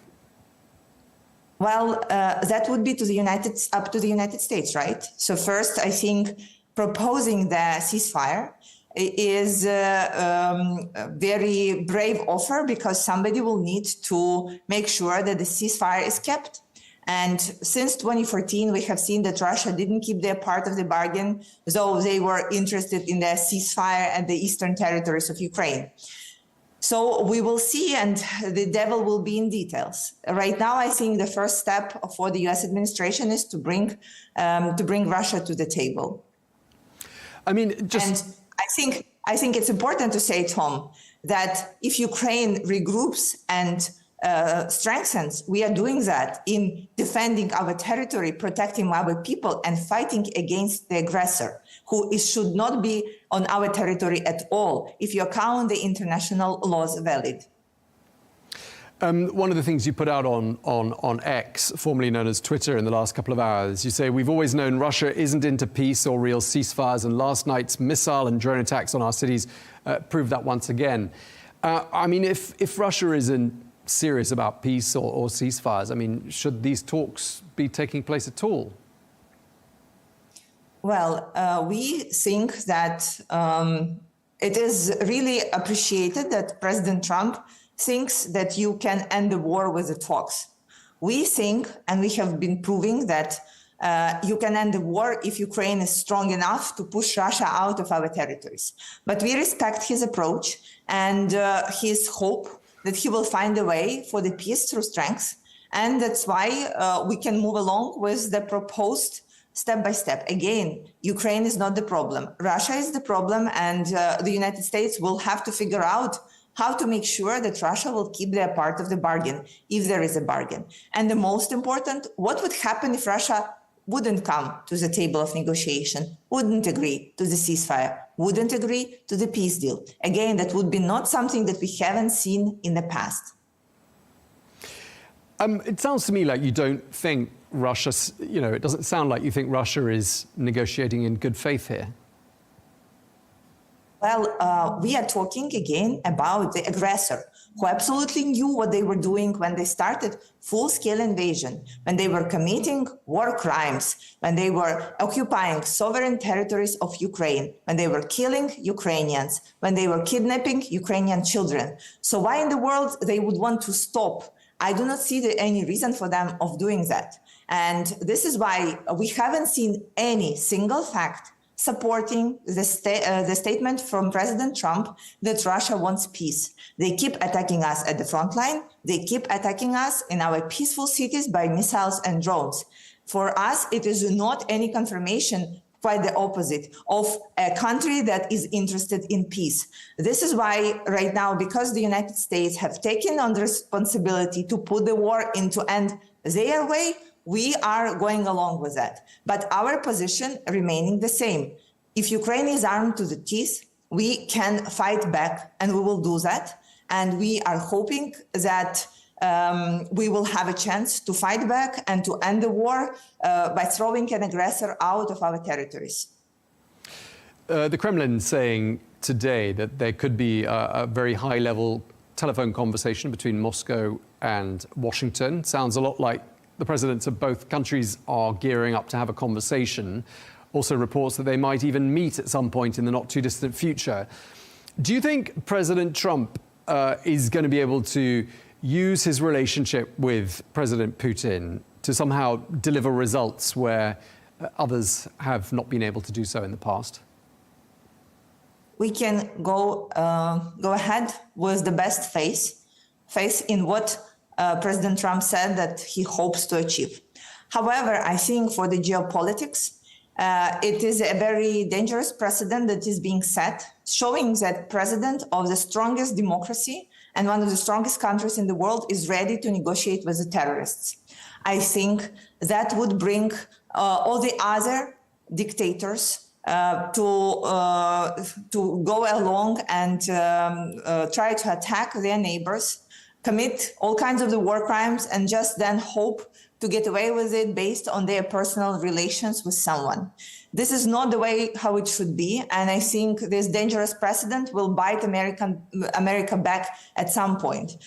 Well, that would be up to the United States, right? So first, I think proposing the ceasefire is a very brave offer, because somebody will need to make sure that the ceasefire is kept. And since 2014, we have seen that Russia didn't keep their part of the bargain, though they were interested in the ceasefire at the eastern territories of Ukraine. So we will see, and the devil will be in details. Right now, I think the first step for the U.S. administration is to bring Russia to the table. I mean, and I think it's important to say, Tom, that if Ukraine regroups and strengthens, we are doing that in defending our territory, protecting our people, and fighting against the aggressor, who should not be on our territory at all, if you count the international laws valid. One of the things you put out on X, formerly known as Twitter, in the last couple of hours, you say, we've always known Russia isn't into peace or real ceasefires, and last night's missile and drone attacks on our cities proved that once again. I mean, if Russia isn't serious about peace or ceasefires, I mean, should these talks be taking place at all? Well, we think that it is really appreciated that President Trump thinks that you can end the war with the talks. We think, and we have been proving, that you can end the war if Ukraine is strong enough to push Russia out of our territories. But we respect his approach and his hope that he will find a way for the peace through strength. And that's why we can move along with the proposed step by step. Again, Ukraine is not the problem. Russia is the problem, and the United States will have to figure out how to make sure that Russia will keep their part of the bargain, if there is a bargain. And the most important, what would happen if Russia wouldn't come to the table of negotiation, wouldn't agree to the ceasefire, wouldn't agree to the peace deal? Again, that would be not something that we haven't seen in the past. It sounds to me like you don't think Russia, it doesn't sound like you think Russia is negotiating in good faith here. Well, we are talking again about the aggressor, who absolutely knew what they were doing when they started full-scale invasion, when they were committing war crimes, when they were occupying sovereign territories of Ukraine, when they were killing Ukrainians, when they were kidnapping Ukrainian children. So why in the world they would want to stop? I do not see any reason for them of doing that. And this is why we haven't seen any single fact supporting the statement from President Trump that Russia wants peace. They keep attacking us at the front line. They keep attacking us in our peaceful cities by missiles and drones. For us, it is not any confirmation, quite the opposite, of a country that is interested in peace. This is why right now, because the United States have taken on the responsibility to put the war into end their way, we are going along with that. But our position remaining the same. If Ukraine is armed to the teeth, we can fight back, and we will do that. And we are hoping that we will have a chance to fight back and to end the war by throwing an aggressor out of our territories. The Kremlin saying today that there could be a very high-level telephone conversation between Moscow and Washington. Sounds a lot like the presidents of both countries are gearing up to have a conversation. Also reports that they might even meet at some point in the not-too-distant future. Do you think President Trump is going to be able to use his relationship with President Putin to somehow deliver results where others have not been able to do so in the past? We can go ahead with the best faith in what President Trump said that he hopes to achieve. However, I think for the geopolitics, it is a very dangerous precedent that is being set, showing that president of the strongest democracy and one of the strongest countries in the world is ready to negotiate with the terrorists. I think that would bring all the other dictators to go along and try to attack their neighbors, commit all kinds of the war crimes, and just then hope to get away with it based on their personal relations with someone. This is not the way how it should be. And I think this dangerous precedent will bite America back at some point.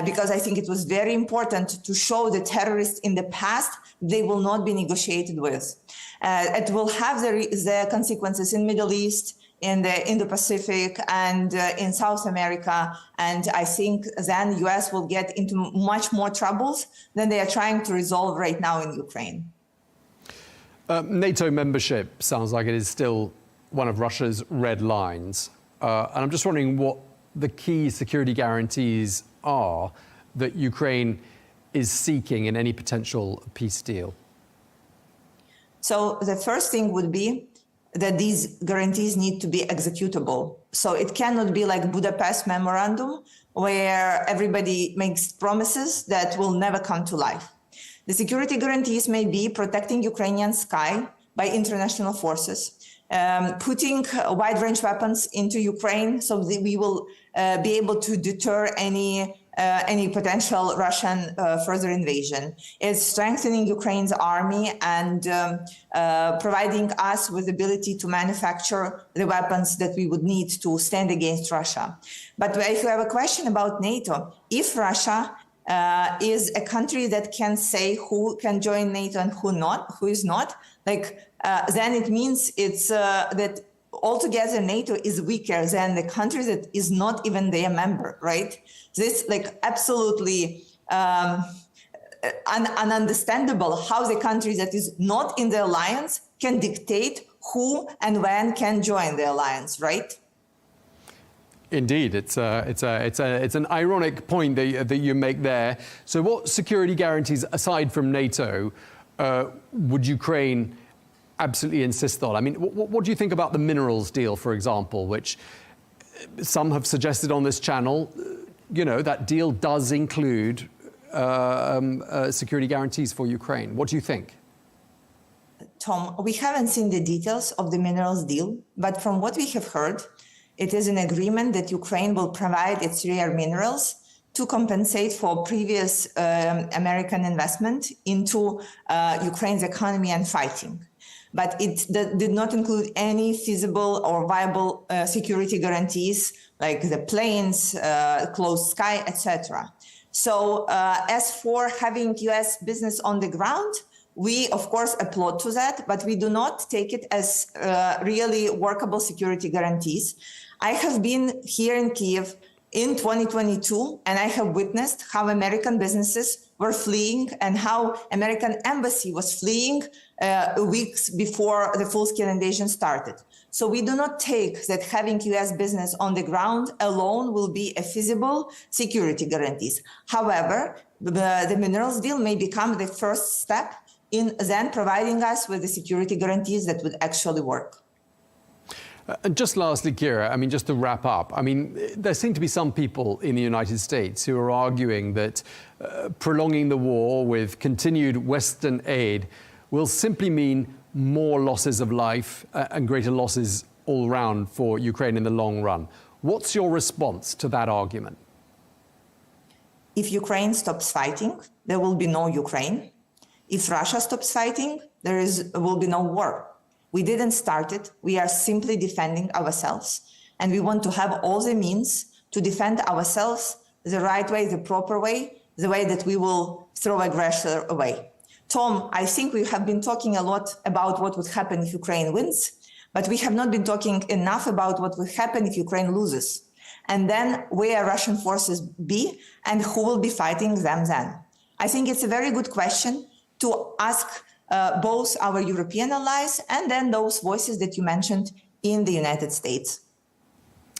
Because I think it was very important to show the terrorists in the past they will not be negotiated with. It will have the consequences in Middle East, in the Indo-Pacific, and in South America. And I think then US will get into much more troubles than they are trying to resolve right now in Ukraine. NATO membership sounds like it is still one of Russia's red lines. And I'm just wondering what the key security guarantees are that Ukraine is seeking in any potential peace deal. So the first thing would be that these guarantees need to be executable. So it cannot be like Budapest Memorandum, where everybody makes promises that will never come to life. The security guarantees may be protecting Ukrainian sky by international forces, putting wide-range weapons into Ukraine so that we will be able to deter any potential Russian further invasion. It's strengthening Ukraine's army and providing us with the ability to manufacture the weapons that we would need to stand against Russia. But if you have a question about NATO, if Russia is a country that can say who can join NATO and who is not, then it means it's that altogether NATO is weaker than the country that is not even their member, right? This absolutely ununderstandable how the country that is not in the alliance can dictate who and when can join the alliance, right? Indeed, it's an ironic point that you make there. So, what security guarantees aside from NATO would Ukraine absolutely insist on? I mean, what do you think about the minerals deal, for example, which some have suggested on this channel? You know, that deal does include security guarantees for Ukraine. What do you think? Tom, we haven't seen the details of the minerals deal, but from what we have heard, it is an agreement that Ukraine will provide its rare minerals to compensate for previous American investment into Ukraine's economy and fighting. But it did not include any feasible or viable security guarantees like the planes, closed sky, etc. So as for having US business on the ground, we, of course, applaud to that, but we do not take it as really workable security guarantees. I have been here in Kyiv in 2022, and I have witnessed how American businesses were fleeing and how American embassy was fleeing weeks before the full-scale invasion started. So we do not take that having US business on the ground alone will be a feasible security guarantees. However, the minerals deal may become the first step in then providing us with the security guarantees that would actually work. And just lastly, Kira, I mean, just to wrap up, I mean, there seem to be some people in the United States who are arguing that prolonging the war with continued Western aid will simply mean more losses of life and greater losses all round for Ukraine in the long run. What's your response to that argument? If Ukraine stops fighting, there will be no Ukraine. If Russia stops fighting, there will be no war. We didn't start it. We are simply defending ourselves. And we want to have all the means to defend ourselves the right way, the proper way, the way that we will throw aggressor away. Tom, I think we have been talking a lot about what would happen if Ukraine wins, but we have not been talking enough about what would happen if Ukraine loses. And then where Russian forces be and who will be fighting them then. I think it's a very good question to ask both our European allies and then those voices that you mentioned in the United States.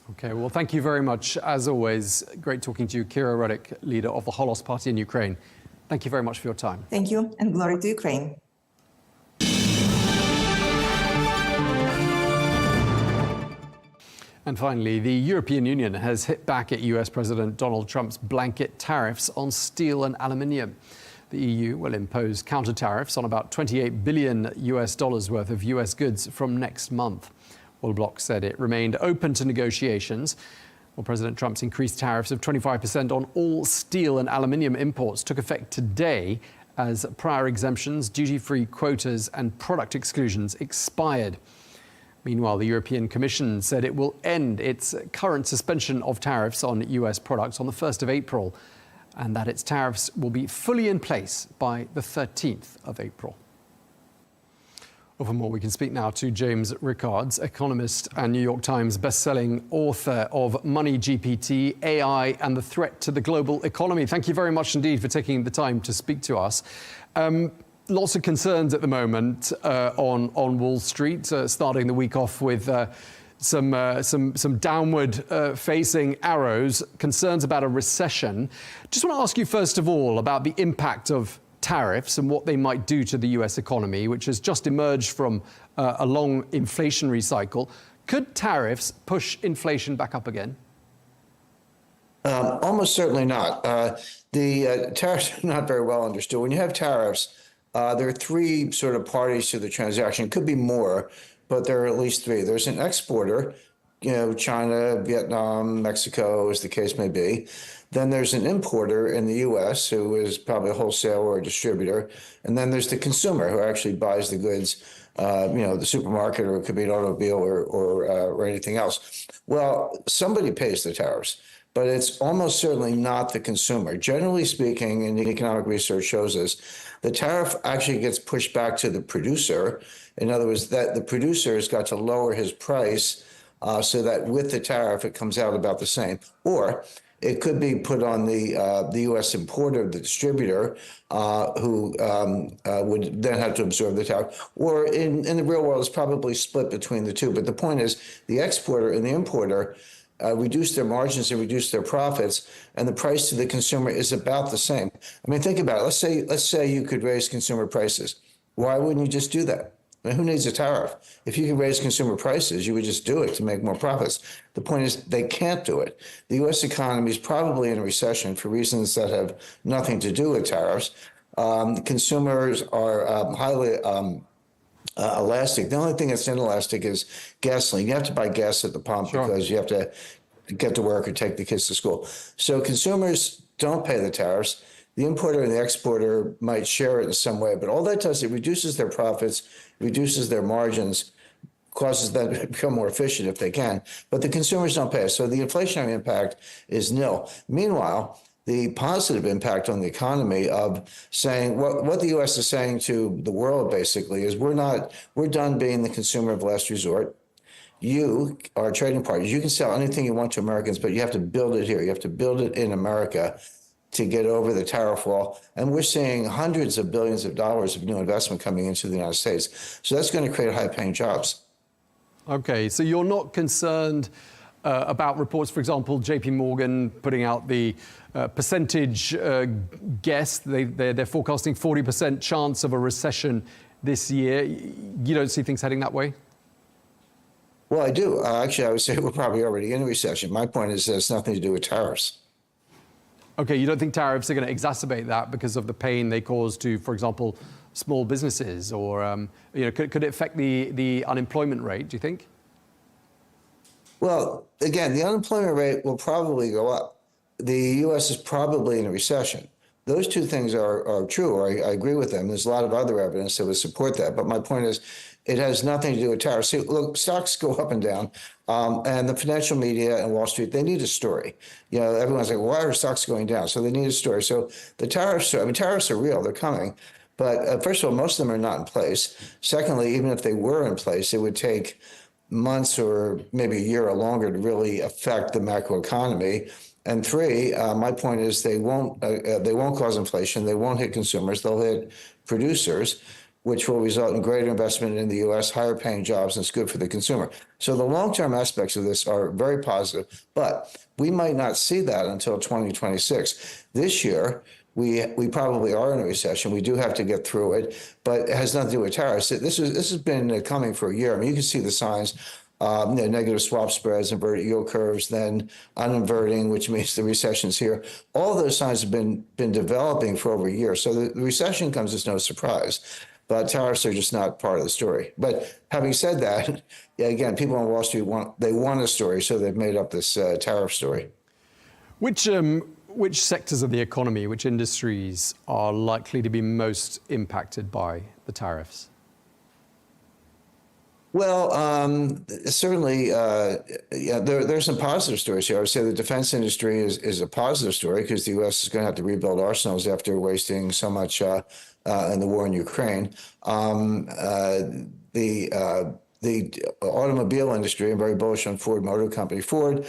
Okay, well, thank you very much. As always, great talking to you, Kira Rudik, leader of the Holos Party in Ukraine. Thank you very much for your time. Thank you, and glory to Ukraine. And finally, the European Union has hit back at US President Donald Trump's blanket tariffs on steel and aluminium. The EU will impose counter tariffs on about $28 billion worth of US goods from next month. All blocs said it remained open to negotiations. Well, President Trump's increased tariffs of 25% on all steel and aluminium imports took effect today as prior exemptions, duty-free quotas and product exclusions expired. Meanwhile, the European Commission said it will end its current suspension of tariffs on US products on the 1st of April, and that its tariffs will be fully in place by the 13th of April. Well, for more, we can speak now to James Rickards, economist and New York Times bestselling author of Money GPT, AI and the Threat to the Global Economy. Thank you very much indeed for taking the time to speak to us. Lots of concerns at the moment on Wall Street, starting the week off with some downward facing arrows, concerns about a recession. Just want to ask you first of all about the impact of tariffs and what they might do to the US economy, which has just emerged from a long inflationary cycle. Could tariffs push inflation back up again? Almost certainly not. The tariffs are not very well understood. When you have tariffs, there are three sort of parties to the transaction. It could be more, but there are at least three. There's an exporter, China, Vietnam, Mexico, as the case may be. Then there's an importer in the U.S. who is probably a wholesaler or a distributor. And then there's the consumer who actually buys the goods, the supermarket, or it could be an automobile or anything else. Well, somebody pays the tariffs, but it's almost certainly not the consumer. Generally speaking, and the economic research shows us, the tariff actually gets pushed back to the producer. In other words, that the producer has got to lower his price so that with the tariff, it comes out about the same. Or it could be put on the U.S. importer, the distributor, who would then have to absorb the tariff. Or in the real world, it's probably split between the two. But the point is, the exporter and the importer reduce their margins and reduce their profits, and the price to the consumer is about the same. I mean, think about it. Let's say you could raise consumer prices. Why wouldn't you just do that? I mean, who needs a tariff? If you could raise consumer prices, you would just do it to make more profits. The point is, they can't do it. The U.S. economy is probably in a recession for reasons that have nothing to do with tariffs. Consumers are highly elastic. The only thing that's inelastic is gasoline. You have to buy gas at the pump because you have to get to work or take the kids to school. So consumers don't pay the tariffs. The importer and the exporter might share it in some way, but all that does, it reduces their profits, reduces their margins, causes them to become more efficient if they can, but the consumers don't pay. So the inflationary impact is nil. Meanwhile, the positive impact on the economy of saying what the U.S. is saying to the world basically is we're done being the consumer of last resort. You are trading partners. You can sell anything you want to Americans, but you have to build it here. You have to build it in America to get over the tariff wall. And we're seeing hundreds of billions of dollars of new investment coming into the United States. So that's going to create high-paying jobs. Okay, so you're not concerned about reports, for example, JP Morgan putting out the percentage guess. They're forecasting 40% chance of a recession this year. You don't see things heading that way? Well, I do. Actually, I would say we're probably already in a recession. My point is that it's nothing to do with tariffs. Okay, you don't think tariffs are going to exacerbate that because of the pain they cause to, for example, small businesses, or could it affect the unemployment rate, do you think? Well, again, the unemployment rate will probably go up. The U.S. is probably in a recession. Those two things are true. I agree with them. There's a lot of other evidence that would support that. But my point is, it has nothing to do with tariffs. See, look, stocks go up and down, and the financial media and Wall Street, they need a story. Everyone's like, why are stocks going down? So they need a story. So the tariffs are real. They're coming. But first of all, most of them are not in place. Secondly, even if they were in place, it would take months or maybe a year or longer to really affect the macroeconomy. And three, my point is they won't cause inflation. They won't hit consumers. They'll hit producers, which will result in greater investment in the U.S., higher paying jobs, and it's good for the consumer. So the long-term aspects of this are very positive, but we might not see that until 2026. This year, we probably are in a recession. We do have to get through it, but it has nothing to do with tariffs. This has been coming for a year. I mean, you can see the signs. Negative swap spreads, inverted yield curves, then uninverting, which means the recession's here. All those signs have been developing for over a year. So the recession comes as no surprise. But tariffs are just not part of the story. But having said that, again, people on Wall Street want a story, so they've made up this tariff story. Which which sectors of the economy, which industries are likely to be most impacted by the tariffs? Well, certainly, there's some positive stories here. I would say the defense industry is a positive story because the U.S. is going to have to rebuild arsenals after wasting so much in the war in Ukraine. The automobile industry, I'm very bullish on Ford Motor Company. Ford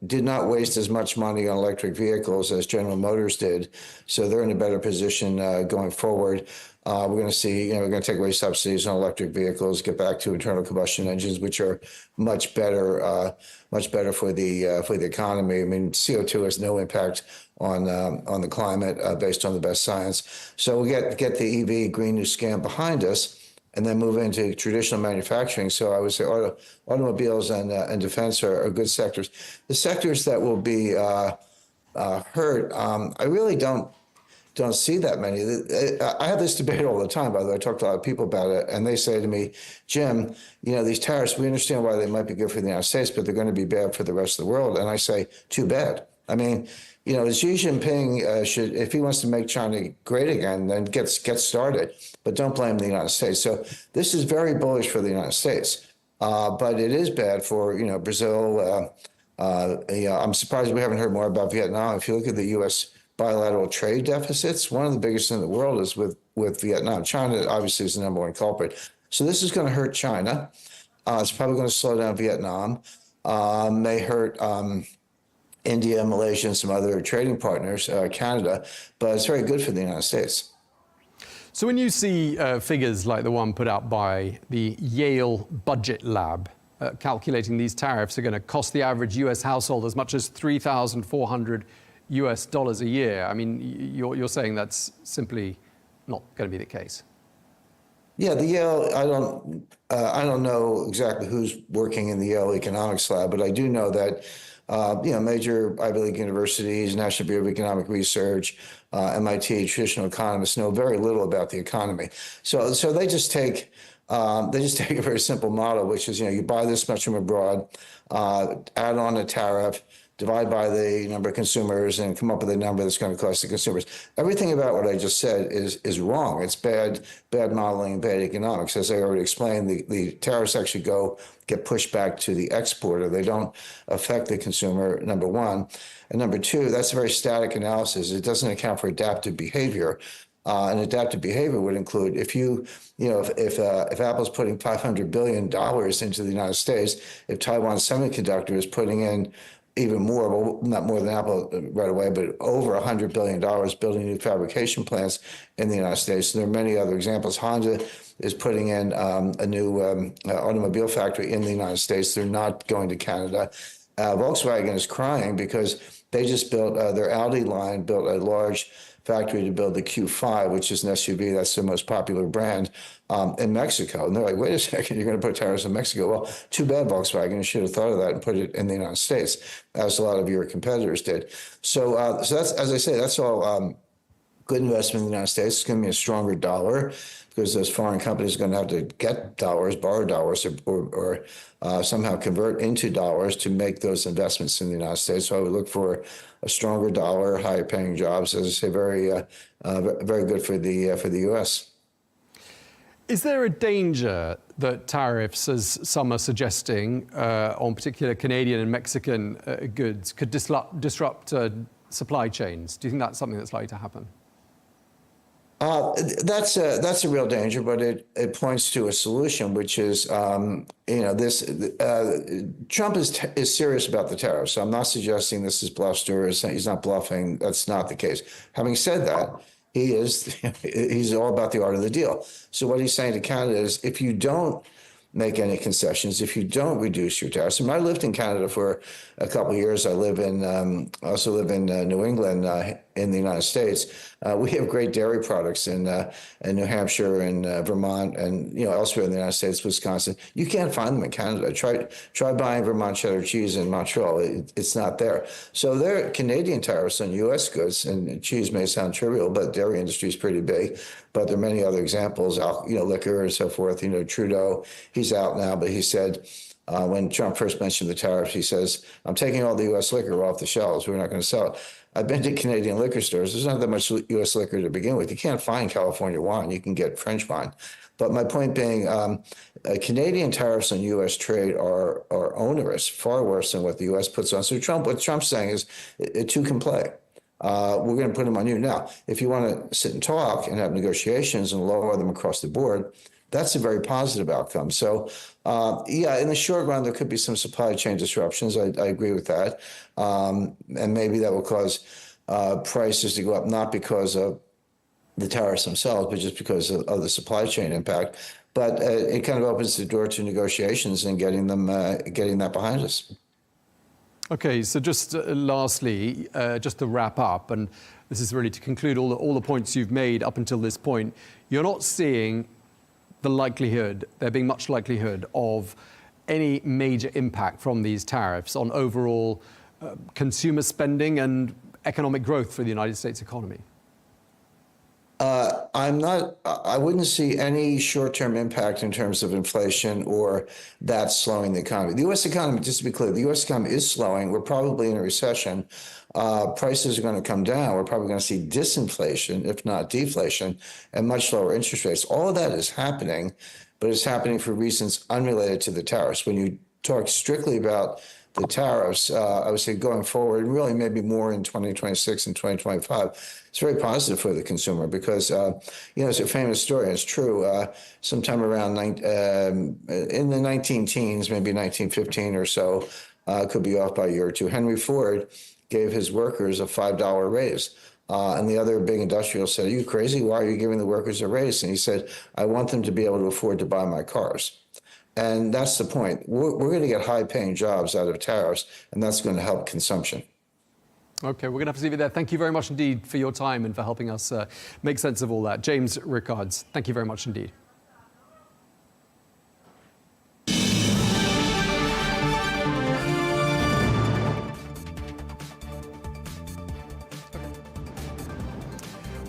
did not waste as much money on electric vehicles as General Motors did, so they're in a better position going forward. We're going to see, we're going to take away subsidies on electric vehicles, get back to internal combustion engines, which are much better for the economy. I mean, CO2 has no impact on the climate based on the best science. So we get the EV Green New Scam behind us, and then move into traditional manufacturing. So I would say automobiles and defense are good sectors. The sectors that will be hurt, I really don't see that many. I have this debate all the time, by the way. I talk to a lot of people about it, and they say to me, Jim, these tariffs, we understand why they might be good for the United States, but they're going to be bad for the rest of the world. And I say, too bad. I mean, Xi Jinping should, if he wants to make China great again, then get started, but don't blame the United States. So this is very bullish for the United States, but it is bad for, Brazil. I'm surprised we haven't heard more about Vietnam. If you look at the U.S. bilateral trade deficits, one of the biggest in the world is with Vietnam. China obviously is the number one culprit. So this is going to hurt China. It's probably going to slow down Vietnam. May hurt India, Malaysia, and some other trading partners, Canada, but it's very good for the United States. So when you see figures like the one put out by the Yale Budget Lab, calculating these tariffs are going to cost the average U.S. household as much as $3,400 a year, I mean, you're saying that's simply not going to be the case. Yeah, the Yale, I don't know exactly who's working in the Yale Economics Lab, but I do know that major Ivy League universities, National Bureau of Economic Research, MIT, traditional economists know very little about the economy. So they just take a very simple model, which is, you buy this much from abroad, add on a tariff, divide by the number of consumers, and come up with a number that's going to cost the consumers. Everything about what I just said is wrong. It's bad modeling, bad economics. As I already explained, the tariffs actually get pushed back to the exporter. They don't affect the consumer, number one. And number two, that's a very static analysis. It doesn't account for adaptive behavior. And adaptive behavior would include if Apple's putting $500 billion into the United States, if Taiwan Semiconductor is putting in even more, well, not more than Apple right away, but over $100 billion building new fabrication plants in the United States. And there are many other examples. Honda is putting in a new automobile factory in the United States. They're not going to Canada. Volkswagen is crying because they just built, their Audi line built a large factory to build the Q5, which is an SUV. That's the most popular brand in Mexico. And they're like, wait a second, you're going to put tariffs in Mexico? Well, too bad, Volkswagen. You should have thought of that and put it in the United States, as a lot of your competitors did. So that's, as I say, that's all good investment in the United States. It's going to be a stronger dollar because those foreign companies are going to have to get dollars, borrow dollars, or somehow convert into dollars to make those investments in the United States. So I would look for a stronger dollar, higher paying jobs. As I say, very good for the U.S. Is there a danger that tariffs, as some are suggesting, on particular Canadian and Mexican goods could disrupt supply chains? Do you think that's something that's likely to happen? That's a real danger, but it points to a solution, which is Trump is serious about the tariffs. So I'm not suggesting this is bluster. He's not bluffing. That's not the case. Having said that, he's all about the art of the deal. So what he's saying to Canada is, if you don't make any concessions, if you don't reduce your tariffs. And I lived in Canada for a couple of years. I also live in New England in the United States. We have great dairy products in New Hampshire and Vermont and elsewhere in the United States, Wisconsin. You can't find them in Canada. Try buying Vermont cheddar cheese in Montreal. It's not there. So there are Canadian tariffs on U.S. goods, and cheese may sound trivial, but dairy industry is pretty big. But there are many other examples, liquor and so forth. Trudeau, he's out now, but he said when Trump first mentioned the tariffs, he says, I'm taking all the U.S. liquor off the shelves. We're not going to sell it. I've been to Canadian liquor stores. There's not that much U.S. liquor to begin with. You can't find California wine. You can get French wine. But my point being, Canadian tariffs on U.S. trade are onerous, far worse than what the U.S. puts on. So what Trump's saying is, two can play. We're going to put them on you. Now, if you want to sit and talk and have negotiations and lower them across the board, that's a very positive outcome. So, yeah, in the short run, there could be some supply chain disruptions. I agree with that. And maybe that will cause prices to go up, not because of the tariffs themselves, but just because of the supply chain impact. But it kind of opens the door to negotiations and getting that behind us. Okay, so just lastly, just to wrap up, and this is really to conclude all the points you've made up until this point, you're not seeing the likelihood, there being much likelihood of any major impact from these tariffs on overall consumer spending and economic growth for the United States economy? I wouldn't see any short-term impact in terms of inflation or that slowing the economy. The U.S. economy, just to be clear, the U.S. economy is slowing. We're probably in a recession. Prices are going to come down. We're probably going to see disinflation, if not deflation, and much lower interest rates. All of that is happening, but it's happening for reasons unrelated to the tariffs. When you talk strictly about the tariffs, I would say going forward, and really maybe more in 2026 and 2025, it's very positive for the consumer because, it's a famous story, and it's true. Sometime around in the 19 teens, maybe 1915 or so, could be off by a year or two, Henry Ford gave his workers a $5 raise. And the other big industrial said, "Are you crazy? Why are you giving the workers a raise?" And he said, "I want them to be able to afford to buy my cars." And that's the point. We're going to get high-paying jobs out of tariffs, and that's going to help consumption. Okay, we're going to have to leave it there. Thank you very much indeed for your time and for helping us make sense of all that. James Rickards, thank you very much indeed.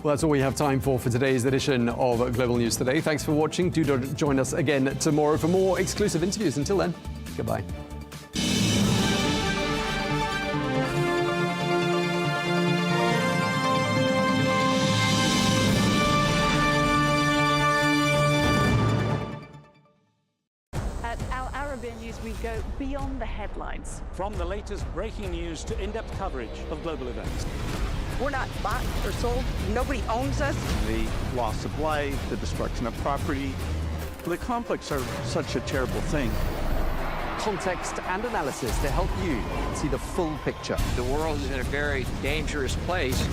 Well, that's all we have time for today's edition of Global News Today. Thanks for watching. Do join us again tomorrow for more exclusive interviews. Until then, goodbye. At Arabiya News, we go beyond the headlines. From the latest breaking news to in-depth coverage of global events. We're not bought or sold. Nobody owns us. The loss of life, the destruction of property. The conflicts are such a terrible thing. Context and analysis to help you see the full picture. The world is in a very dangerous place.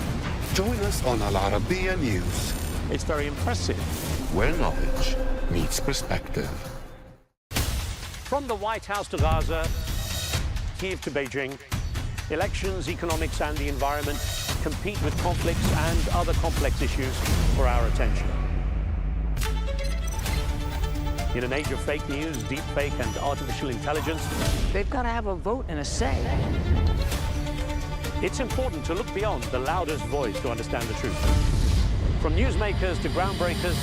Join us on Arabiya News, It's very impressive. where knowledge meets perspective. From the White House to Gaza, Kiev to Beijing, elections, economics, and the environment compete with conflicts and other complex issues for our attention. In an age of fake news, deep fake, and artificial intelligence, They've got to have a vote and a say. it's important to look beyond the loudest voice to understand the truth. From newsmakers to groundbreakers,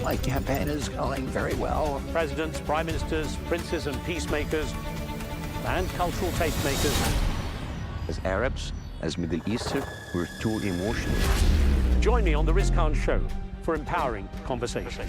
My campaign is going very well. presidents, prime ministers, princes and peacemakers, and cultural tastemakers. As Arabs, as Middle Eastern, we're too emotional. Join me on the Riz Khan Show for empowering conversation.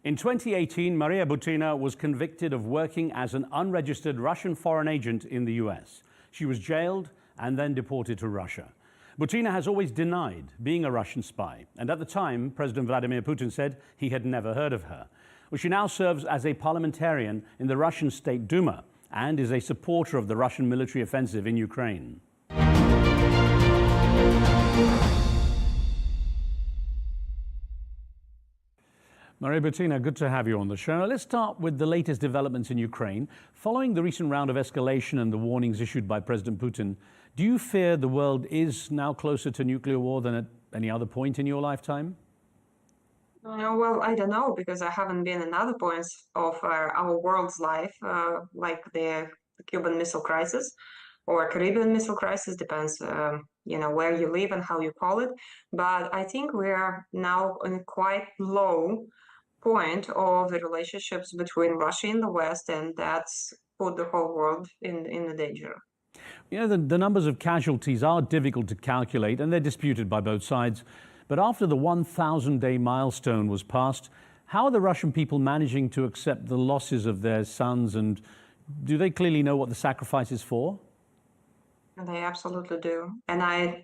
In 2018, Maria Butina was convicted of working as an unregistered Russian foreign agent in the US. She was jailed and then deported to Russia. Butina has always denied being a Russian spy, and at the time, President Vladimir Putin said he had never heard of her. Well, she now serves as a parliamentarian in the Russian State Duma and is a supporter of the Russian military offensive in Ukraine. Maria Butina, good to have you on the show. Now, let's start with the latest developments in Ukraine. Following the recent round of escalation and the warnings issued by President Putin, do you fear the world is now closer to nuclear war than at any other point in your lifetime? Well, I don't know, because I haven't been in other points of our world's life, like the Cuban Missile Crisis or Caribbean Missile Crisis, depends, where you live and how you call it. But I think we are now in a quite low point of the relationships between Russia and the West, and that's put the whole world in the danger. The numbers of casualties are difficult to calculate, and they're disputed by both sides. But after the 1,000-day milestone was passed, how are the Russian people managing to accept the losses of their sons, and do they clearly know what the sacrifice is for? They absolutely do. And I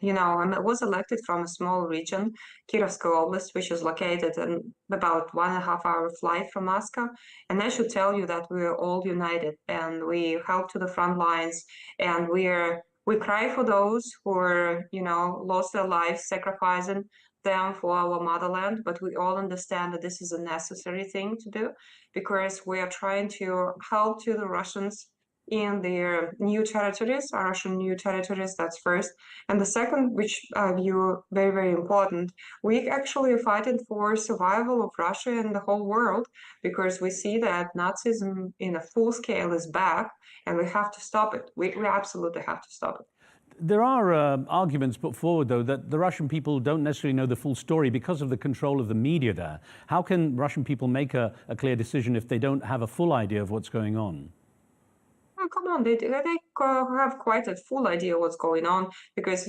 was elected from a small region, Kirovska Oblast, which is located in about 1.5-hour flight from Moscow. And I should tell you that we are all united, and we help to the front lines, and we cry for those who are, lost their lives, sacrificing them for our motherland. But we all understand that this is a necessary thing to do, because we are trying to help to the Russians in their new territories, Russian new territories, that's first. And the second, which I view very, very important, we actually are fighting for survival of Russia and the whole world, because we see that Nazism in a full scale is back, and we have to stop it. We absolutely have to stop it. There are arguments put forward, though, that the Russian people don't necessarily know the full story because of the control of the media there. How can Russian people make a clear decision if they don't have a full idea of what's going on? Oh, come on, they have quite a full idea what's going on, because,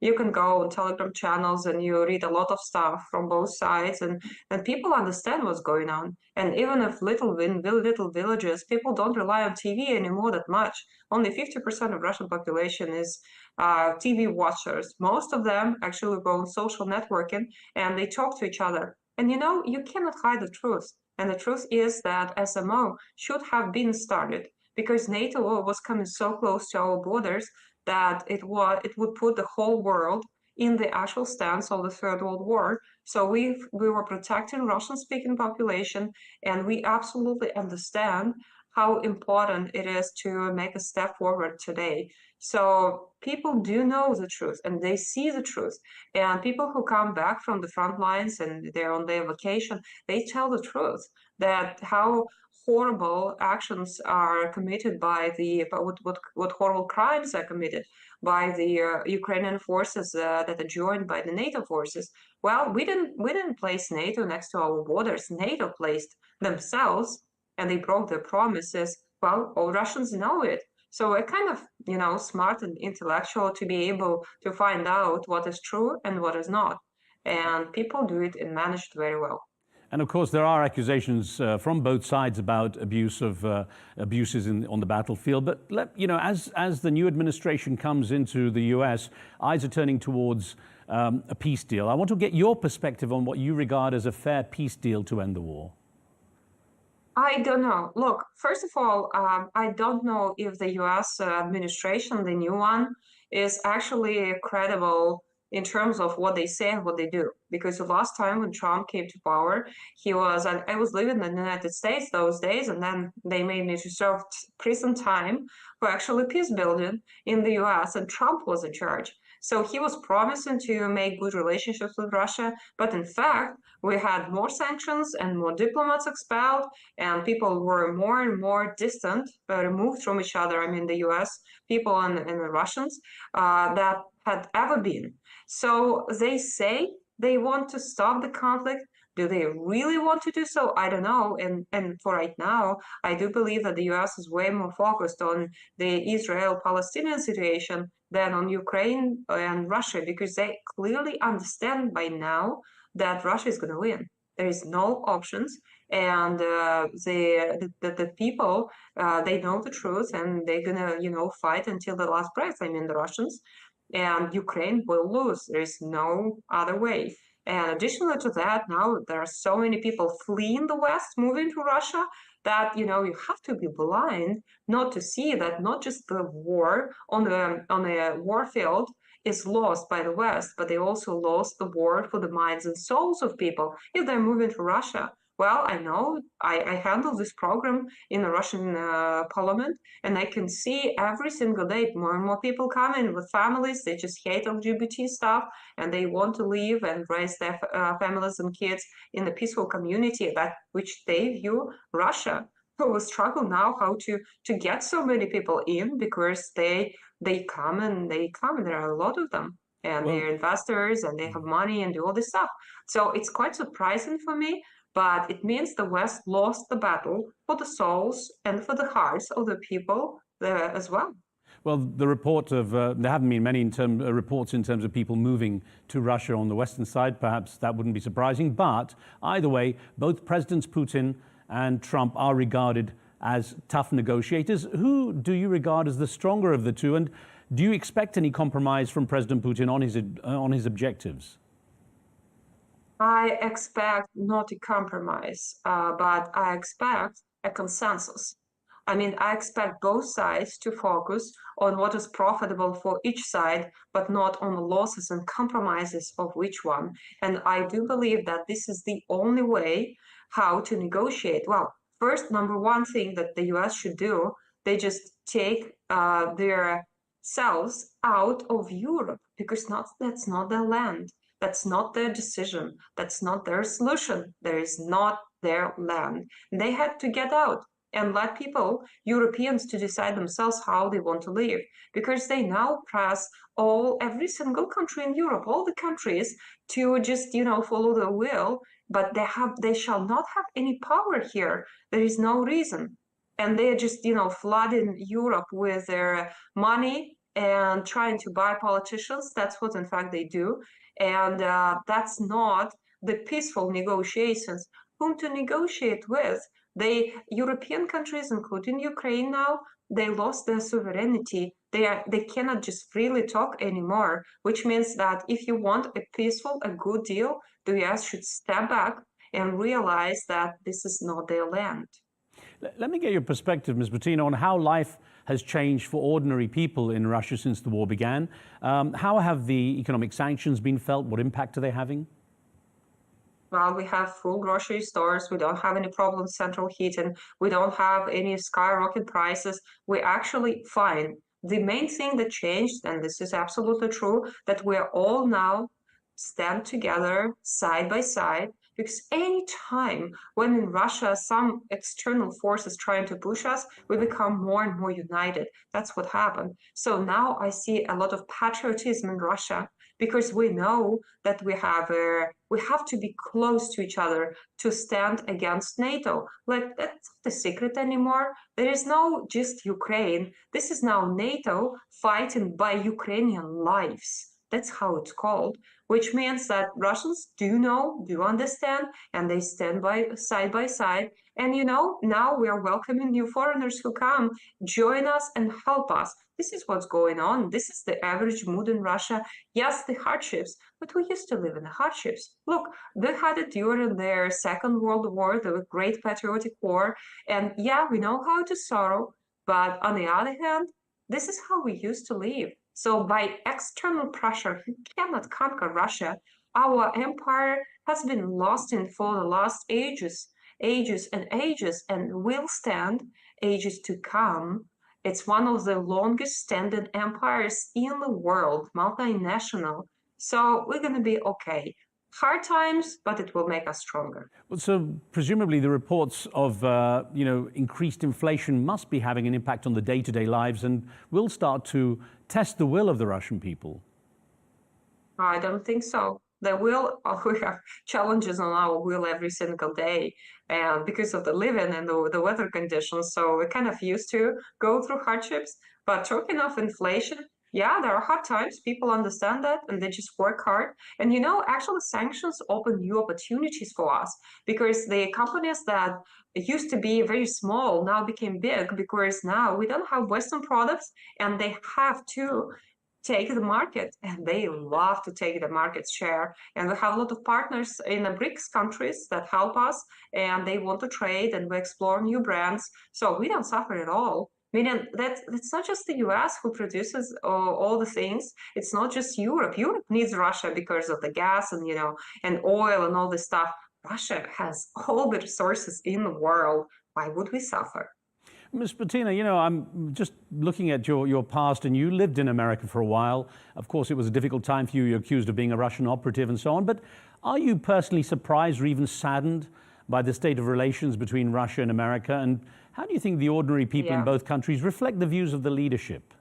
you can go on Telegram channels and you read a lot of stuff from both sides, and people understand what's going on. And even if little villages, people don't rely on TV anymore that much. Only 50% of Russian population is TV watchers. Most of them actually go on social networking, and they talk to each other. And you cannot hide the truth. And the truth is that SMO should have been started, because NATO was coming so close to our borders that it would put the whole world in the actual stance of the Third World War. So we were protecting Russian-speaking population, and we absolutely understand how important it is to make a step forward today. So people do know the truth, and they see the truth. And people who come back from the front lines and they're on their vacation, they tell the truth, that how horrible actions are committed by what horrible crimes are committed by the Ukrainian forces that are joined by the NATO forces. Well, we didn't place NATO next to our borders. NATO placed themselves, and they broke their promises. Well, all Russians know it. So we're kind of, smart and intellectual to be able to find out what is true and what is not. And people do it and manage it very well. And of course, there are accusations from both sides about abuses on the battlefield. But as the new administration comes into the U.S., eyes are turning towards a peace deal. I want to get your perspective on what you regard as a fair peace deal to end the war. I don't know. Look, first of all, I don't know if the U.S. administration, the new one, is actually credible in terms of what they say and what they do. Because the last time when Trump came to power, I was living in the United States those days, and then they made me to serve prison time for actually peace building in the US, and Trump was in charge. So he was promising to make good relationships with Russia, but in fact, we had more sanctions and more diplomats expelled, and people were more and more distant, removed from each other. I mean, the US people and the Russians that had ever been. So they say they want to stop the conflict. Do they really want to do so? I don't know. And for right now, I do believe that the US is way more focused on the Israel-Palestinian situation than on Ukraine and Russia, because they clearly understand by now that Russia is going to win. There is no options. And the people, they know the truth, and they're going to, fight until the last breath. I mean, the Russians. And Ukraine will lose. There is no other way. And additionally to that, now there are so many people fleeing the West, moving to Russia, that you have to be blind not to see that not just the war on the war field is lost by the West, but they also lost the war for the minds and souls of people if they're moving to Russia. Well, I know I handle this program in the Russian parliament, and I can see every single day more and more people come in with families. They just hate LGBT stuff, and they want to live and raise their families and kids in a peaceful community which they view Russia. So we struggle now how to get so many people in, because they they come and they come. There are a lot of them, and they're investors and they have money and do all this stuff. So it's quite surprising for me, but it means the West lost the battle for the souls and for the hearts of the people as well. Well, the report of there haven't been many reports in terms of people moving to Russia on the western side. Perhaps that wouldn't be surprising. But either way, both Presidents Putin and Trump are regarded as tough negotiators. Who do you regard as the stronger of the two? And do you expect any compromise from President Putin on his objectives? I expect not a compromise, but I expect a consensus. I mean, I expect both sides to focus on what is profitable for each side, but not on the losses and compromises of which one. And I do believe that this is the only way how to negotiate. Well, first, number one thing that the US should do, they just take their selves out of Europe, because that's not their land. That's not their decision. That's not their solution. There is not their land. They had to get out and let people, Europeans, to decide themselves how they want to live, because they now press every single country in Europe, all the countries, to just, follow their will, but they shall not have any power here. There is no reason. And they're just, flooding Europe with their money and trying to buy politicians. That's what, in fact, they do. And that's not the peaceful negotiations. Whom to negotiate with? European countries, including Ukraine now, they lost their sovereignty. They cannot just freely talk anymore, which means that if you want a peaceful, a good deal, the US should step back and realize that this is not their land. Let me get your perspective, Ms. Butina, on how life has changed for ordinary people in Russia since the war began. How have the economic sanctions been felt? What impact are they having? Well, we have full grocery stores. We don't have any problems central heating. We don't have any skyrocket prices. We're actually fine. The main thing that changed, and this is absolutely true, that we're all now stand together side by side, because any time when in Russia some external force is trying to push us, we become more and more united. That's what happened. So now I see a lot of patriotism in Russia, because we know that we have to be close to each other to stand against NATO. Like, that's not the secret anymore. There is no just Ukraine. This is now NATO fighting by Ukrainian lives. That's how it's called, which means that Russians do understand, and they stand by side. And now we are welcoming new foreigners who come, join us and help us. This is what's going on. This is the average mood in Russia. Yes, the hardships, but we used to live in the hardships. Look, they had it during their Second World War, the Great Patriotic War. And yeah, we know how to sorrow, but on the other hand, this is how we used to live. So by external pressure, you cannot conquer Russia. Our empire has been lost for the last ages and ages, and will stand ages to come. It's one of the longest standing empires in the world, multinational. So we're going to be okay. Hard times, but it will make us stronger. Well, so presumably the reports of increased inflation must be having an impact on the day-to-day lives, and will start to test the will of the Russian people. I don't think so. We have challenges on our will every single day, and because of the living and the weather conditions. So we're kind of used to go through hardships. But talking of inflation, yeah, there are hard times. People understand that, and they just work hard. And actually sanctions open new opportunities for us, because the companies that used to be very small now became big, because now we don't have Western products, and they have to take the market, and they love to take the market share. And we have a lot of partners in the BRICS countries that help us, and they want to trade, and we explore new brands. So we don't suffer at all. Meaning that it's not just the US who produces all the things. It's not just Europe. Europe needs Russia because of the gas and and oil and all this stuff. Russia has all the resources in the world. Why would we suffer? Ms. Butina, I'm just looking at your past, and you lived in America for a while. Of course, it was a difficult time for you. You're accused of being a Russian operative and so on. But are you personally surprised or even saddened by the state of relations between Russia and America? And how do you think the ordinary people in both countries reflect the views of the leadership?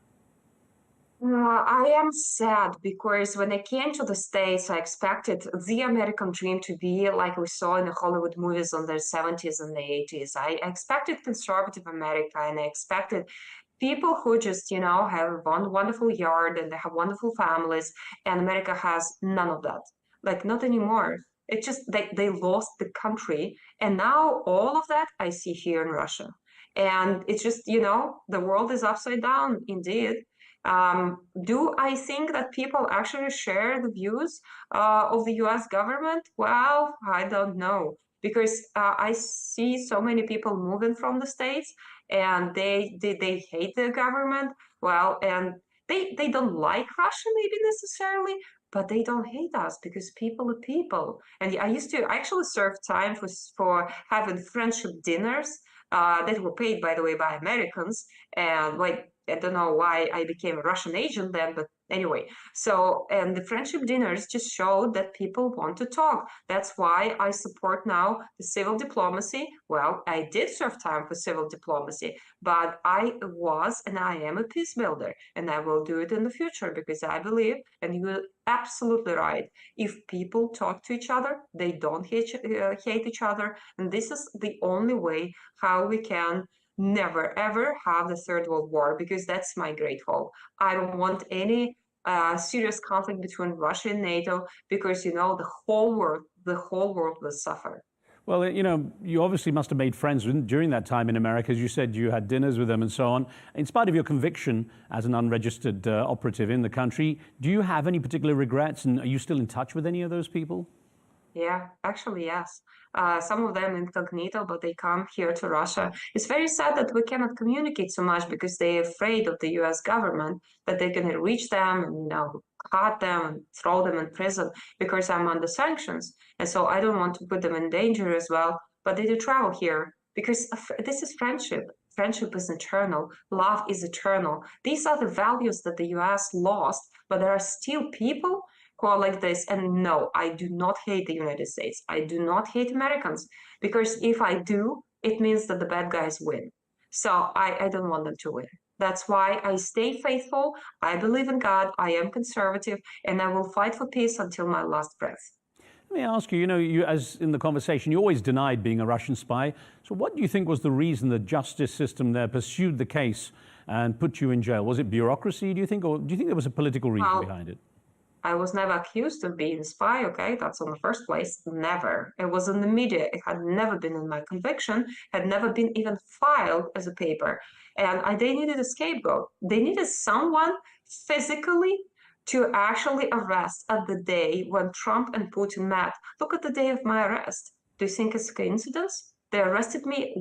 I am sad because when I came to the States, I expected the American dream to be like we saw in the Hollywood movies on the 70s and the 80s. I expected conservative America, and I expected people who just, have one wonderful yard and they have wonderful families, and America has none of that. Like, not anymore. It's just they lost the country, and now all of that I see here in Russia. And it's just, the world is upside down indeed. Do I think that people actually share the views of the US government? Well, I don't know, because I see so many people moving from the States, and they hate the government. Well, and they don't like Russia maybe necessarily, but they don't hate us because people are people. And I used to actually serve time for having friendship dinners that were paid, by the way, by Americans. And like, I don't know why I became a Russian agent then, but anyway. So, and the friendship dinners just showed that people want to talk. That's why I support now the civil diplomacy. Well, I did serve time for civil diplomacy, but I was and I am a peace builder, and I will do it in the future because I believe, and you're absolutely right, if people talk to each other, they don't hate each other. And this is the only way how we can never ever have the Third World War, because that's my great hope. I don't want any serious conflict between Russia and NATO, because the whole world will suffer. Well, you obviously must have made friends during that time in America. As you said, you had dinners with them and so on. In spite of your conviction as an unregistered operative in the country, do you have any particular regrets, and are you still in touch with any of those people? Yeah, actually, yes. Some of them incognito, but they come here to Russia. It's very sad that we cannot communicate so much because they're afraid of the US government, that they're going to reach them and, cut them and throw them in prison because I'm under sanctions. And so I don't want to put them in danger as well. But they do travel here because this is friendship. Friendship is eternal. Love is eternal. These are the values that the US lost, but there are still people who are like this. And no, I do not hate the United States. I do not hate Americans, because if I do, it means that the bad guys win. So I don't want them to win. That's why I stay faithful. I believe in God. I am conservative, and I will fight for peace until my last breath. Let me ask you, you, as in the conversation, you always denied being a Russian spy. So what do you think was the reason the justice system there pursued the case and put you in jail? Was it bureaucracy, do you think, or do you think there was a political reason behind it? I was never accused of being a spy, okay? That's in the first place. Never. It was in the media. It had never been in my conviction, had never been even filed as a paper. And they needed a scapegoat. They needed someone physically to actually arrest at the day when Trump and Putin met. Look at the day of my arrest. Do you think it's a coincidence? They arrested me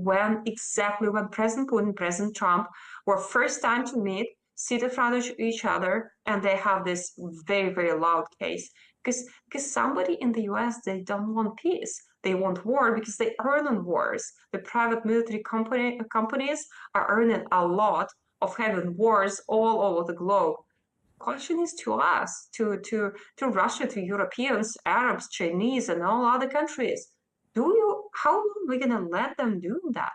exactly when President Putin, President Trump were first time to meet, sit in front of each other, and they have this very, very loud case. Because somebody in the US, they don't want peace. They want war because they earn on wars. The private military companies are earning a lot of having wars all over the globe. Question is to us, to Russia, to Europeans, Arabs, Chinese, and all other countries. How long are we gonna let them do that?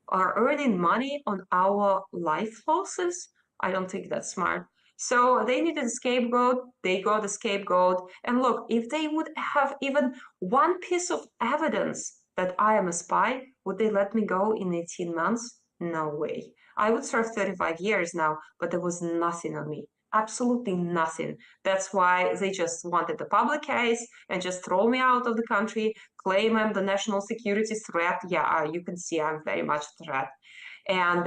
Are earning money on our life losses? I don't think that's smart. So they needed a scapegoat. They got a scapegoat. And look, if they would have even one piece of evidence that I am a spy, would they let me go in 18 months? No way. I would serve 35 years now, but there was nothing on me. Absolutely nothing. That's why they just wanted a public case and just throw me out of the country, claim I'm the national security threat. Yeah, you can see I'm very much a threat. And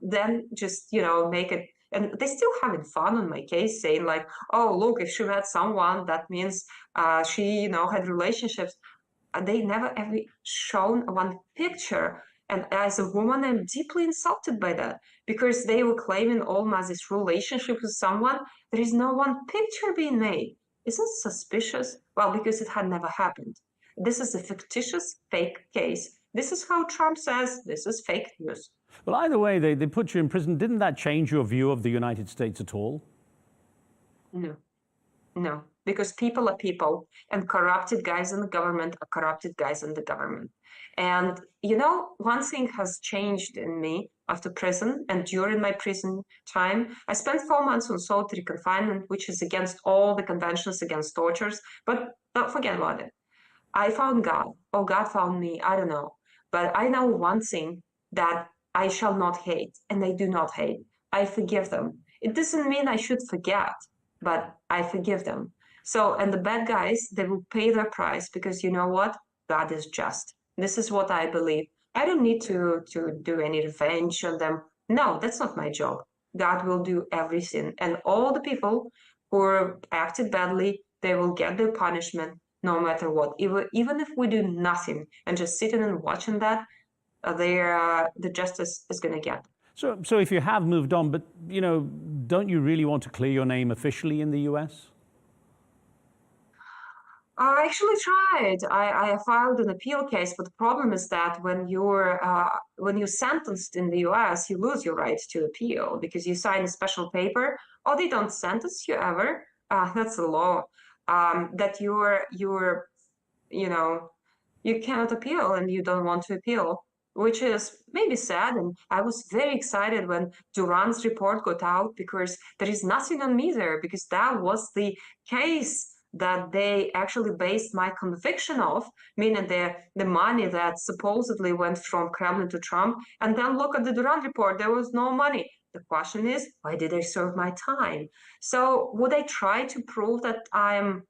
then just, make it. And they're still having fun on my case, saying like, oh, look, if she met someone, that means she, had relationships. And they never ever shown one picture. And as a woman, I'm deeply insulted by that, because they were claiming all my this relationship with someone. There is no one picture being made. Isn't it suspicious? Well, because it had never happened. This is a fictitious, fake case. This is how Trump says this is fake news. Well, either way, they put you in prison. Didn't that change your view of the United States at all? No, because people are people, and corrupted guys in the government are corrupted guys in the government. And, one thing has changed in me after prison, and during my prison time, I spent 4 months on solitary confinement, which is against all the conventions against tortures, but don't forget about it. I found God, or God found me, I don't know. But I know one thing, that I shall not hate, and I do not hate. I forgive them. It doesn't mean I should forget, but I forgive them. So, and the bad guys, they will pay their price, because you know what? God is just. This is what I believe. I don't need to do any revenge on them. No, that's not my job. God will do everything. And all the people who acted badly, they will get their punishment no matter what. Even if we do nothing and just sitting and watching that, the justice is going to get. So if you have moved on, but, you know, don't you really want to clear your name officially in the US? I actually tried. I filed an appeal case, but the problem is that when you're sentenced in the US, you lose your right to appeal because you sign a special paper, or they don't sentence you ever. That's the law. That you cannot appeal and you don't want to appeal, which is maybe sad. And I was very excited when Duran's report got out, because there is nothing on me there, because that was the case that they actually based my conviction of, meaning the money that supposedly went from Kremlin to Trump. And then look at the Duran report, there was no money. The question is, why did I serve my time? So would I try to prove that I'm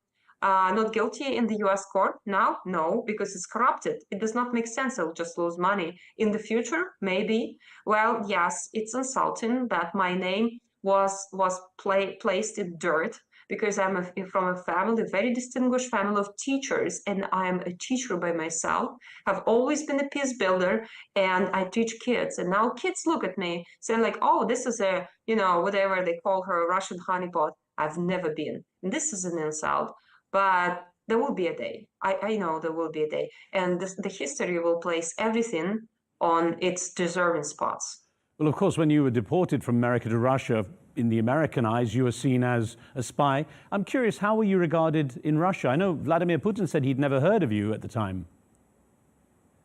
not guilty in the US court now? No, because it's corrupted. It does not make sense. I'll just lose money. In the future, maybe. Well, yes, it's insulting that my name was placed in dirt, because I'm from a family, a very distinguished family of teachers, and I'm a teacher by myself. I've always been a peace builder, and I teach kids. And now kids look at me saying like, oh, this is a, whatever they call her, a Russian honeypot. I've never been. And this is an insult. But there will be a day. I know there will be a day. And the history will place everything on its deserving spots. Well, of course, when you were deported from America to Russia, in the American eyes, you were seen as a spy. I'm curious, how were you regarded in Russia? I know Vladimir Putin said he'd never heard of you at the time.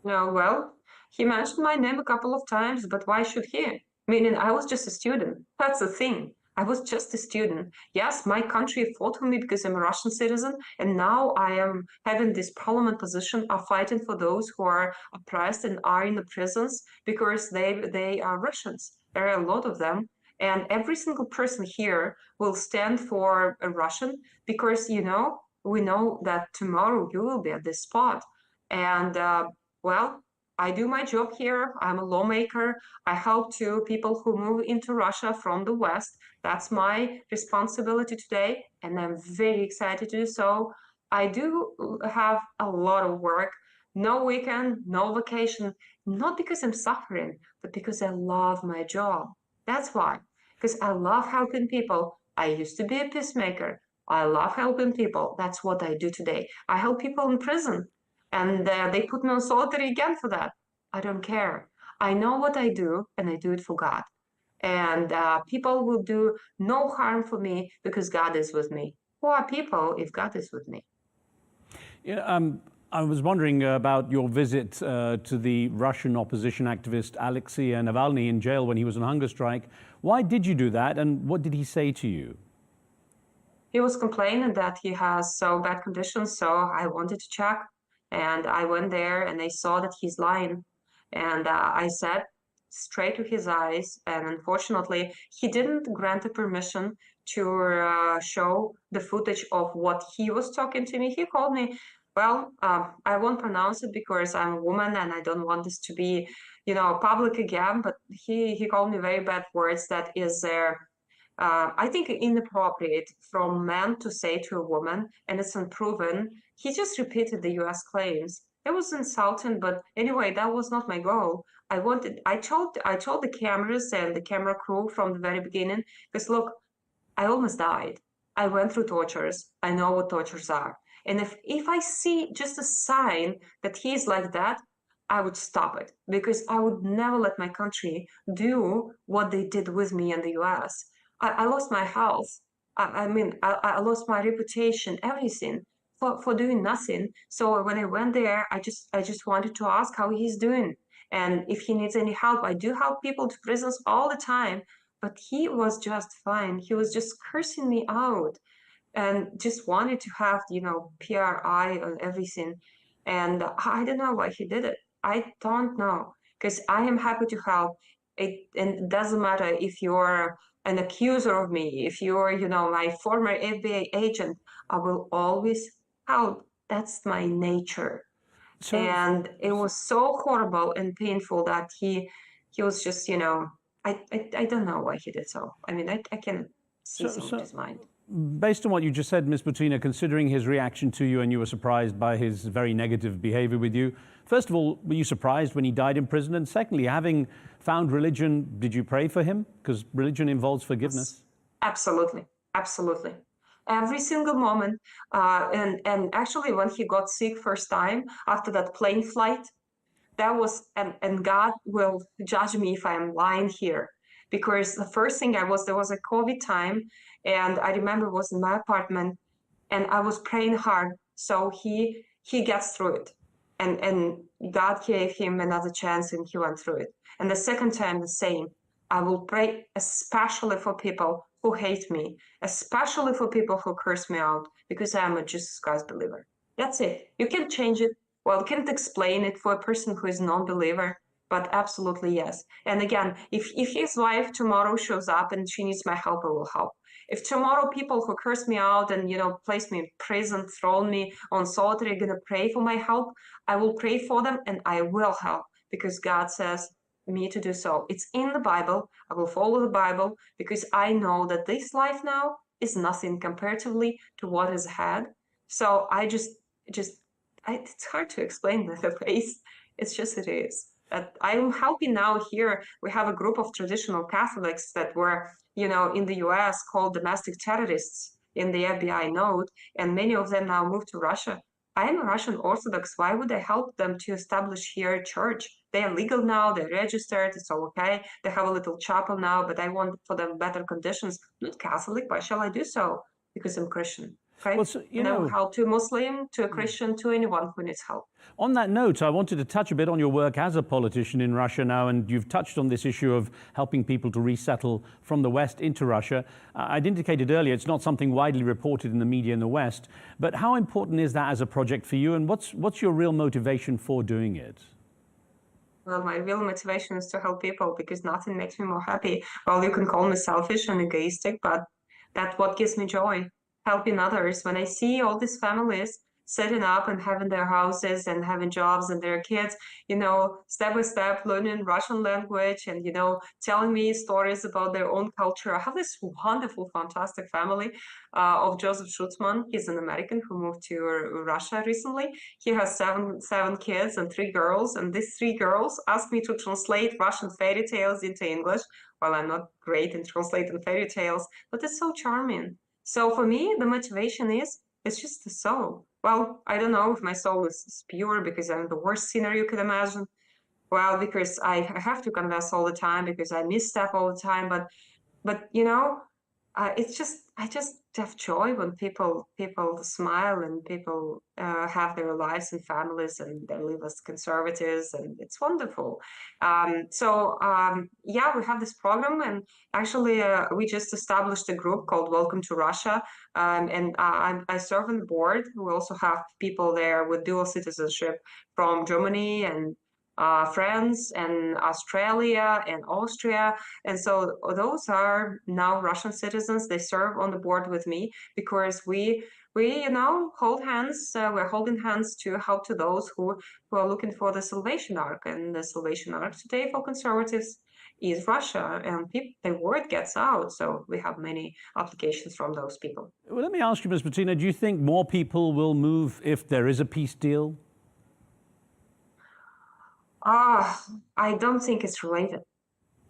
No, well, he mentioned my name a couple of times, but why should he? Meaning I was just a student. That's the thing. I was just a student. Yes, my country fought for me because I'm a Russian citizen, and now I am having this parliament position of fighting for those who are oppressed and are in the prisons because they are Russians. There are a lot of them. And every single person here will stand for a Russian, because, we know that tomorrow you will be at this spot. And, well, I do my job here. I'm a lawmaker. I help to people who move into Russia from the West. That's my responsibility today, and I'm very excited to do so. I do have a lot of work. No weekend, no vacation, not because I'm suffering, but because I love my job. That's why. Because I love helping people. I used to be a peacemaker. I love helping people. That's what I do today. I help people in prison, and they put me on solitary again for that. I don't care. I know what I do, and I do it for God. And people will do no harm for me because God is with me. Who are people if God is with me? Yeah, I was wondering about your visit to the Russian opposition activist Alexei Navalny in jail when he was on hunger strike. Why did you do that, and what did he say to you? He was complaining that he has so bad conditions, so I wanted to check. And I went there, and I saw that he's lying. And I said straight to his eyes, and unfortunately, he didn't grant a permission to show the footage of what he was talking to me. He called me, well, I won't pronounce it because I'm a woman and I don't want this to be, public again, but he called me very bad words that is, I think, inappropriate from man to say to a woman, and it's unproven. He just repeated the US claims. It was insulting, but anyway, that was not my goal. I told the cameras and the camera crew from the very beginning, because look, I almost died. I went through tortures. I know what tortures are. And if I see just a sign that he's like that, I would stop it, because I would never let my country do what they did with me in the US. I lost my health. I lost my reputation, everything for doing nothing. So when I went there, I just wanted to ask how he's doing. And if he needs any help, I do help people to prisons all the time. But he was just fine. He was just cursing me out and just wanted to have, PRI on everything. And I don't know why he did it. I don't know, because I am happy to help. And it doesn't matter if you're an accuser of me, if you're, my former FBI agent, I will always help. That's my nature. And it was so horrible and painful that he was just, I don't know why he did so. I mean, I can see some of his mind. Based on what you just said, Ms. Butina, considering his reaction to you and you were surprised by his very negative behavior with you, first of all, were you surprised when he died in prison? And secondly, having found religion, did you pray for him? Because religion involves forgiveness. Absolutely. Absolutely. Every single moment. And actually, when he got sick first time after that plane flight, that was, and God will judge me if I'm lying here. Because the first thing there was a COVID time, and I remember it was in my apartment, and I was praying hard, so he gets through it, and God gave him another chance, and he went through it. And the second time, the same. I will pray especially for people who hate me, especially for people who curse me out, because I am a Jesus Christ believer. That's it. You can't change it. Well, you can't explain it for a person who is non-believer. But absolutely, yes. And again, if his wife tomorrow shows up and she needs my help, I will help. If tomorrow people who curse me out and, place me in prison, throw me on solitary, are going to pray for my help, I will pray for them and I will help because God says me to do so. It's in the Bible. I will follow the Bible because I know that this life now is nothing comparatively to what is ahead. So I it's hard to explain the face. It's just, it is. I'm helping now here. We have a group of traditional Catholics that were, in the US called domestic terrorists in the FBI note, and many of them now moved to Russia. I am a Russian Orthodox. Why would I help them to establish here a church? They are legal now, they're registered, it's all okay. They have a little chapel now, but I want for them better conditions. Not Catholic, why shall I do so? Because I'm Christian. Okay? Well, so, I will help to a Muslim, to a Christian, to anyone who needs help. On that note, I wanted to touch a bit on your work as a politician in Russia now, and you've touched on this issue of helping people to resettle from the West into Russia. I'd indicated earlier it's not something widely reported in the media in the West, but how important is that as a project for you, and what's your real motivation for doing it? Well, my real motivation is to help people because nothing makes me more happy. Well, you can call me selfish and egoistic, but that's what gives me joy. Helping others. When I see all these families setting up and having their houses and having jobs and their kids, step by step learning Russian language and, telling me stories about their own culture. I have this wonderful, fantastic family of Joseph Schutzman. He's an American who moved to Russia recently. He has seven kids and 3 girls. And these 3 girls asked me to translate Russian fairy tales into English. Well, I'm not great in translating fairy tales, but it's so charming. So for me, the motivation it's just the soul. Well, I don't know if my soul is pure because I'm the worst sinner you could imagine. Well, because I have to confess all the time because I misstep all the time. But I just have joy when people smile and people have their lives and families and they live as conservatives, and it's wonderful. Yeah, we have this program, and actually we just established a group called Welcome to Russia, and I serve on the board. We also have people there with dual citizenship from Germany and France and Australia and Austria. And so those are now Russian citizens. They serve on the board with me because we hold hands. We're holding hands to help to those who are looking for the salvation arc. And the salvation arc today for conservatives is Russia, and the word gets out. So we have many applications from those people. Well, let me ask you, Ms. Butina, do you think more people will move if there is a peace deal? I don't think it's related.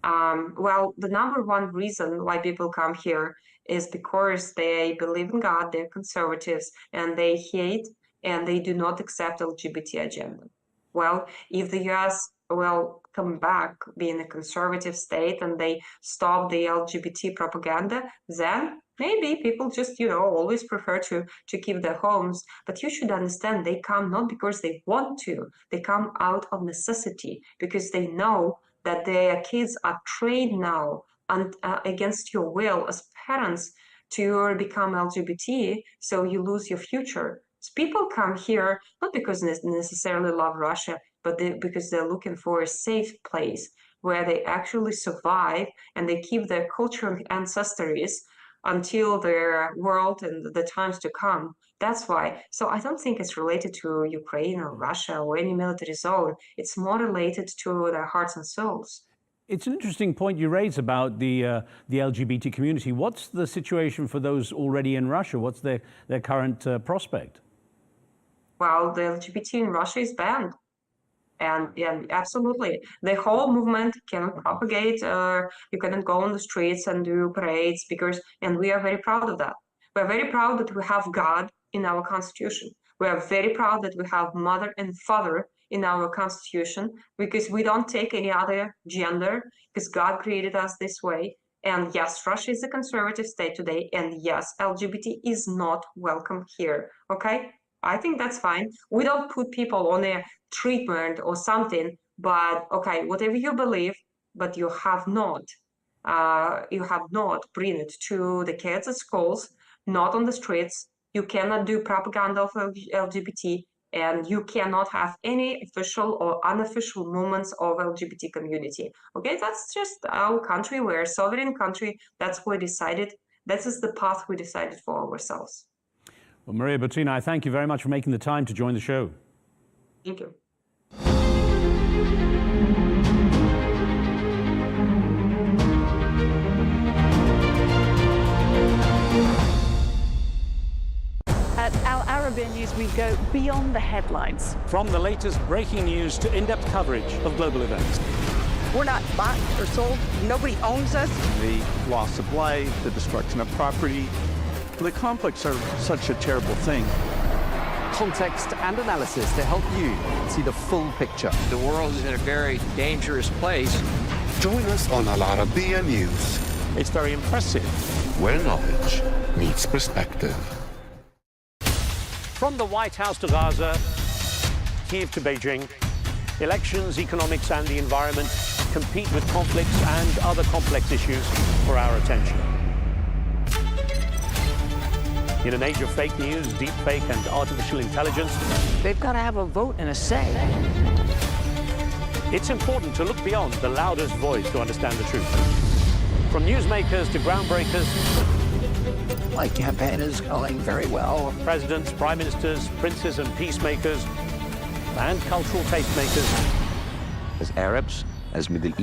Well, the number one reason why people come here is because they believe in God, they're conservatives, and they hate and they do not accept LGBT agenda. Well, if the US will come back being a conservative state and they stop the LGBT propaganda, then Maybe people just, always prefer to keep their homes, but you should understand they come not because they want to, they come out of necessity, because they know that their kids are trained now and against your will as parents to become LGBT, so you lose your future. So people come here not because they necessarily love Russia, but because they're looking for a safe place where they actually survive and they keep their culture and ancestries until their world and the times to come. That's why. So I don't think it's related to Ukraine or Russia or any military zone. It's more related to their hearts and souls. It's an interesting point you raise about the LGBT community. What's the situation for those already in Russia? What's their current prospect? Well, the LGBT in Russia is banned. And absolutely, the whole movement cannot propagate. You cannot go on the streets and do parades and we are very proud of that. We're very proud that we have God in our constitution. We are very proud that we have mother and father in our constitution, because we don't take any other gender, because God created us this way. And yes, Russia is a conservative state today. And yes, LGBT is not welcome here. Okay? I think that's fine. We don't put people on a treatment or something, but okay, whatever you believe, but you have not bring it to the kids at schools, not on the streets. You cannot do propaganda of LGBT, and you cannot have any official or unofficial movements of LGBT community. Okay, that's just our country. We're a sovereign country. That's what we decided. This is the path we decided for ourselves. Well, Maria Butina, I thank you very much for making the time to join the show. Thank you. At Arabiya News, we go beyond the headlines. From the latest breaking news to in-depth coverage of global events. We're not bought or sold. Nobody owns us. The loss of life, the destruction of property. The conflicts are such a terrible thing. Context and analysis to help you see the full picture. The world is in a very dangerous place. Join us on Arabiya News, It's very impressive. where knowledge meets perspective. From the White House to Gaza, Kiev to Beijing, elections, economics, and the environment compete with conflicts and other complex issues for our attention. In an age of fake news, deep fake, and artificial intelligence, They've got to have a vote and a say. it's important to look beyond the loudest voice to understand the truth. From newsmakers to groundbreakers, My campaign is going very well. presidents, prime ministers, princes and peacemakers, and cultural tastemakers. As Arabs, as Middle East.